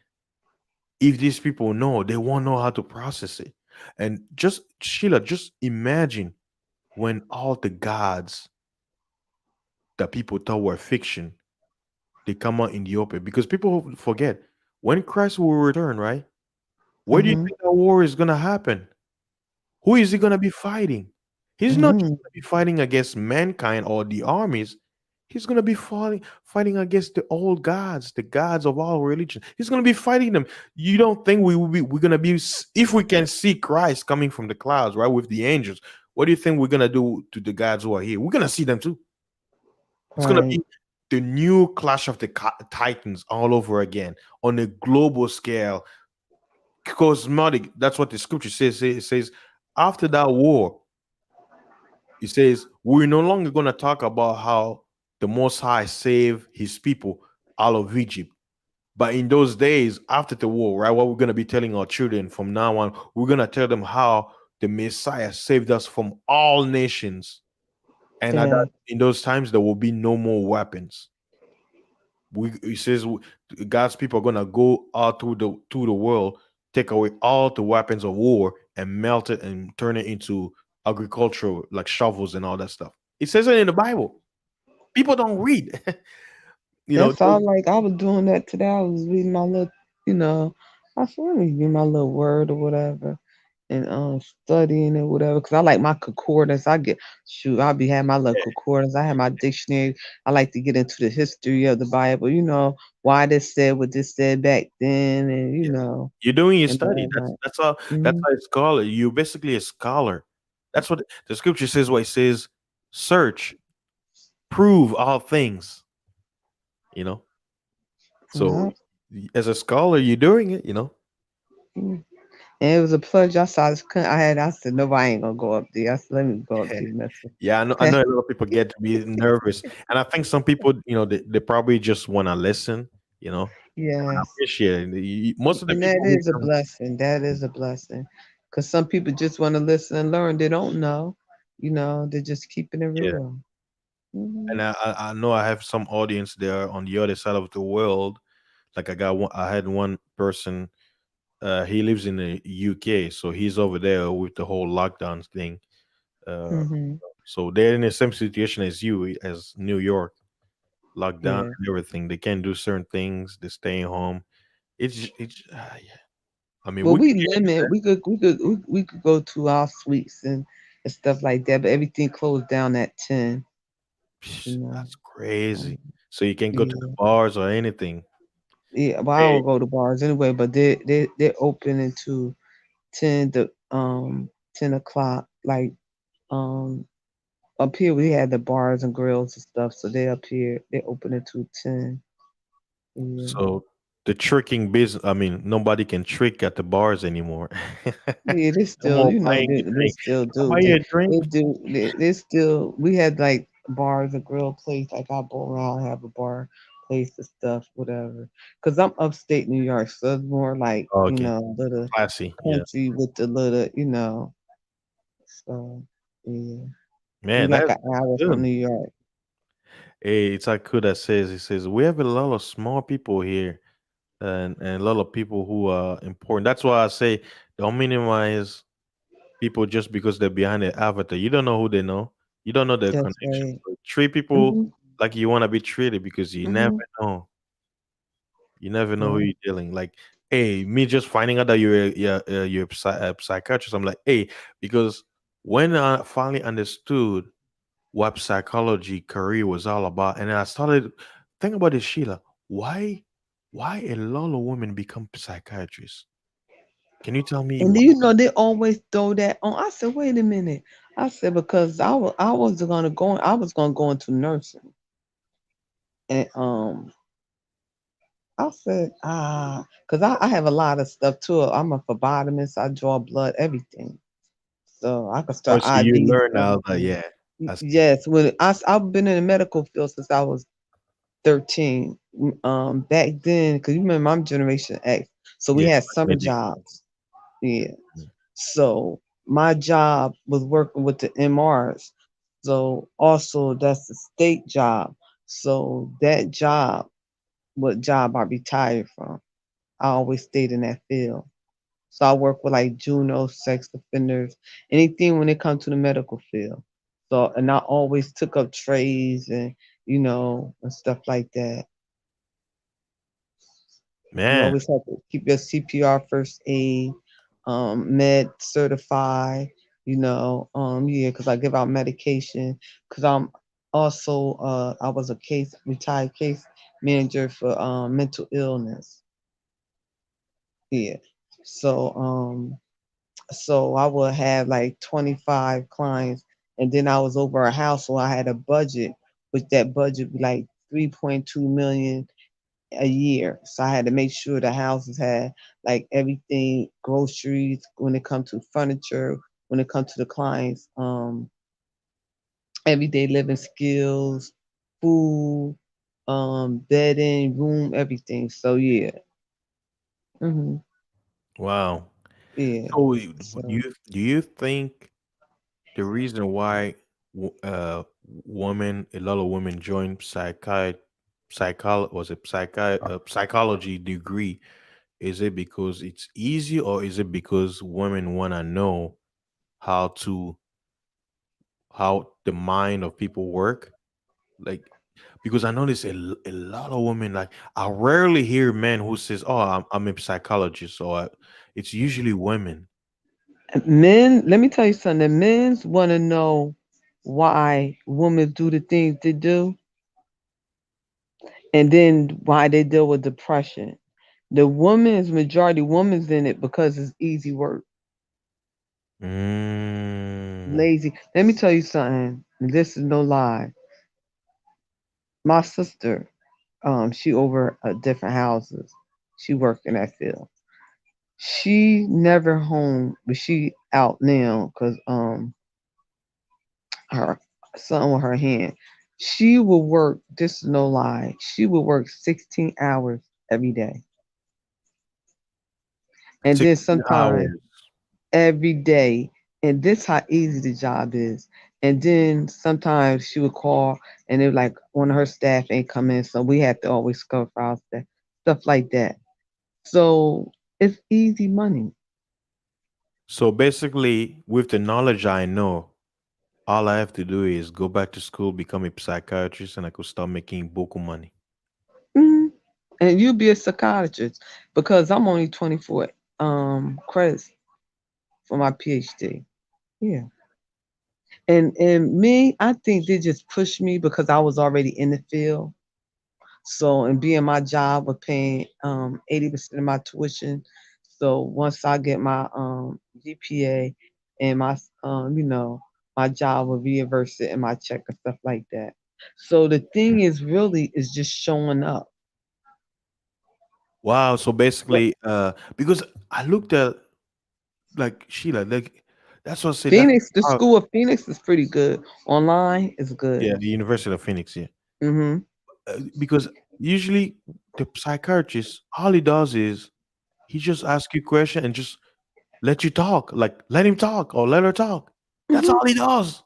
if these people know, they won't know how to process it. And just Sheila, just imagine when all the gods that people thought were fiction, they come out in the open. Because people forget when Christ will return, right? Where do you Mhm. think that war is gonna happen? Who is he going to be fighting? He's not just Mhm. going to be fighting against mankind or the armies. He's going to be fighting against the old gods, the gods of all religion. He's going to be fighting them. You don't think we're going to be if we can see Christ coming from the clouds, right, with the angels? What do you think we're going to do to the gods who are here? We're going to see them too. It's going to Right. be the new clash of the titans all over again on a global scale, cosmetic. That's what the scripture says. It says after that war, it says we're no longer going to talk about how the Most High saved His people out of Egypt. But in those days after the war, right, what we're going to be telling our children from now on, we're going to tell them how the Messiah saved us from all nations, and Yeah. in those times there will be no more weapons. It says God's people are gonna go out through the world, take away all the weapons of war, and melt it and turn it into agricultural, like shovels and all that stuff. It says it in the Bible. People don't read. you know, That's all. Like I was doing that today. I was reading my little, you know, I said let me read my little word or whatever, and studying or whatever. Cause I like my concordance. I get shoot. I'll be having my little concordance. I have my dictionary. I like to get into the history of the Bible. You know why this said what this said back then, and yeah. You're and doing your blah study. blah. That's all. That's Mm-hmm. how a scholar. You're basically a scholar. That's what the scripture says. What it says: search, prove all things. You know. So Yeah. as a scholar, you're doing it. Mm. And it was a pleasure. I saw this. I said, no, I ain't gonna go up there. I said, let me go up there, Mister. Yeah, I know a lot of people get to be nervous, and I think some people, they probably just want to listen, and I Yes. appreciate it. Most of the And that people who is a come, blessing. That is a blessing. Because some people just want to listen and learn. They don't know. They're just keeping it yeah, real. Hmm. and I know I have some audience there on the other side of the world. Like I had one person, he lives in the UK, so he's over there with the whole lockdown thing. Uh, Hmm. so they're in the same situation as you, as New York, locked down Yeah. and everything. They can't do certain things. They're staying home. Yeah. I mean, Well, we we can get limit. We could go to our suites and stuff like that, but everything closed down at 10. You know. That's crazy. So you can go to the Yeah. bars or anything. Yeah. Well, I Hey, don't go to bars anyway, but they're open until 10 o'clock. Like um up here we had the bars and grills and stuff, so they up here they open until 10. Yeah. so the tricking business. I mean, nobody can trick at the bars anymore. Yeah, they No still, more you know, buying a they drink. still Can I do. buy you a drink? They do. They still. We had like bars, a grill place. Like I go around, have a bar place and stuff, whatever. Cause I'm upstate New York, so it's more like Oh, you okay, know, little classy. Yeah, country with the little, you know. So yeah, we man, like an that's hour from good. New York. Hey, it's Aku that says, he says we have a lot of small people here, and a lot of people who are important. That's why I say don't minimize people just because they're behind the avatar. You don't know who they know. You don't know their That's connection. right. So treat people Mhm. like you want to be treated because you never Mhm. know. You never know who Right. you're dealing. Like, hey, me just finding out that you're a psychiatrist. I'm like, hey, because when I finally understood what psychology career was all about, and then I started think about this, Sheila. Why, why a lot of women become psychiatrists? Can you tell me And why? then, you know, they always throw that on. I said, wait a minute. I said because I was gonna go into nursing, and I said because I have a lot of stuff too. I'm a phlebotomist. I draw blood, everything, so I could Oh, start so you IVs, learn now that everything. yeah, that's Yes, when I've been in the medical field since I was 13. Back then, because you remember I'm Generation X, so we yeah, had back in the summer day. jobs. Yeah. Mm. So my job was working with the MRs. So also that's the state job. So that job, what job I retired from, I always stayed in that field. So I work with like juvenile sex offenders, anything when it comes to the medical field. So and I always took up trays and and stuff like that. You Man, always have to keep your CPR, first aid, med certified, yeah, because I give out medication. Because I'm also, I was a retired case manager for mental illness. Yeah. So, so I would have like 25 clients, and then I was over a house, so I had a budget, which that budget be like 3.2 million a year. So I had to make sure the houses had like everything, groceries, when it comes to furniture, when it comes to the clients, everyday living skills, food, bedding, room, everything. So yeah. Hmm. wow. Yeah. So, So do you think the reason why women, a lot of women join psychology degree, is it because it's easy, or is it because women want to know how to how the mind of people work? Like, because I notice a lot of women, like, I rarely hear men who says, "Oh, I'm a psychologist," or it's usually women. men, let me tell you something. The men's want to know why women do the things they do, and then why they deal with depression. The woman's majority women's in it because it's easy work, Mm. lazy. Let me tell you something. This is no lie. My sister, she over different houses. She worked in that field. She never home, but she out now because her son with her hand. She will work. This is no lie. She will work 16 hours every day, and then 16 sometimes hours. every day. And this how easy the job is. And then sometimes she would call and it like one of her staff ain't come in, so we had to always cover for our staff, stuff like that. So it's easy money. So basically, with the knowledge I know, all I have to do is go back to school, become a psychiatrist, and I could start making boku money. Mhm. And you'll be a psychiatrist because I'm only 24 credits for my PhD. Yeah. And me, I think they just pushed me because I was already in the field. So and being my job was paying 80% of my tuition. So once I get my GPA and my my job will reimburse it and my check and stuff like that. So the thing is really is just showing up. Wow. So But basically, because I looked at like Sheila, like that's what I said. That's Phoenix, the how, school of Phoenix is pretty good. Online is good. yeah, the University of Phoenix. Yeah, Mm-hmm. because usually the psychiatrist, all he does is he just asks you question and just let you talk. Like let him talk or let her talk. That's Mm-hmm. all he does.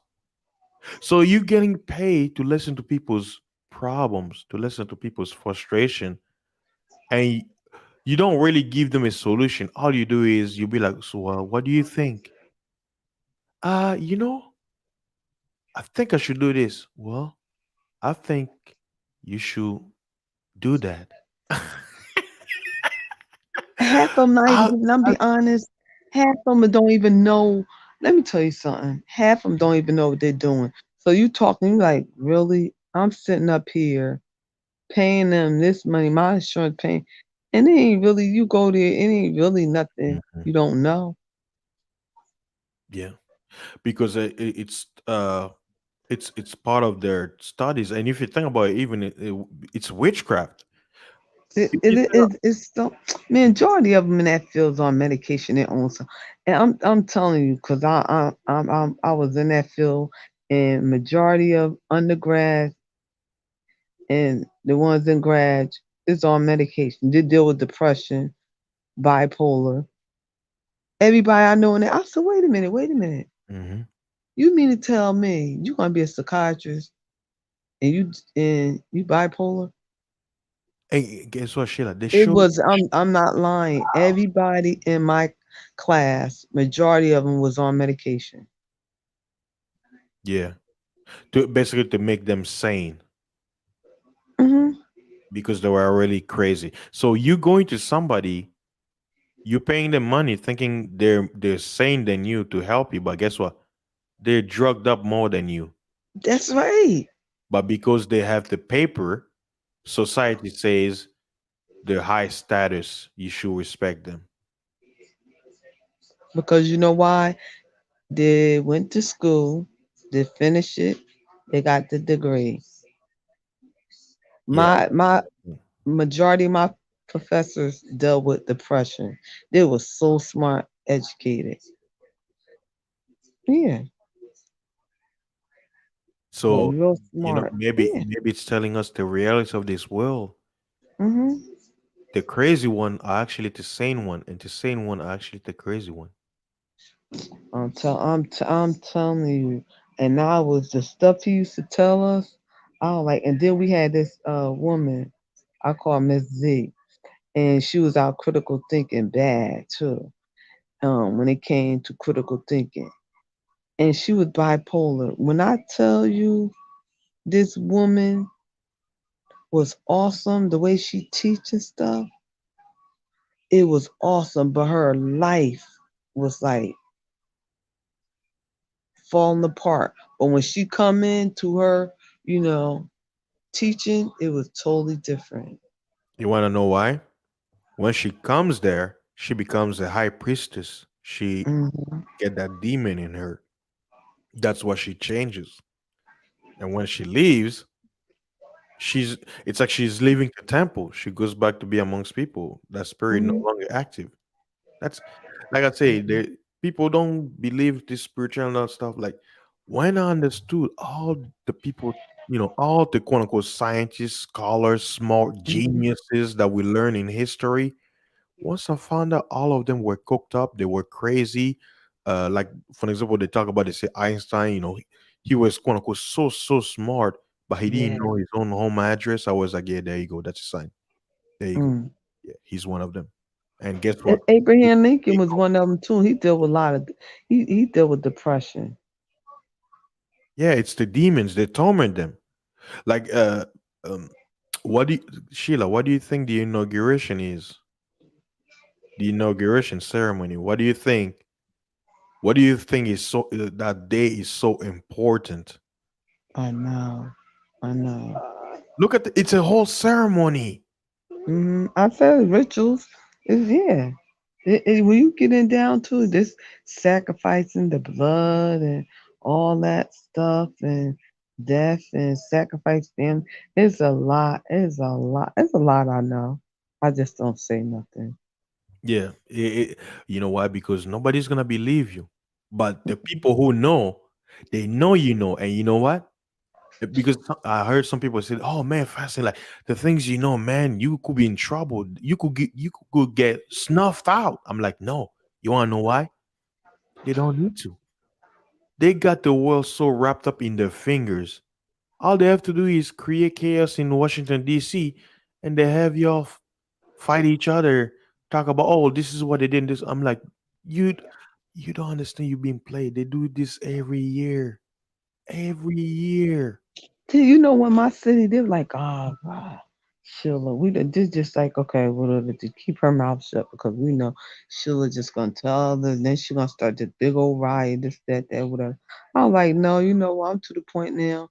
So you getting paid to listen to people's problems, to listen to people's frustration, and you don't really give them a solution. All you do is you be like, "So, what do you think?" You know, I think I should do this. Well, I think you should do that. Half of them not even I, giving. I'm I, be honest. Half of them don't even know. Let me tell you something. Half of them don't even know what they're doing. So you talking, you like, really? I'm sitting up here paying them this money, my insurance paying, and it ain't really. You go there, it ain't really nothing Mhm. you don't know. Yeah, because it's part of their studies, and if you think about it, even it's witchcraft. It, If it, you it, think, it- it's so majority of them in that field's on medication their own. So, and I'm telling you, cause I was in that field, and majority of undergrad and the ones in grad is on medication. They deal with depression, bipolar. Everybody I know in there, I said, wait a minute. mhm. You mean to tell me you gonna be a psychiatrist and you bipolar? Hey, guess what, Sheila? They It show, was I'm not lying. Everybody in my class, majority of them was on medication. yeah, to basically to make them sane Hmm. because they were already crazy. So you going to somebody, you paying them money, thinking they're sane than you to help you, but guess what? They're drugged up more than you. That's right. But because they have the paper, society says they're high status. You should respect them. Because you know why? They went to school, they finished it, they got the degree. Yeah. My majority of my professors dealt with depression. They were so smart, educated. Yeah, but So real smart. Yeah. maybe it's telling us the reality of this world. Hmm. The crazy one are actually the sane one, and the sane one are actually the crazy one. I'm telling you. And I was the stuff he used to tell us. I was like, and then we had this woman I call Miss Z, and she was our critical thinking bad too. When it came to critical thinking, and she was bipolar. When I tell you this woman was awesome, the way she teaches stuff, it was awesome. But her life was like falling apart. But when she come into her, you know, teaching, it was totally different. You want to know why? When she comes there, she becomes a high priestess. She Hmm. get that demon in her. That's what she changes. And when she leaves, she's it's like she's leaving the temple. She goes back to be amongst people. That spirit no Hmm. longer active. That's like I say, there people don't believe this spiritual and stuff. Like when I understood all the people, all the quote unquote scientists, scholars, smart Hmm. geniuses that we learn in history, once I found out all of them were cooked up, they were crazy. Like for example, they talk about they say Einstein, he was quote unquote so smart, but he didn't Yeah. know his own home address. I was like, yeah, there you go. That's a sign. There you go. Mm. Yeah, he's one of them. And guess what? Abraham Lincoln He was one of them too. He dealt with a lot of he dealt with depression. Yeah, it's the demons. They torment them. Like, um, what do you, Sheila? What do you think the inauguration is? The inauguration ceremony. What do you think? What do you think is so that day is so important? I know. I know. Look at it's a whole ceremony. I said rituals is yeah. When you getting down to it, this sacrificing the blood and all that stuff and death and sacrifice them, it's a lot. It's a lot. It's a lot I know. I just don't say nothing. Yeah, you know why? Because nobody's gonna believe you. But the people who know, they know you know, and you know what? Because I heard some people say, "Oh man, fasting like the things you know, man, you could be in trouble. You could get snuffed out." I'm like, no. You wanna know why? They don't need to. They got the world so wrapped up in their fingers. All they have to do is create chaos in Washington D.C. and they have y'all fight each other, talk about, oh, this is what they did. This I'm like, you you don't understand. You're being played. They do this every year. Till you know when my city, they're like, oh God, Sheila, we just like, okay, well, to keep her mouth shut because we know Sheila just gonna tell the then she gonna start this big old riot, this, that, whatever. I'm like, no, you know what? I'm to the point now.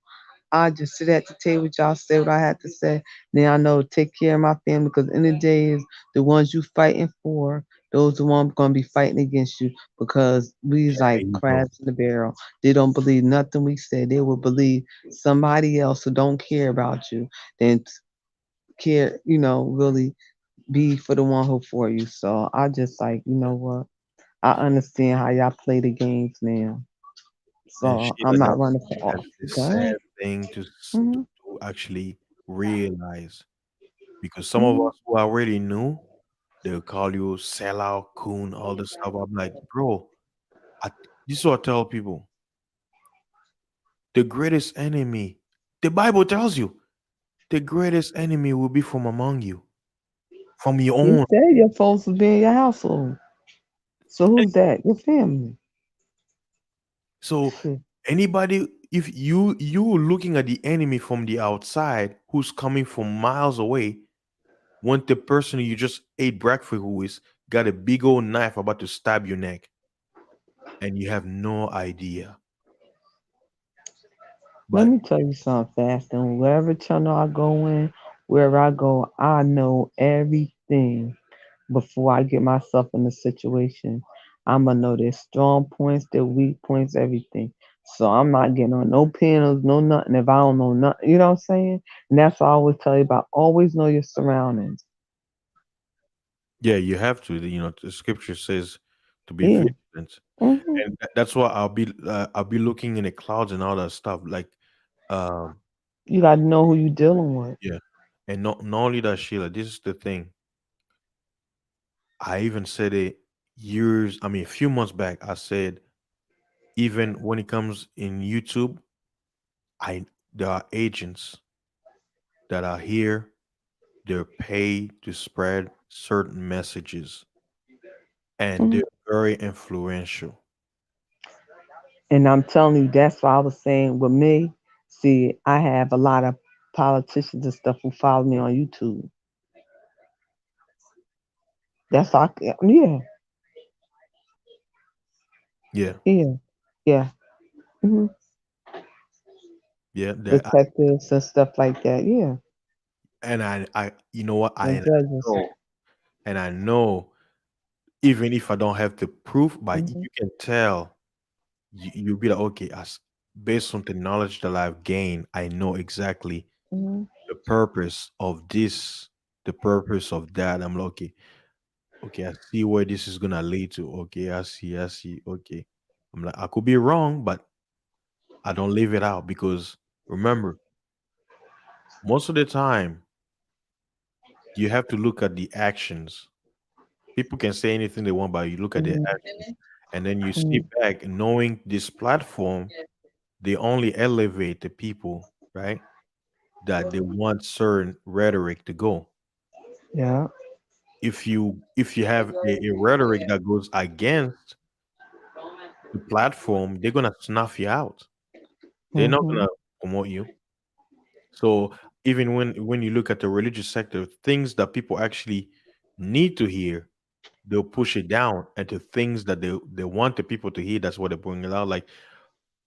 I just sit at the table with y'all, say what I had to say. Then I know take care of my family because in the day is the ones you fighting for, those the ones gonna be fighting against you because we's There like you go. crabs in the barrel. They don't believe nothing we say. They will believe somebody else who don't care about you than care, really be for the one who for you. So I just like, you know what? I understand how y'all play the games now. And So I'm Sheila, not running for that's the office. Go sad ahead. thing Hmm. to actually realize. Because some of Hmm. us who already knew, they'll call you sellout, coon, all this stuff. I'm like, bro, I, this is what I tell people. The greatest enemy, the Bible tells you, the greatest enemy will be from among you, from your You own. said your folks will be in your household. So who's that? Your family. So Shit. anybody, if you looking at the enemy from the outside, who's coming from miles away, when the person you just ate breakfast who is got a big old knife about to stab your neck, and you have no idea. Let But me tell you something fast. And wherever channel I go in, wherever I go, I know everything before I get myself in a situation. I'm gonna know their strong points, their weak points, everything. So I'm not getting on no panels, no nothing if I don't know nothing. You know what I'm saying? And that's what I always tell you about. Always know your surroundings. yeah, you have to. The scripture says to be Yeah. vigilant, Hmm. and that's why I'll be looking in the clouds and all that stuff. Like, um, You got to know who you're dealing with. yeah, and not only that, Sheila. This is the thing. I even said it years. I mean, a few months back. I said even when it comes in YouTube, I there are agents that are here. They're paid to spread certain messages, and Mhm. they're very influential. And I'm telling you, that's why I was saying with me. See, I have a lot of politicians and stuff who follow me on YouTube. That's why, yeah, Yeah, yeah, yeah. Hmm. yeah. Detectives and stuff like that. Yeah, And you know what? and judges. Know, and I know, even if I don't have the proof, but Hmm. you can tell. You'll be like, okay, based on the knowledge that I've gained, I know exactly Hmm. the purpose of this, the purpose of that. I'm like, okay, okay, I see where this is gonna lead to. Okay, I see. Okay, I'm like, I could be wrong, but I don't leave it out because remember, most of the time you have to look at the actions. People can say anything they want, but you look at their Hmm. actions, and then you Hmm. sit back knowing this platform, they only elevate the people, right? That they want certain rhetoric to go. Yeah. If you have a rhetoric that goes against the platform, they're gonna snuff you out. They're not Hmm. gonna promote you. So even when you look at the religious sector, things that people actually need to hear, they'll push it down, and to things that they want the people to hear, that's what they're bringing it out. Like,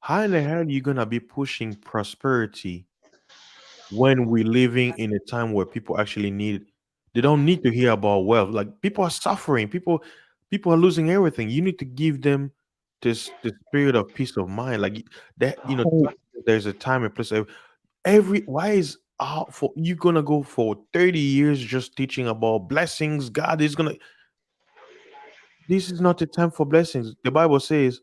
how in the hell are you gonna be pushing prosperity when we're living in a time where people actually need they don't need to hear about wealth. Like, people are suffering, people are losing everything. You need to give them this spirit of peace of mind. Like, that, Hope. there's a time and place. Every why is For you're gonna go for 30 years just teaching about blessings. God is gonna. This is not the time for blessings. The Bible says,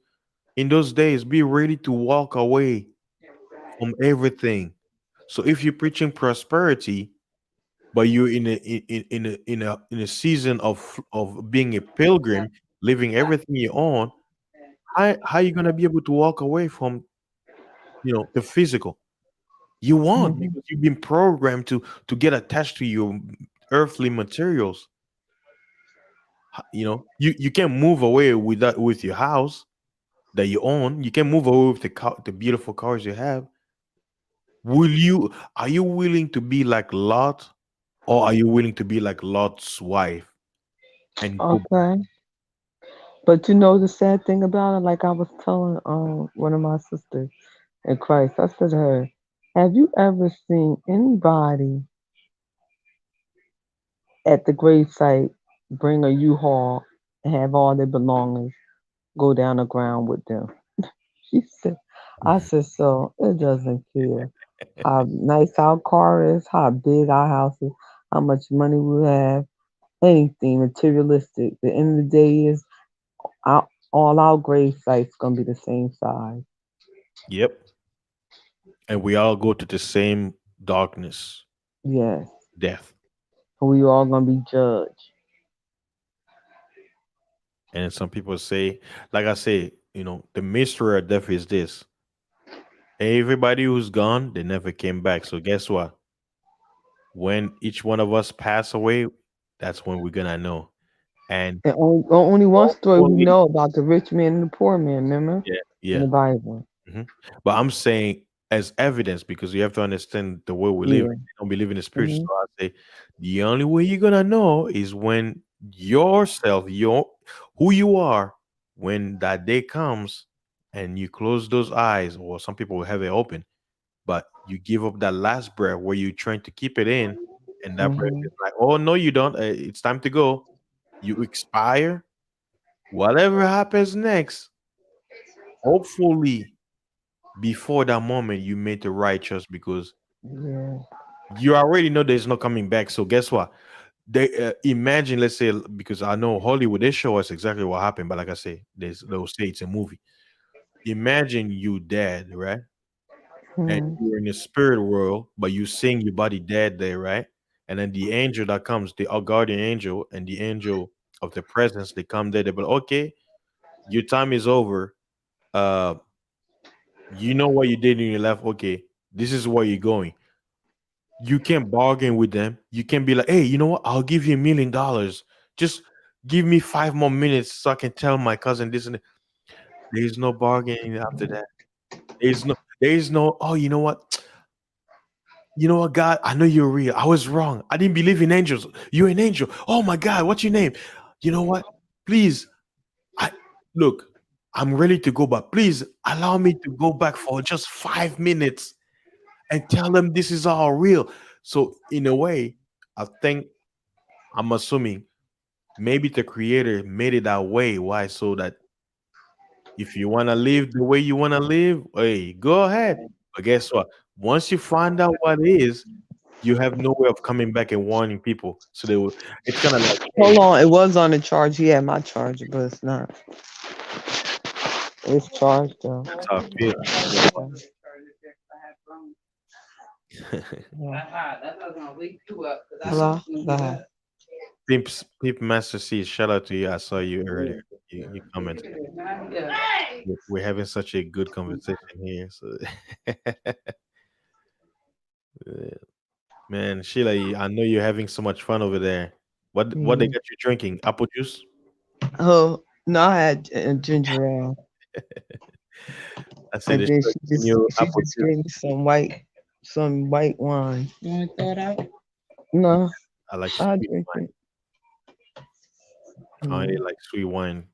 in those days, be ready to walk away from everything. So if you're preaching prosperity, but you're in a season of being a pilgrim, leaving everything you own, how you gonna be able to walk away from the physical? You won't, Mhm. because you've been programmed to get attached to your earthly materials. You can't move away with that, with your house that you own. You can't move away with the beautiful cars you have. Are you willing to be like Lot, or are you willing to be like Lot's wife and go? Okay. But you know the sad thing about it, like I was telling one of my sisters in Christ, I said to her, have you ever seen anybody at the gravesite bring a U-Haul and have all their belongings go down the ground with them? She said, I said, so it doesn't care how nice our car is, how big our house is, how much money we have, anything materialistic. The end of the day is all our grave sites gonna be the same size. Yep. And we all go to the same darkness, Yes. death. We all gonna be judged. And then some people say, like I say, the mystery of death is this: everybody who's gone, they never came back. So guess what? When each one of us pass away, that's when we're gonna know. And And only one story we hopefully, know about the rich man and the poor man, remember? yeah, In the yeah. Bible. Mhm. But I'm saying as evidence, because you have to understand the way we live. Yeah. You don't believe in the spiritual. Hmm. So I say the only way you're gonna know is when yourself, who you are, when that day comes and you close those eyes, or some people will have it open, but you give up that last breath where you're trying to keep it in, and that breath Hmm. is like, oh no, you don't. It's time to go. You expire. Whatever happens next, hopefully before that moment you made the right choice, because Yeah. you already know there's no coming back. So guess what? They imagine, let's say, because I know Hollywood, they show us exactly what happened, but like I say, they'll say it's a movie. Imagine you dead, right? And Hmm. you're in the spirit world, but you seeing your body dead there, right? And then the angel that comes, the guardian angel and the angel of the presence, they come there. They be like, okay, your time is over. Uh, you know what you did in your life. Okay, this is where you're going. You can't bargain with them. You can't be like, hey, you know what? I'll give you $1 million. Just give me 5 more minutes so I can tell my cousin this and that. There's no bargaining after that. There is no, oh, you know what? You know what, God? I know you're real. I was wrong. I didn't believe in angels. You're an angel. Oh my God, what's your name? You know what? Please, I look, I'm ready to go, but please allow me to go back for just 5 minutes and tell them this is all real. So in a way, I think I'm assuming maybe the creator made it that way. Why? So that if you want to live the way you want to live, hey, go ahead. But guess what? Once you find out what it is, you have no way of coming back and warning people. So they will. It's kind of like, hey, Hold on, it was on the charge. He had my charger, but it's not. It's charged though. that's how I feel. Yeah. Hello? Go ahead. Pimp Master C, shout out to you. I saw you earlier. You commented. We're having such a good conversation here. So, uh, man, Sheila, I know you're having so much fun over there. What they Yeah. got you drinking? Apple juice? Oh, no, I had ginger ale. I said And they then should giving you she apple just gave juice. me some white wine. You want to throw it out? No, I like I'll sweet drink wine. it. I only Yeah. like sweet wine.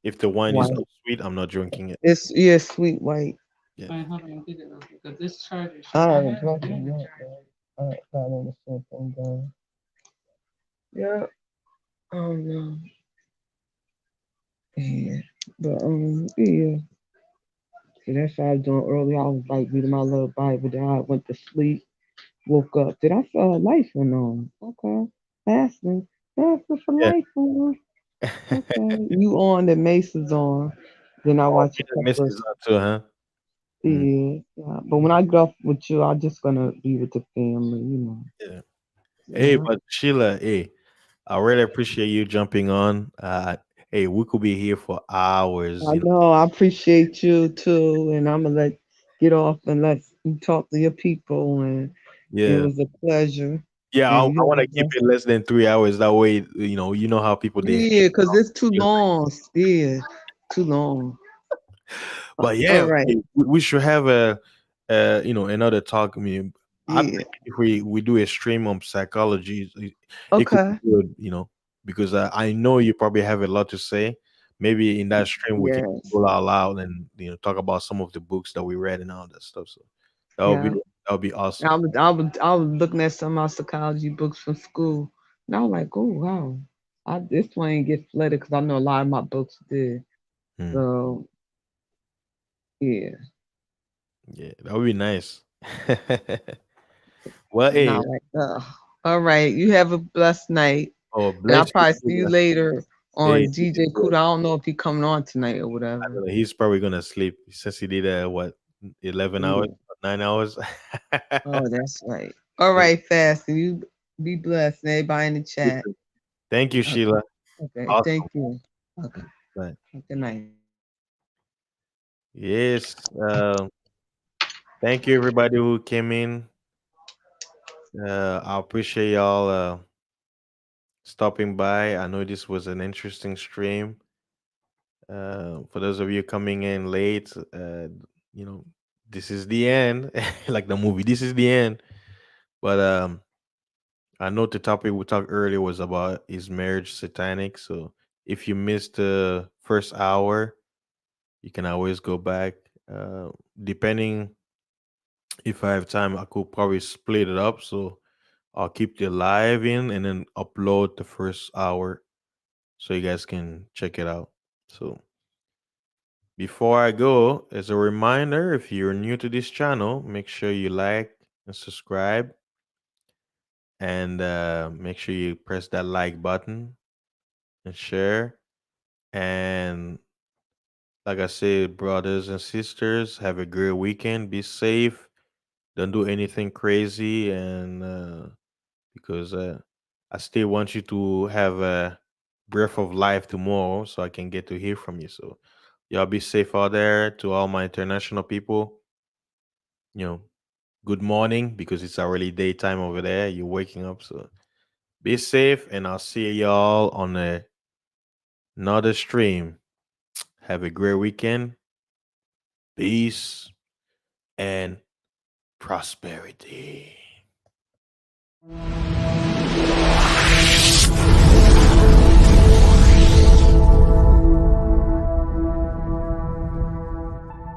If the wine is White. not sweet, I'm not drinking it. It's yeah, sweet white. Yeah. Wait, hold on, get it though, because this charger. I haven't drunk it yet, though. I got on the same thing down. Yeah. Oh no. Yeah. But yeah. So that's what I was doing earlier. I was like reading my little Bible. Then I went to sleep. woke up. Did I feel a life or no? Okay. Fasting. Fasting for Yeah. life or okay. You on the Mace's on. Then I Oh, watch me a and couple of Mrs. on too, huh? Mm, yeah, yeah. But when I get off with you, I'm just gonna be with the family. yeah. Hey, Yeah. but Sheila, hey, I really appreciate you jumping on. Hey, we could be here for hours, I know. I appreciate you too, and I'm gonna let get off and let you talk to your people. And it Yeah. was a pleasure. Yeah, And I you want have to a keep blessed it less than 3 hours. That way, you know how people they hate yeah, because about it's too you. long. Yeah, too long. But All yeah, right. we should have another talk. I mean, I think Yeah. if we do a stream on psychology, it could be Okay. good. Because I know you probably have a lot to say. Maybe in that stream we can Yes. go out loud and talk about some of the books that we read and all that stuff. So that would be Yeah. that would be awesome. I was looking at some of my psychology books from school, and I was like, oh wow, this one ain't get flooded because I know a lot of my books did. Hmm. So yeah, Yeah, that would be nice. Well, hey, not like all right. You have a blessed night, oh, and I'll bless you probably see you too. later Hey, on you DJ too. Kuda. I don't know if he coming on tonight or I whatever. don't know. He's probably gonna sleep since he did 11 hours, Yeah. 9 hours. Oh, that's right. All Yeah, right, fast. You be blessed, and everybody in the you chat. too. Thank you, Okay. Sheila. Okay. Awesome. Thank you. Okay. Right. Good night. Yes. Thank you, everybody who came in. I appreciate y'all stopping by. I know this was an interesting stream. For those of you coming in late, you know, this is the end, like the movie. This is the end. But I know the topic we talked earlier was about is marriage satanic. So if you missed the first hour, you can always go back. Depending if I have time, I could probably split it up. So I'll keep the live in and then upload the first hour so you guys can check it out. So before I go, as a reminder, if you're new to this channel, make sure you like and subscribe and make sure you press that like button and share. And like I said, brothers and sisters, have a great weekend. Be safe. Don't do anything crazy. And because I still want you to have a breath of life tomorrow so I can get to hear from you. So, y'all be safe out there. To all my international people, you know, good morning because it's already daytime over there. You're waking up. So, be safe. And I'll see y'all on another stream. Have a great weekend. Peace and prosperity.